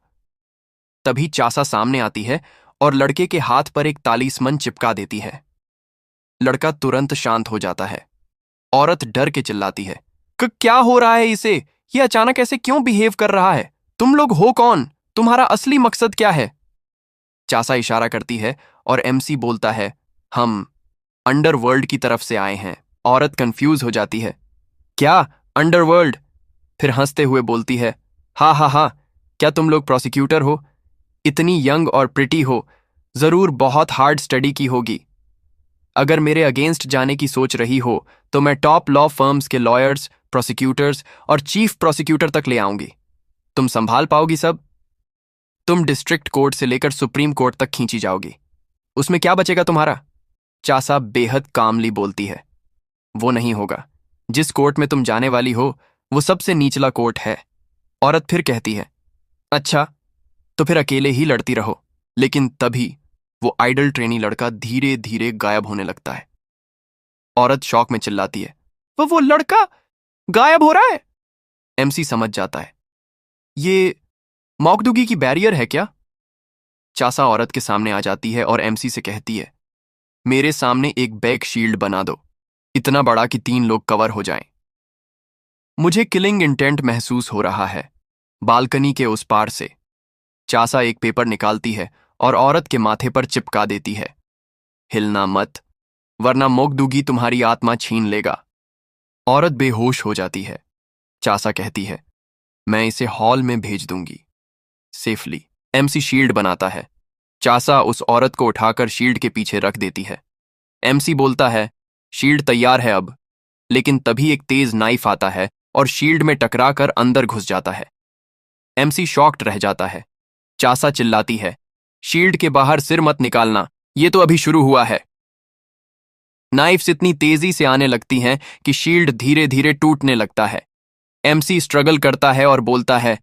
तभी चासा सामने आती है और लड़के के हाथ पर एक तालिस्मन चिपका देती है। लड़का तुरंत शांत हो जाता है। औरत डर के चिल्लाती है, क्या हो रहा है इसे? ये अचानक ऐसे क्यों बिहेव कर रहा है? तुम लोग हो कौन? तुम्हारा असली मकसद क्या है? चासा इशारा करती है और एमसी बोलता है, हम अंडरवर्ल्ड की तरफ से आए हैं। औरत कंफ्यूज हो जाती है। क्या अंडरवर्ल्ड? फिर हंसते हुए बोलती है, हा हा हा, क्या तुम लोग प्रोसिक्यूटर हो? इतनी यंग और प्रिटी हो, जरूर बहुत हार्ड स्टडी की होगी। अगर मेरे अगेंस्ट जाने की सोच रही हो तो मैं टॉप लॉ फर्म्स के लॉयर्स, प्रोसिक्यूटर्स और चीफ प्रोसिक्यूटर तक ले आऊंगी। तुम संभाल पाओगी सब? तुम डिस्ट्रिक्ट कोर्ट से लेकर सुप्रीम कोर्ट तक खींची जाओगी। उसमें क्या बचेगा तुम्हारा? चासा बेहद कामली बोलती है, वो नहीं होगा। जिस कोर्ट में तुम जाने वाली हो वो सबसे निचला कोर्ट है। औरत फिर कहती है, अच्छा, तो फिर अकेले ही लड़ती रहो। लेकिन तभी वो आइडल ट्रेनी लड़का धीरे धीरे गायब होने लगता है। औरत शौक में चिल्लाती है, वो लड़का गायब हो रहा है। एमसी समझ जाता है, ये मौकदुगी की बैरियर है क्या? चासा औरत के सामने आ जाती है और एमसी से कहती है, मेरे सामने एक बैक शील्ड बना दो, इतना बड़ा कि 3 लोग कवर हो जाएं। मुझे किलिंग इंटेंट महसूस हो रहा है। बालकनी के उस पार से चासा एक पेपर निकालती है और औरत के माथे पर चिपका देती है। हिलना मत, वरना मोगदुगी तुम्हारी आत्मा छीन लेगा। औरत बेहोश हो जाती है। चासा कहती है, मैं इसे हॉल में भेज दूंगी सेफली। एमसी शील्ड बनाता है। चासा उस औरत को उठाकर शील्ड के पीछे रख देती है। एमसी बोलता है, शील्ड तैयार है अब। लेकिन तभी एक तेज नाइफ आता है और शील्ड में टकराकर अंदर घुस जाता है। एमसी शॉक्ड रह जाता है। चासा चिल्लाती है, शील्ड के बाहर सिर मत निकालना, ये तो अभी शुरू हुआ है। नाइफ्स इतनी तेजी से आने लगती हैं कि शील्ड धीरे धीरे टूटने लगता है। एमसी स्ट्रगल करता है और बोलता है,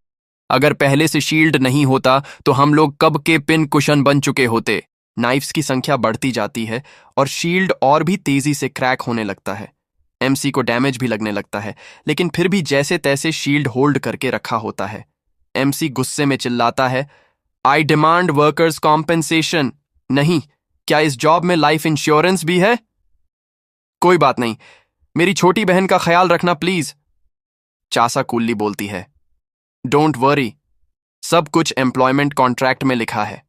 अगर पहले से शील्ड नहीं होता तो हम लोग कब के पिन कुशन बन चुके होते। नाइफ्स की संख्या बढ़ती जाती है और शील्ड और भी तेजी से क्रैक होने लगता है। एमसी को डैमेज भी लगने लगता है, लेकिन फिर भी जैसे तैसे शील्ड होल्ड करके रखा होता है। एमसी गुस्से में चिल्लाता है, आई डिमांड वर्कर्स कॉम्पेंसेशन। नहीं, क्या इस जॉब में लाइफ इंश्योरेंस भी है? कोई बात नहीं, मेरी छोटी बहन का ख्याल रखना प्लीज। चासा कूली बोलती है, डोंट वरी, सब कुछ एम्प्लॉयमेंट कॉन्ट्रैक्ट में लिखा है।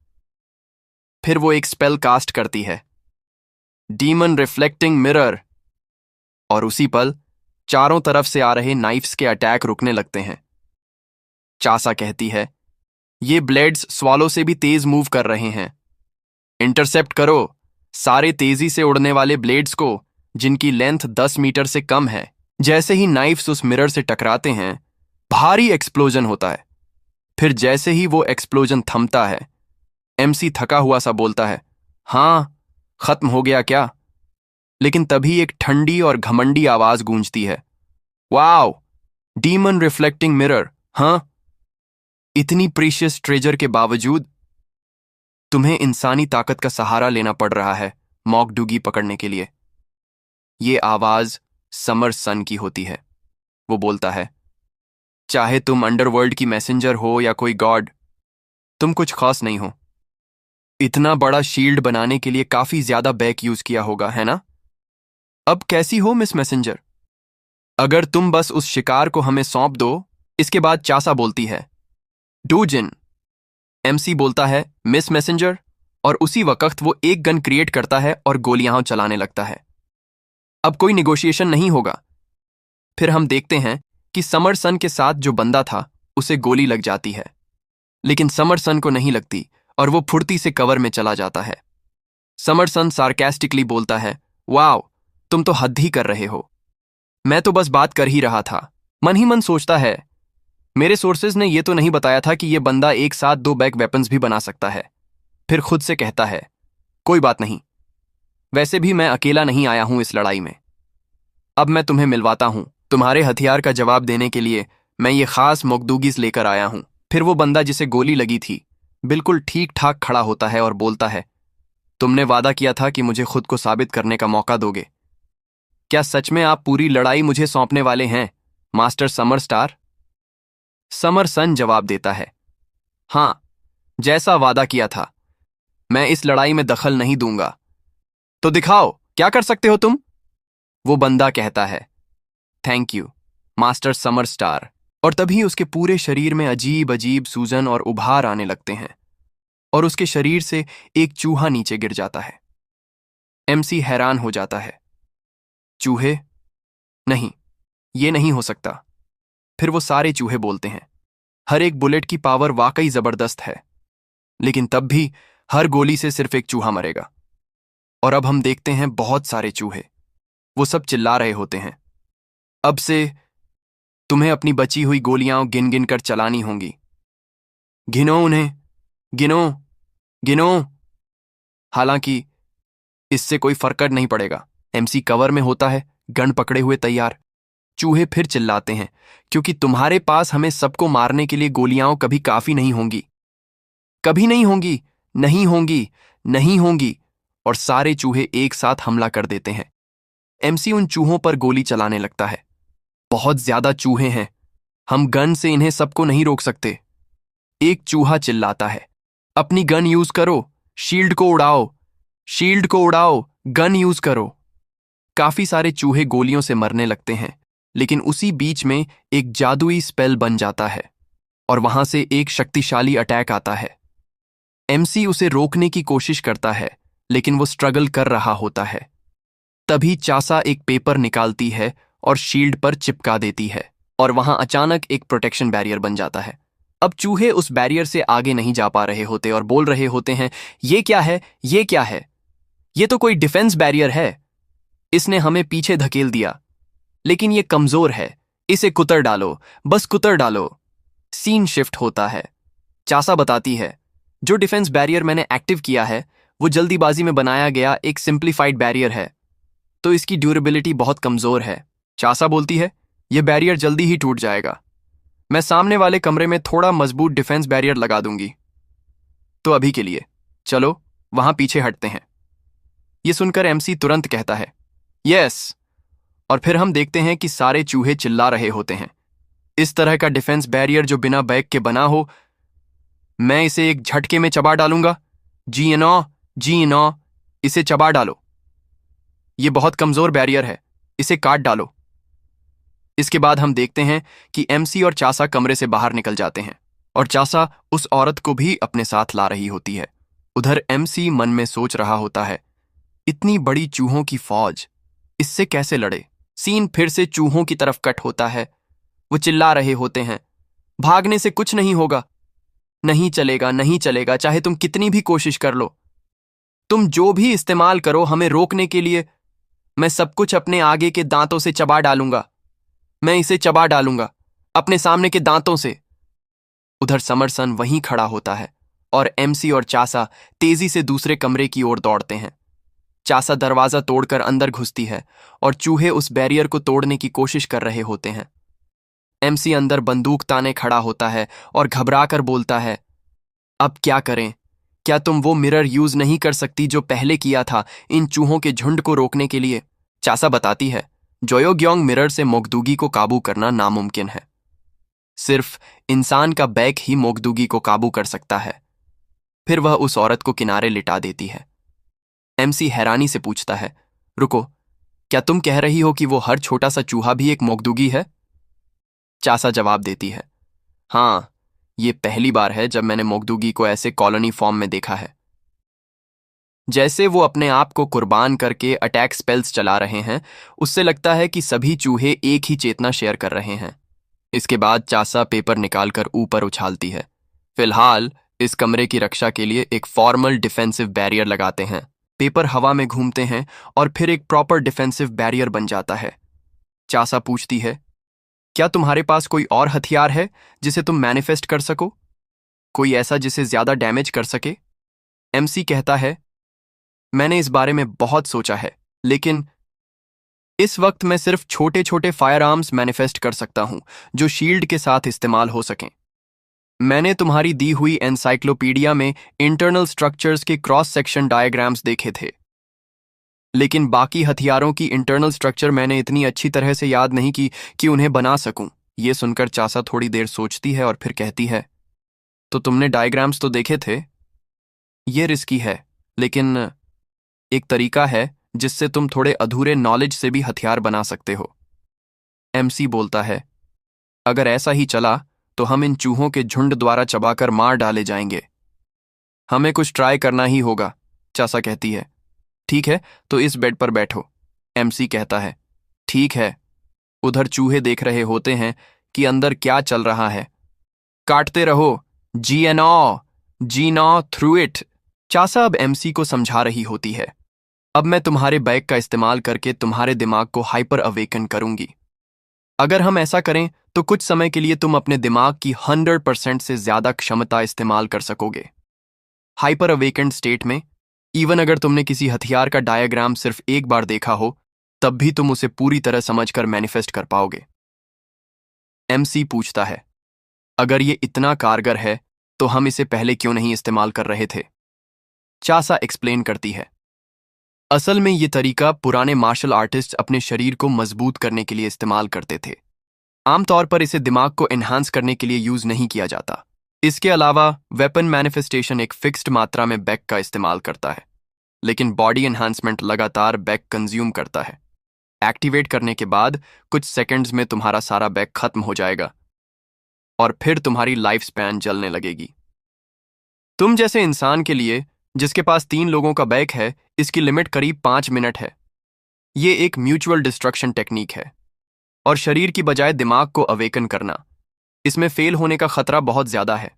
फिर वो एक स्पेल कास्ट करती है, डीमन रिफ्लेक्टिंग मिरर, और उसी पल चारों तरफ से आ रहे नाइफ्स के अटैक रुकने लगते हैं। चासा कहती है, ये ब्लेड्स स्वालो से भी तेज मूव कर रहे हैं। इंटरसेप्ट करो सारे तेजी से उड़ने वाले ब्लेड्स को जिनकी लेंथ 10 मीटर से कम है। जैसे ही नाइफ्स उस मिरर से टकराते हैं, भारी एक्सप्लोजन होता है। फिर जैसे ही वो एक्सप्लोजन थमता है, एमसी थका हुआ सा बोलता है, हां, खत्म हो गया क्या? लेकिन तभी एक ठंडी और घमंडी आवाज गूंजती है, वाओ, डीमन रिफ्लेक्टिंग मिरर। हां, इतनी प्रीशियस ट्रेजर के बावजूद तुम्हें इंसानी ताकत का सहारा लेना पड़ रहा है मॉकडुगी पकड़ने के लिए। ये आवाज समर सन की होती है। वो बोलता है, चाहे तुम अंडरवर्ल्ड की मैसेंजर हो या कोई गॉड, तुम कुछ खास नहीं हो। इतना बड़ा शील्ड बनाने के लिए काफी ज्यादा बैक यूज किया होगा, है ना? अब कैसी हो मिस मैसेंजर? अगर तुम बस उस शिकार को हमें सौंप दो। इसके बाद चासा बोलती है, डू जिन। एमसी बोलता है, मिस मैसेंजर, और उसी वक्त वो एक गन क्रिएट करता है और गोलियां चलाने लगता है। अब कोई निगोशिएशन नहीं होगा। फिर हम देखते हैं कि समर सन के साथ जो बंदा था उसे गोली लग जाती है, लेकिन समर सन को नहीं लगती और वो फुर्ती से कवर में चला जाता है। समर सन सार्केस्टिकली बोलता है, वाओ, तुम तो हद ही कर रहे हो। मैं तो बस बात कर ही रहा था। मन ही मन सोचता है, मेरे सोर्सेज ने यह तो नहीं बताया था कि यह बंदा एक साथ 2 बैक वेपन्स भी बना सकता है। फिर खुद से कहता है, कोई बात नहीं, वैसे भी मैं अकेला नहीं आया हूं इस लड़ाई में। अब मैं तुम्हें मिलवाता हूं। तुम्हारे हथियार का जवाब देने के लिए मैं ये खास मोगदूगीज लेकर आया हूं। फिर वो बंदा जिसे गोली लगी थी बिल्कुल ठीक ठाक खड़ा होता है और बोलता है, तुमने वादा किया था कि मुझे खुद को साबित करने का मौका दोगे। क्या सच में आप पूरी लड़ाई मुझे सौंपने वाले हैं, मास्टर समर स्टार? समर सन जवाब देता है, हां, जैसा वादा किया था। मैं इस लड़ाई में दखल नहीं दूंगा। तो दिखाओ, क्या कर सकते हो तुम? वो बंदा कहता है, thank you, master summer star. और तभी उसके पूरे शरीर में अजीब अजीब सूजन और उभार आने लगते हैं और उसके शरीर से एक चूहा नीचे गिर जाता है। एमसी हैरान हो जाता है। चूहे? नहीं, ये नहीं हो सकता। फिर वो सारे चूहे बोलते हैं, हर एक बुलेट की पावर वाकई जबरदस्त है, लेकिन तब भी हर गोली से सिर्फ एक चूहा मरेगा। और अब हम देखते हैं बहुत सारे चूहे। वो सब चिल्ला रहे होते हैं, अब से तुम्हें अपनी बची हुई गोलियां गिन गिन कर चलानी होंगी। गिनो उन्हें, गिनो, गिनो। हालांकि इससे कोई फर्क नहीं पड़ेगा। एमसी कवर में होता है, गन पकड़े हुए तैयार। चूहे फिर चिल्लाते हैं, क्योंकि तुम्हारे पास हमें सबको मारने के लिए गोलियां कभी काफी नहीं होंगी, कभी नहीं होंगी, नहीं होंगी, नहीं होंगी। और सारे चूहे एक साथ हमला कर देते हैं। एमसी उन चूहों पर गोली चलाने लगता है। बहुत ज्यादा चूहे हैं, हम गन से इन्हें सबको नहीं रोक सकते। एक चूहा चिल्लाता है, अपनी गन यूज करो, शील्ड को उड़ाओ, शील्ड को उड़ाओ, गन यूज करो। काफी सारे चूहे गोलियों से मरने लगते हैं, लेकिन उसी बीच में एक जादुई स्पेल बन जाता है और वहां से एक शक्तिशाली अटैक आता है। एमसी उसे रोकने की कोशिश करता है, लेकिन वो स्ट्रगल कर रहा होता है। तभी चासा एक पेपर निकालती है और शील्ड पर चिपका देती है, और वहां अचानक एक प्रोटेक्शन बैरियर बन जाता है। अब चूहे उस बैरियर से आगे नहीं जा पा रहे होते और बोल रहे होते हैं, ये क्या है, ये क्या है? ये तो कोई डिफेंस बैरियर है, इसने हमें पीछे धकेल दिया, लेकिन ये कमजोर है, इसे कुतर डालो, बस कुतर डालो। सीन शिफ्ट होता है। चासा बताती है, जो डिफेंस बैरियर मैंने एक्टिव किया है वो जल्दीबाजी में बनाया गया एक सिंप्लीफाइड बैरियर है, तो इसकी ड्यूरेबिलिटी बहुत कमजोर है। चासा बोलती है, यह बैरियर जल्दी ही टूट जाएगा, मैं सामने वाले कमरे में थोड़ा मजबूत डिफेंस बैरियर लगा दूंगी। तो अभी के लिए चलो वहां पीछे हटते हैं। यह सुनकर एमसी तुरंत कहता है, यस। और फिर हम देखते हैं कि सारे चूहे चिल्ला रहे होते हैं, इस तरह का डिफेंस बैरियर जो बिना बैग के बना हो, मैं इसे एक झटके में चबा डालूंगा। जी नो, जी नो, इसे चबा डालो, ये बहुत कमजोर बैरियर है, इसे काट डालो। इसके बाद हम देखते हैं कि एमसी और चासा कमरे से बाहर निकल जाते हैं और चासा उस औरत को भी अपने साथ ला रही होती है। उधर एमसी मन में सोच रहा होता है, इतनी बड़ी चूहों की फौज, इससे कैसे लड़े? सीन फिर से चूहों की तरफ कट होता है। वो चिल्ला रहे होते हैं, भागने से कुछ नहीं होगा, नहीं चलेगा, नहीं चलेगा, चाहे तुम कितनी भी कोशिश कर लो, तुम जो भी इस्तेमाल करो हमें रोकने के लिए, मैं सब कुछ अपने आगे के दांतों से चबा डालूंगा, मैं इसे चबा डालूंगा अपने सामने के दांतों से। उधर समरसन वहीं खड़ा होता है और एमसी और चासा तेजी से दूसरे कमरे की ओर दौड़ते हैं। चासा दरवाजा तोड़कर अंदर घुसती है और चूहे उस बैरियर को तोड़ने की कोशिश कर रहे होते हैं। एमसी अंदर बंदूक ताने खड़ा होता है और घबराकर बोलता है, अब क्या करें? क्या तुम वो मिरर यूज नहीं कर सकती जो पहले किया था इन चूहों के झुंड को रोकने के लिए? चासा बताती है, जोयोग्योंग मिरर से मोगदुगी को काबू करना नामुमकिन है, सिर्फ इंसान का बैक ही मोगदुगी को काबू कर सकता है। फिर वह उस औरत को किनारे लिटा देती है। एमसी हैरानी से पूछता है, रुको, क्या तुम कह रही हो कि वो हर छोटा सा चूहा भी एक मोगदुगी है? चासा जवाब देती है, हाँ, ये पहली बार है जब मैंने मोगदुगी को ऐसे कॉलोनी फॉर्म में देखा है। जैसे वो अपने आप को कुर्बान करके अटैक स्पेल्स चला रहे हैं, उससे लगता है कि सभी चूहे एक ही चेतना शेयर कर रहे हैं। इसके बाद चासा पेपर निकालकर ऊपर उछालती है। फिलहाल इस कमरे की रक्षा के लिए एक फॉर्मल डिफेंसिव बैरियर लगाते हैं। पेपर हवा में घूमते हैं और फिर एक प्रॉपर डिफेंसिव बैरियर बन जाता है। चासा पूछती है, क्या तुम्हारे पास कोई और हथियार है जिसे तुम मैनिफेस्ट कर सको, कोई ऐसा जिसे ज्यादा डैमेज कर सके? एमसी कहता है, मैंने इस बारे में बहुत सोचा है, लेकिन इस वक्त मैं सिर्फ छोटे छोटे फायर आर्म्स मैनिफेस्ट कर सकता हूं जो शील्ड के साथ इस्तेमाल हो सकें। मैंने तुम्हारी दी हुई एनसाइक्लोपीडिया में इंटरनल स्ट्रक्चर्स के क्रॉस सेक्शन डायग्राम्स देखे थे, लेकिन बाकी हथियारों की इंटरनल स्ट्रक्चर मैंने इतनी अच्छी तरह से याद नहीं की कि उन्हें बना सकूं। ये सुनकर चासा थोड़ी देर सोचती है और फिर कहती है, तो तुमने डायग्राम्स तो देखे थे? ये रिस्की है, लेकिन एक तरीका है जिससे तुम थोड़े अधूरे नॉलेज से भी हथियार बना सकते हो। एमसी बोलता है, अगर ऐसा ही चला तो हम इन चूहों के झुंड द्वारा चबाकर मार डाले जाएंगे। हमें कुछ ट्राई करना ही होगा, चासा कहती है। ठीक है, तो इस बेड पर बैठो, एमसी कहता है। ठीक है। उधर चूहे देख रहे होते हैं कि अंदर क्या चल रहा है। काटते रहो, जी नो थ्रू इट। चासा अब एमसी को समझा रही होती है। अब मैं तुम्हारे बैग का इस्तेमाल करके तुम्हारे दिमाग को हाइपर अवेकन करूंगी। अगर हम ऐसा करें तो कुछ समय के लिए तुम अपने दिमाग की 100% से ज्यादा क्षमता इस्तेमाल कर सकोगे। हाइपर अवेकेंड स्टेट में इवन अगर तुमने किसी हथियार का डायग्राम सिर्फ एक बार देखा हो, तब भी तुम उसे पूरी तरह समझकर मैनिफेस्ट कर पाओगे। एमसी पूछता है, अगर ये इतना कारगर है तो हम इसे पहले क्यों नहीं इस्तेमाल कर रहे थे? चासा एक्सप्लेन करती है, असल में ये तरीका पुराने मार्शल आर्टिस्ट अपने शरीर को मजबूत करने के लिए इस्तेमाल करते थे। आमतौर पर इसे दिमाग को एनहांस करने के लिए यूज नहीं किया जाता। इसके अलावा वेपन मैनिफेस्टेशन एक फिक्स्ड मात्रा में बैक का इस्तेमाल करता है, लेकिन बॉडी एनहांसमेंट लगातार बैक कंज्यूम करता है। एक्टिवेट करने के बाद कुछ सेकंड्स में तुम्हारा सारा बैक खत्म हो जाएगा और फिर तुम्हारी लाइफ स्पैन जलने लगेगी। तुम जैसे इंसान के लिए जिसके पास 3 लोगों का बैक है, इसकी लिमिट करीब 5 मिनट है। ये एक म्यूचुअल डिस्ट्रक्शन टेक्निक है और शरीर की बजाय दिमाग को अवेकन करना, इसमें फेल होने का खतरा बहुत ज्यादा है।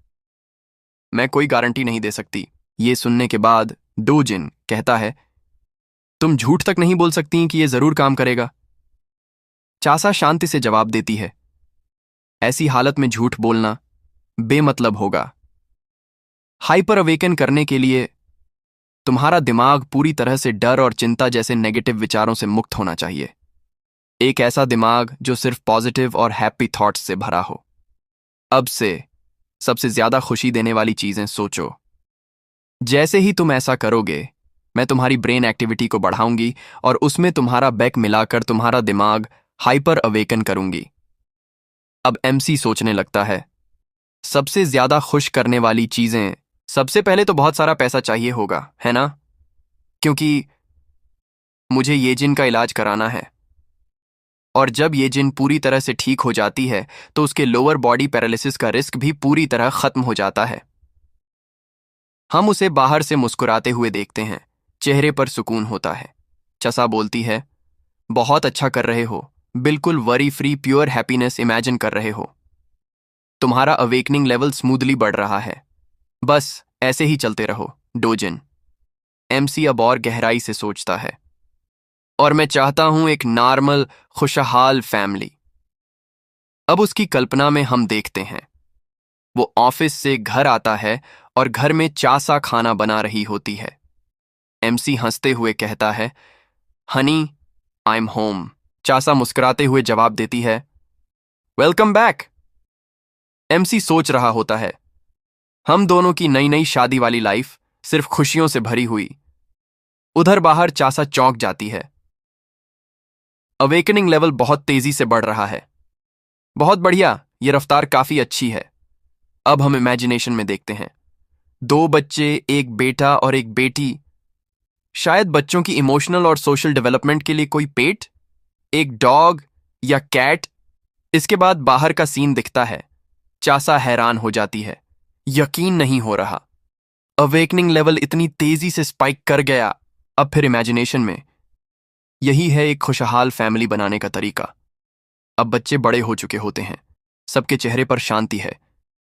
मैं कोई गारंटी नहीं दे सकती। ये सुनने के बाद डोजिन कहता है, तुम झूठ तक नहीं बोल सकती कि ये जरूर काम करेगा? चासा शांति से जवाब देती है, ऐसी हालत में झूठ बोलना बेमतलब होगा। हाइपर अवेकन करने के लिए तुम्हारा दिमाग पूरी तरह से डर और चिंता जैसे नेगेटिव विचारों से मुक्त होना चाहिए। एक ऐसा दिमाग जो सिर्फ पॉजिटिव और हैप्पी थॉट्स से भरा हो। अब से सबसे ज्यादा खुशी देने वाली चीजें सोचो। जैसे ही तुम ऐसा करोगे, मैं तुम्हारी ब्रेन एक्टिविटी को बढ़ाऊंगी और उसमें तुम्हारा बैक मिलाकर तुम्हारा दिमाग हाइपर अवेकन करूंगी। अब एमसी सोचने लगता है, सबसे ज्यादा खुश करने वाली चीजें, सबसे पहले तो बहुत सारा पैसा चाहिए होगा, है ना? क्योंकि मुझे ये जिन का इलाज कराना है और जब ये जिन पूरी तरह से ठीक हो जाती है तो उसके लोअर बॉडी पैरालिसिस का रिस्क भी पूरी तरह खत्म हो जाता है। हम उसे बाहर से मुस्कुराते हुए देखते हैं, चेहरे पर सुकून होता है। चसा बोलती है, बहुत अच्छा कर रहे हो, बिल्कुल worry free pure happiness imagine कर रहे हो। तुम्हारा अवेकनिंग लेवल स्मूथली बढ़ रहा है। बस ऐसे ही चलते रहो, डोजिन। एमसी अब और गहराई से सोचता है, और मैं चाहता हूं एक नॉर्मल खुशहाल फैमिली। अब उसकी कल्पना में हम देखते हैं, वो ऑफिस से घर आता है और घर में चासा खाना बना रही होती है। एमसी हंसते हुए कहता है, हनी, आई एम होम। चासा मुस्कुराते हुए जवाब देती है, वेलकम बैक। एमसी सोच रहा होता है, हम दोनों की नई नई शादी वाली लाइफ सिर्फ खुशियों से भरी हुई। उधर बाहर चासा चौंक जाती है। अवेकनिंग लेवल बहुत तेजी से बढ़ रहा है। बहुत बढ़िया, ये रफ्तार काफी अच्छी है। अब हम इमेजिनेशन में देखते हैं, 2 बच्चे, एक बेटा और एक बेटी। शायद बच्चों की इमोशनल और सोशल डेवलपमेंट के लिए कोई पेट, एक डॉग या कैट। इसके बाद बाहर का सीन दिखता है। चासा हैरान हो जाती है, यकीन नहीं हो रहा, अवेकनिंग लेवल इतनी तेजी से स्पाइक कर गया। अब फिर इमेजिनेशन में, यही है एक खुशहाल फैमिली बनाने का तरीका। अब बच्चे बड़े हो चुके होते हैं, सबके चेहरे पर शांति है।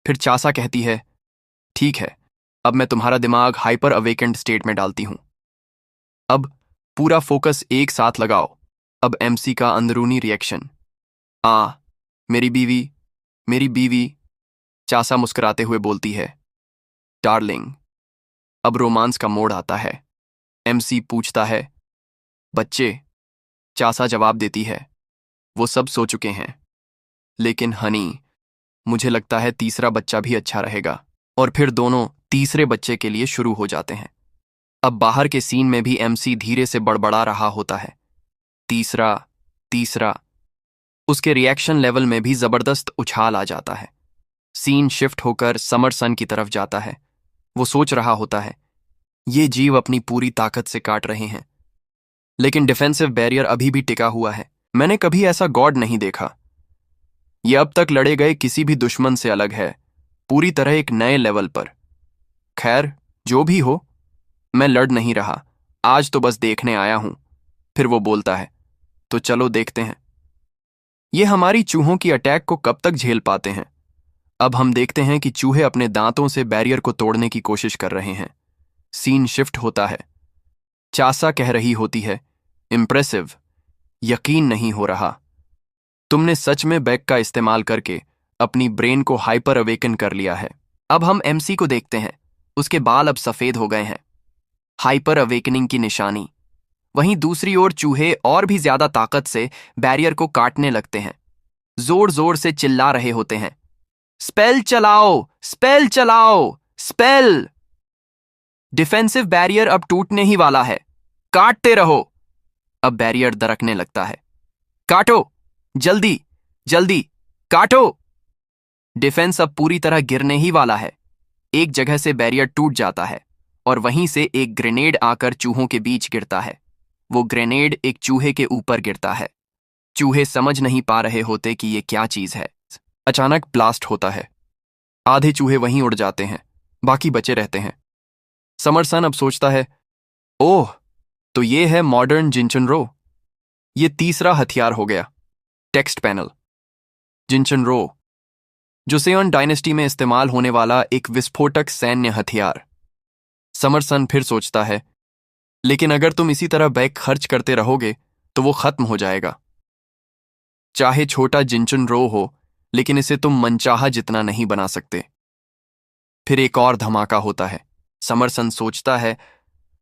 फिर चासा कहती है, ठीक है, अब मैं तुम्हारा दिमाग हाइपर अवेकेंड स्टेट में डालती हूं। अब पूरा फोकस एक साथ लगाओ। अब एमसी का अंदरूनी रिएक्शन, मेरी बीवी, मेरी बीवी। चासा मुस्कुराते हुए बोलती है, डार्लिंग। अब रोमांस का मोड़ आता है। एमसी पूछता है, बच्चे? चासा जवाब देती है, वो सब सो चुके हैं, लेकिन हनी, मुझे लगता है तीसरा बच्चा भी अच्छा रहेगा। और फिर दोनों तीसरे बच्चे के लिए शुरू हो जाते हैं। अब बाहर के सीन में भी एमसी धीरे से बड़बड़ा रहा होता है, तीसरा, तीसरा। उसके रिएक्शन लेवल में भी जबरदस्त उछाल आ जाता है। सीन शिफ्ट होकर समर सन की तरफ जाता है। वो सोच रहा होता है, ये जीव अपनी पूरी ताकत से काट रहे हैं, लेकिन डिफेंसिव बैरियर अभी भी टिका हुआ है। मैंने कभी ऐसा गॉड नहीं देखा। ये अब तक लड़े गए किसी भी दुश्मन से अलग है, पूरी तरह एक नए लेवल पर। खैर, जो भी हो, मैं लड़ नहीं रहा, आज तो बस देखने आया हूं। फिर वो बोलता है, तो चलो देखते हैं ये हमारी चूहों की अटैक को कब तक झेल पाते हैं। अब हम देखते हैं कि चूहे अपने दांतों से बैरियर को तोड़ने की कोशिश कर रहे हैं। सीन शिफ्ट होता है। चासा कह रही होती है, इम्प्रेसिव, यकीन नहीं हो रहा। तुमने सच में बैग का इस्तेमाल करके अपनी ब्रेन को हाइपर अवेकन कर लिया है। अब हम एमसी को देखते हैं। उसके बाल अब सफेद हो गए हैं, हाइपर अवेकनिंग की निशानी। वहीं दूसरी ओर चूहे और भी ज्यादा ताकत से बैरियर को काटने लगते हैं, जोर जोर से चिल्ला रहे होते हैं, स्पेल चलाओ, स्पेल चलाओ, स्पेल। डिफेंसिव बैरियर अब टूटने ही वाला है, काटते रहो। अब बैरियर दरकने लगता है, काटो, जल्दी जल्दी काटो। डिफेंस अब पूरी तरह गिरने ही वाला है। एक जगह से बैरियर टूट जाता है और वहीं से एक ग्रेनेड आकर चूहों के बीच गिरता है। वो ग्रेनेड एक चूहे के ऊपर गिरता है। चूहे समझ नहीं पा रहे होते कि ये क्या चीज है। अचानक ब्लास्ट होता है। आधे चूहे वहीं उड़ जाते हैं, बाकी बचे रहते हैं। समरसन अब सोचता है, ओह, तो ये है मॉडर्न जिनचुनरो। ये तीसरा हथियार हो गया। Text panel. जिनचुनरो, जोसेओन डायनेस्टी में इस्तेमाल होने वाला एक विस्फोटक सैन्य हथियार। समरसन फिर सोचता है, लेकिन अगर तुम इसी तरह बैग खर्च करते रहोगे तो वो खत्म हो जाएगा। चाहे छोटा जिनचुनरो हो, लेकिन इसे तुम मनचाहा जितना नहीं बना सकते। फिर एक और धमाका होता है। समरसन सोचता है,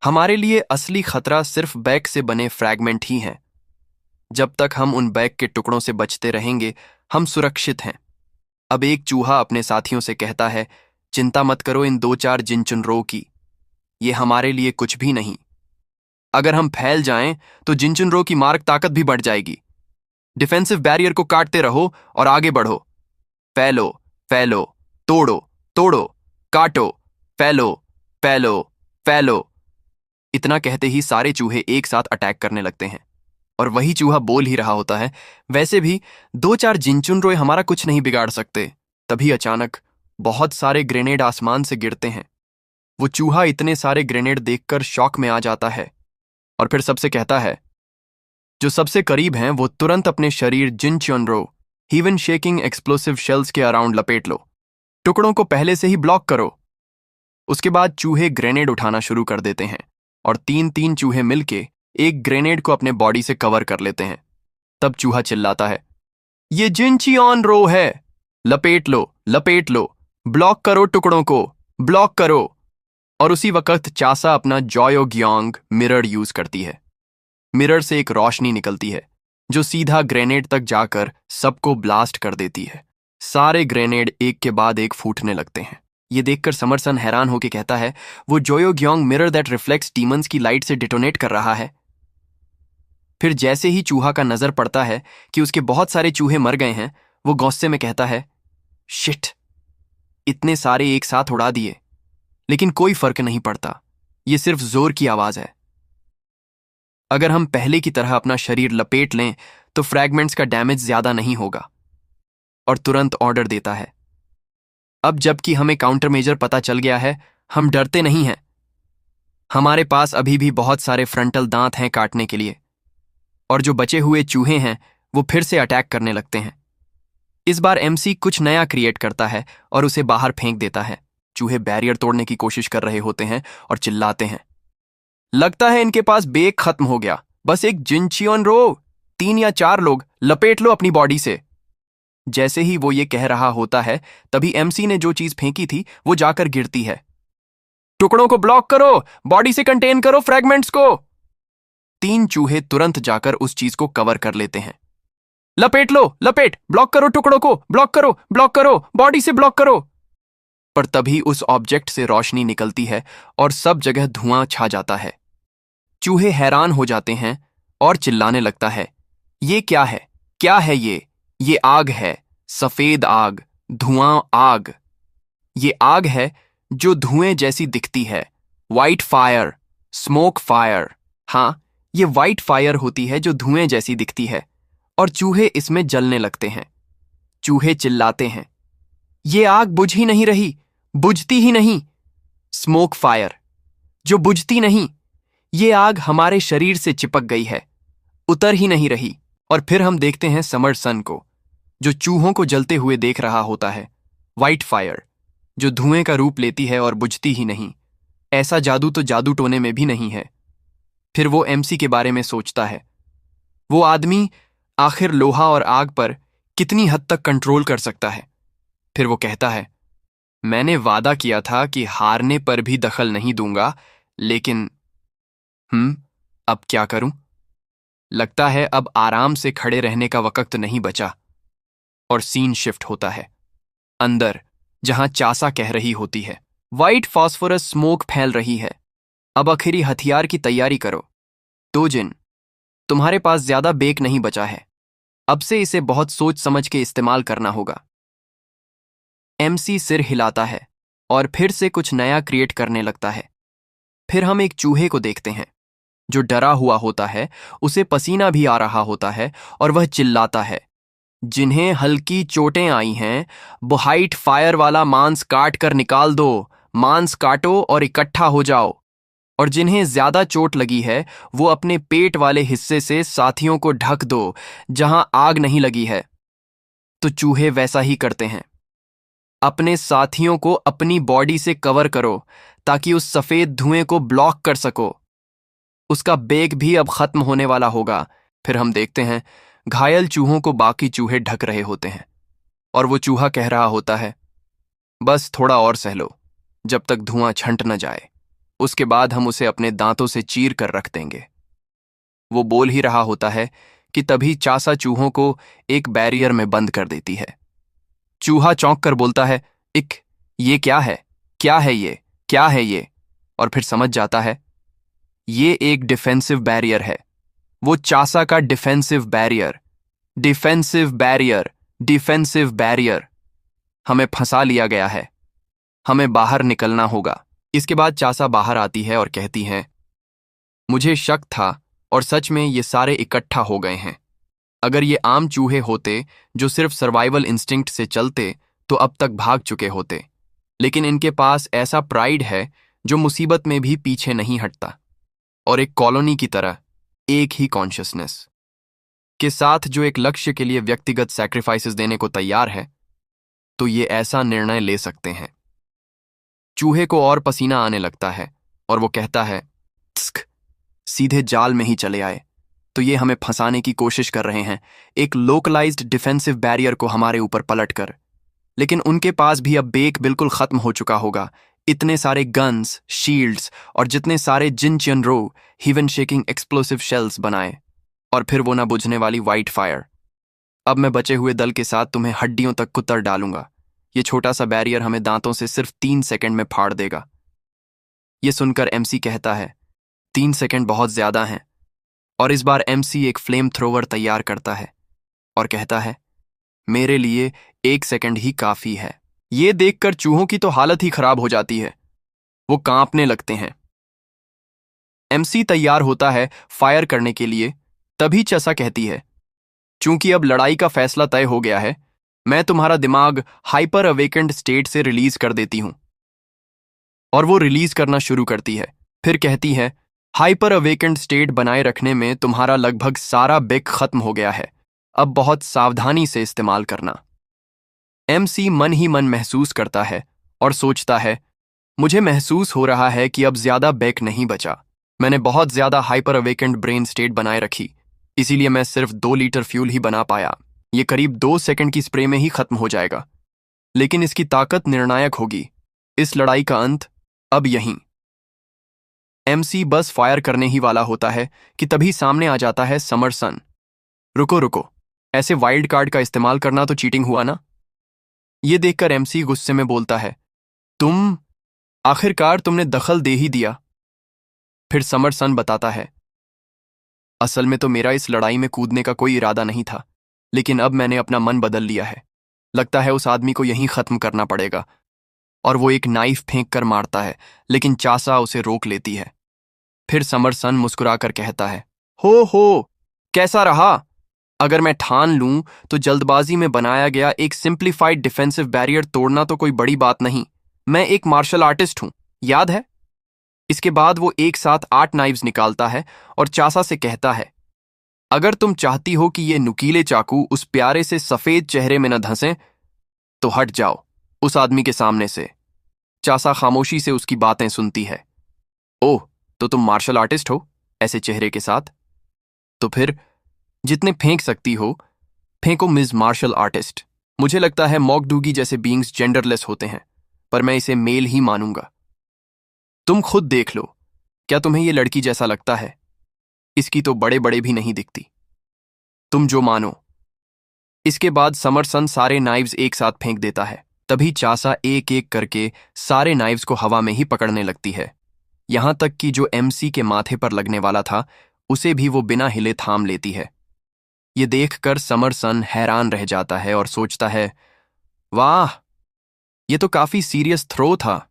हमारे लिए असली खतरा सिर्फ बैग से बने फ्रैगमेंट ही हैं। जब तक हम उन बैग के टुकड़ों से बचते रहेंगे, हम सुरक्षित हैं। अब एक चूहा अपने साथियों से कहता है, चिंता मत करो इन 2-4 जिनचुनरो की, ये हमारे लिए कुछ भी नहीं। अगर हम फैल जाएं तो जिनचुनरो की मारक ताकत भी बढ़ जाएगी। डिफेंसिव बैरियर को काटते रहो और आगे बढ़ो। फैलो, फैलो, तोड़ो, तोड़ो, काटो, फैलो, फैलो, फैलो। इतना कहते ही सारे चूहे एक साथ अटैक करने लगते हैं। और वही चूहा बोल ही रहा होता है, वैसे भी 2-4 जिनचुनरोए हमारा कुछ नहीं बिगाड़ सकते। तभी अचानक बहुत सारे ग्रेनेड आसमान से गिरते हैं। वो चूहा इतने सारे ग्रेनेड देखकर शॉक में आ जाता है और फिर सबसे कहता है, जो सबसे करीब हैं वो तुरंत अपने शरीर जिनचुनरो हीवन शेकिंग एक्सप्लोसिव शेल्स के अराउंड लपेट लो। टुकड़ों को पहले से ही ब्लॉक करो। उसके बाद चूहे ग्रेनेड उठाना शुरू कर देते हैं और 3-3 चूहे मिलके एक ग्रेनेड को अपने बॉडी से कवर कर लेते हैं। तब चूहा चिल्लाता है, ये जिनचियोनरो है, लपेट लो, लपेट लो, ब्लॉक करो टुकड़ों को, ब्लॉक करो। और उसी वक्त चासा अपना जॉयोग्यांग मिरर यूज करती है। मिरर से एक रोशनी निकलती है जो सीधा ग्रेनेड तक जाकर सबको ब्लास्ट कर देती है। सारे ग्रेनेड एक के बाद एक फूटने लगते हैं। ये देखकर समरसन हैरान होकर कहता है, वो जोयोग्यांग मिरर दैट रिफ्लेक्ट्स डीमंस की लाइट से डिटोनेट कर रहा है। फिर जैसे ही चूहा का नजर पड़ता है कि उसके बहुत सारे चूहे मर गए हैं, वो गुस्से में कहता है, शिट, इतने सारे एक साथ उड़ा दिए, लेकिन कोई फर्क नहीं पड़ता, ये सिर्फ जोर की आवाज है। अगर हम पहले की तरह अपना शरीर लपेट लें तो फ्रैगमेंट्स का डैमेज ज्यादा नहीं होगा। और तुरंत ऑर्डर देता है। अब जबकि हमें काउंटर मेजर पता चल गया है, हम डरते नहीं हैं। हमारे पास अभी भी बहुत सारे फ्रंटल दांत हैं काटने के लिए। और जो बचे हुए चूहे हैं वो फिर से अटैक करने लगते हैं। इस बार एमसी कुछ नया क्रिएट करता है और उसे बाहर फेंक देता है। चूहे बैरियर तोड़ने की कोशिश कर रहे होते हैं और चिल्लाते हैं, लगता है इनके पास बेक खत्म हो गया, बस एक जिनचियोनरो, 3 या 4 लोग, लपेट लो अपनी बॉडी से। जैसे ही वो ये कह रहा होता है, तभी एमसी ने जो चीज फेंकी थी वो जाकर गिरती है। टुकड़ों को ब्लॉक करो, बॉडी से कंटेन करो फ्रैगमेंट्स को। 3 चूहे तुरंत जाकर उस चीज को कवर कर लेते हैं। लपेट लो, लपेट, ब्लॉक करो टुकड़ों को, ब्लॉक करो, ब्लॉक करो, बॉडी से ब्लॉक करो। पर तभी उस ऑब्जेक्ट से रोशनी निकलती है और सब जगह धुआं छा जाता है। चूहे हैरान हो जाते हैं और चिल्लाने लगता है, ये क्या है, क्या है ये आग है, सफेद आग, धुआं आग। ये आग है जो धुएं जैसी दिखती है, व्हाइट फायर, स्मोक फायर। हाँ, ये व्हाइट फायर होती है जो धुएं जैसी दिखती है और चूहे इसमें जलने लगते हैं। चूहे चिल्लाते हैं, ये आग बुझ ही नहीं रही, बुझती ही नहीं। स्मोक फायर, जो बुझती नहीं। ये आग हमारे शरीर से चिपक गई है, उतर ही नहीं रही। और फिर हम देखते हैं समर सन को, जो चूहों को जलते हुए देख रहा होता है। वाइट फायर, जो धुएं का रूप लेती है और बुझती ही नहीं। ऐसा जादू तो जादू टोने में भी नहीं है। फिर वो एमसी के बारे में सोचता है। वो आदमी आखिर लोहा और आग पर कितनी हद तक कंट्रोल कर सकता है। फिर वो कहता है, मैंने वादा किया था कि हारने पर भी दखल नहीं दूंगा, लेकिन अब क्या करूं? लगता है अब आराम से खड़े रहने का वक्त नहीं बचा। और सीन शिफ्ट होता है अंदर, जहां चासा कह रही होती है, वाइट फास्फोरस स्मोक फैल रही है, अब आखिरी हथियार की तैयारी करो। दो जिन, तुम्हारे पास ज्यादा बेक नहीं बचा है, अब से इसे बहुत सोच समझ के इस्तेमाल करना होगा। एमसी सिर हिलाता है और फिर से कुछ नया क्रिएट करने लगता है। फिर हम एक चूहे को देखते हैं जो डरा हुआ होता है, उसे पसीना भी आ रहा होता है और वह चिल्लाता है, जिन्हें हल्की चोटें आई हैं, वाइट फायर वाला मांस काट कर निकाल दो, मांस काटो और इकट्ठा हो जाओ। और जिन्हें ज्यादा चोट लगी है, वो अपने पेट वाले हिस्से से साथियों को ढक दो जहां आग नहीं लगी है। तो चूहे वैसा ही करते हैं, अपने साथियों को अपनी बॉडी से कवर करो ताकि उस सफेद धुएं को ब्लॉक कर सको। उसका बेग भी अब खत्म होने वाला होगा। फिर हम देखते हैं घायल चूहों को बाकी चूहे ढक रहे होते हैं और वो चूहा कह रहा होता है, बस थोड़ा और सह लो, जब तक धुआं छंट न जाए। उसके बाद हम उसे अपने दांतों से चीर कर रख देंगे। वो बोल ही रहा होता है कि तभी चासा चूहों को एक बैरियर में बंद कर देती है। चूहा चौंक कर बोलता है, ये क्या है? क्या है ये? क्या है ये? और फिर समझ जाता है, ये एक डिफेंसिव बैरियर है। वो चासा का defensive barrier, defensive barrier, defensive barrier. हमें फंसा लिया गया है, हमें बाहर निकलना होगा। इसके बाद चासा बाहर आती है और कहती है, मुझे शक था और सच में ये सारे इकट्ठा हो गए हैं। अगर ये आम चूहे होते जो सिर्फ सर्वाइवल इंस्टिंक्ट से चलते तो अब तक भाग चुके होते, लेकिन इनके पास ऐसा प्राइड है जो मुसीबत में भी पीछे नहीं हटता। और एक कॉलोनी की तरह, एक ही कॉन्शियसनेस के साथ जो एक लक्ष्य के लिए व्यक्तिगत सैक्रिफाइसेस देने को तैयार है, तो ये ऐसा निर्णय ले सकते हैं। चूहे को और पसीना आने लगता है और वो कहता है, सीधे जाल में ही चले आए। तो ये हमें फंसाने की कोशिश कर रहे हैं, एक लोकलाइज्ड डिफेंसिव बैरियर को हमारे ऊपर पलट कर। लेकिन उनके पास भी अब बेक बिल्कुल खत्म हो चुका होगा। इतने सारे गन्स, शील्ड्स और जितने सारे जिन चियनरो हीवन शेकिंग एक्सप्लोसिव शेल्स बनाए, और फिर वो ना बुझने वाली वाइट फायर। अब मैं बचे हुए दल के साथ तुम्हें हड्डियों तक कुतर डालूंगा। ये छोटा सा बैरियर हमें दांतों से सिर्फ 3 सेकंड में फाड़ देगा। ये सुनकर एमसी कहता है, 3 सेकंड बहुत ज्यादा हैं। और इस बार एमसी एक फ्लेम थ्रोवर तैयार करता है और कहता है, मेरे लिए 1 सेकंड ही काफी है। ये देखकर चूहों की तो हालत ही खराब हो जाती है, वो कांपने लगते हैं। एमसी तैयार होता है फायर करने के लिए, तभी चसा कहती है, चूंकि अब लड़ाई का फैसला तय हो गया है, मैं तुम्हारा दिमाग हाइपर अवेकेंड स्टेट से रिलीज कर देती हूं। और वो रिलीज करना शुरू करती है। फिर कहती है, हाइपर अवेकेंड स्टेट बनाए रखने में तुम्हारा लगभग सारा बेक खत्म हो गया है, अब बहुत सावधानी से इस्तेमाल करना। एमसी मन ही मन महसूस करता है और सोचता है, मुझे महसूस हो रहा है कि अब ज्यादा बेक नहीं बचा। मैंने बहुत ज्यादा हाइपर अवेकेंड ब्रेन स्टेट बनाए रखी, इसीलिए मैं सिर्फ 2 लीटर फ्यूल ही बना पाया। ये करीब 2 सेकंड की स्प्रे में ही खत्म हो जाएगा, लेकिन इसकी ताकत निर्णायक होगी। इस लड़ाई का अंत अब यहीं। एमसी बस फायर करने ही वाला होता है कि तभी सामने आ जाता है समर सन। रुको रुको, ऐसे वाइल्ड कार्ड का इस्तेमाल करना तो चीटिंग हुआ ना? ये देखकर एमसी गुस्से में बोलता है, तुम आखिरकार तुमने दखल दे ही दिया। फिर समर सन बताता है, असल में तो मेरा इस लड़ाई में कूदने का कोई इरादा नहीं था, लेकिन अब मैंने अपना मन बदल लिया है। लगता है उस आदमी को यहीं खत्म करना पड़ेगा। और वो एक नाइफ फेंक कर मारता है, लेकिन चासा उसे रोक लेती है। फिर समर सन मुस्कुराकर कहता है, हो कैसा रहा? अगर मैं ठान लूं तो जल्दबाजी में बनाया गया एक सिंप्लीफाइड डिफेंसिव बैरियर तोड़ना तो कोई बड़ी बात नहीं। मैं एक मार्शल आर्टिस्ट हूं, याद है? इसके बाद वो एक साथ 8 नाइव्स निकालता है और चासा से कहता है, अगर तुम चाहती हो कि ये नुकीले चाकू उस प्यारे से सफेद चेहरे में न धंसें तो हट जाओ उस आदमी के सामने से। चासा खामोशी से उसकी बातें सुनती है। ओह, तो तुम मार्शल आर्टिस्ट हो ऐसे चेहरे के साथ? तो फिर जितने फेंक सकती हो फेंको मिस मार्शल आर्टिस्ट। मुझे लगता है मॉकडूगी जैसे बीइंग्स जेंडरलेस होते हैं, पर मैं इसे मेल ही मानूंगा। तुम खुद देख लो, क्या तुम्हें ये लड़की जैसा लगता है? इसकी तो बड़े बड़े भी नहीं दिखती। तुम जो मानो। इसके बाद समरसन सारे नाइव्स एक साथ फेंक देता है। तभी चासा एक एक करके सारे नाइव्स को हवा में ही पकड़ने लगती है, यहां तक कि जो एमसी के माथे पर लगने वाला था उसे भी वो बिना हिले थाम लेती है। ये देखकर समरसन हैरान रह जाता है और सोचता है, वाह, ये तो काफी सीरियस थ्रो था।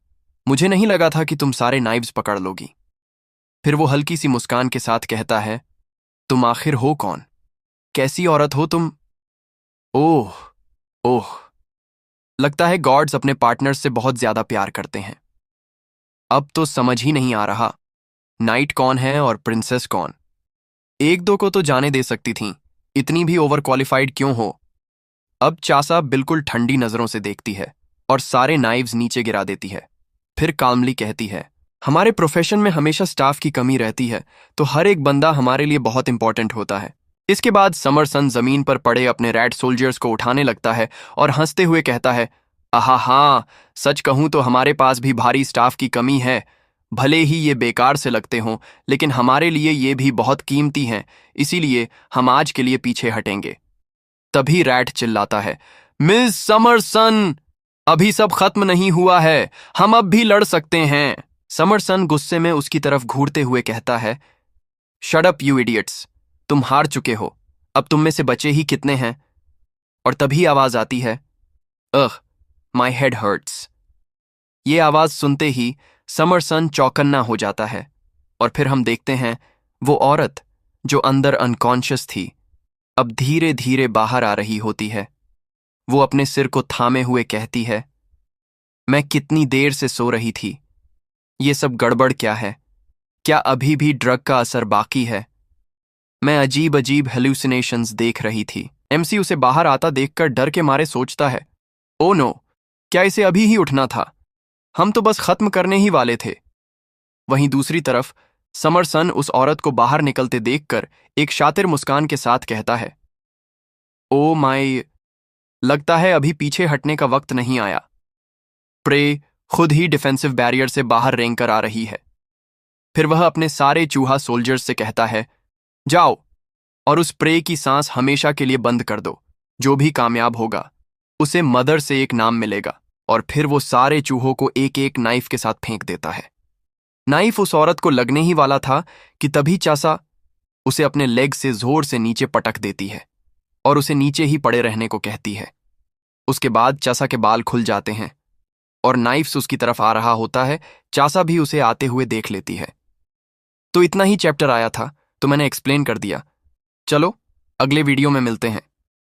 मुझे नहीं लगा था कि तुम सारे नाइव्स पकड़ लोगी। फिर वो हल्की सी मुस्कान के साथ कहता है, तुम आखिर हो कौन? कैसी औरत हो तुम? ओह ओह, लगता है गॉड्स अपने पार्टनर्स से बहुत ज्यादा प्यार करते हैं। अब तो समझ ही नहीं आ रहा, नाइट कौन है और प्रिंसेस कौन? एक दो को तो जाने दे सकती थीं, इतनी भी ओवर क्वालिफाइड क्यों हो? अब चासा बिल्कुल ठंडी नजरों से देखती है और सारे नाइव्स नीचे गिरा देती है। फिर काल्मली कहती है, हमारे प्रोफेशन में हमेशा स्टाफ की कमी रहती है, तो हर एक बंदा हमारे लिए बहुत इंपॉर्टेंट होता है। इसके बाद समरसन जमीन पर पड़े अपने रैट सोल्जर्स को उठाने लगता है और हंसते हुए कहता है, आहा हाँ, सच कहूं तो हमारे पास भी भारी स्टाफ की कमी है। भले ही ये बेकार से लगते हों, लेकिन हमारे लिए ये भी बहुत कीमती हैं, इसीलिए हम आज के लिए पीछे हटेंगे। तभी रैट चिल्लाता है, मिस समरसन, अभी सब खत्म नहीं हुआ है, हम अब भी लड़ सकते हैं। समरसन गुस्से में उसकी तरफ घूरते हुए कहता है, शट अप यू इडियट्स, तुम हार चुके हो, अब तुम में से बचे ही कितने हैं? और तभी आवाज आती है, माई हेड हर्ट्स। ये आवाज सुनते ही समरसन चौकन्ना हो जाता है और फिर हम देखते हैं वो औरत जो अंदर अनकॉन्शियस थी अब धीरे धीरे बाहर आ रही होती है। वो अपने सिर को थामे हुए कहती है, मैं कितनी देर से सो रही थी, ये सब गड़बड़ क्या है? क्या अभी भी ड्रग का असर बाकी है? मैं अजीब अजीब हेल्यूसिनेशंस देख रही थी। एमसी उसे बाहर आता देखकर डर के मारे सोचता है, ओ नो, क्या इसे अभी ही उठना था? हम तो बस खत्म करने ही वाले थे। वहीं दूसरी तरफ समरसन उस औरत को बाहर निकलते देखकर एक शातिर मुस्कान के साथ कहता है, ओ माय, लगता है अभी पीछे हटने का वक्त नहीं आया। प्रे खुद ही डिफेंसिव बैरियर से बाहर रेंग कर आ रही है। फिर वह अपने सारे चूहा सोल्जर्स से कहता है, जाओ और उस प्रे की सांस हमेशा के लिए बंद कर दो। जो भी कामयाब होगा उसे मदर से एक नाम मिलेगा। और फिर वो सारे चूहों को एक एक नाइफ के साथ फेंक देता है। नाइफ उस औरत को लगने ही वाला था कि तभी चासा उसे अपने लेग से जोर से नीचे पटक देती है और उसे नीचे ही पड़े रहने को कहती है। उसके बाद चासा के बाल खुल जाते हैं और नाइफ्स उसकी तरफ आ रहा होता है। चासा भी उसे आते हुए देख लेती है। तो इतना ही चैप्टर आया था, तो मैंने एक्सप्लेन कर दिया। चलो अगले वीडियो में मिलते हैं।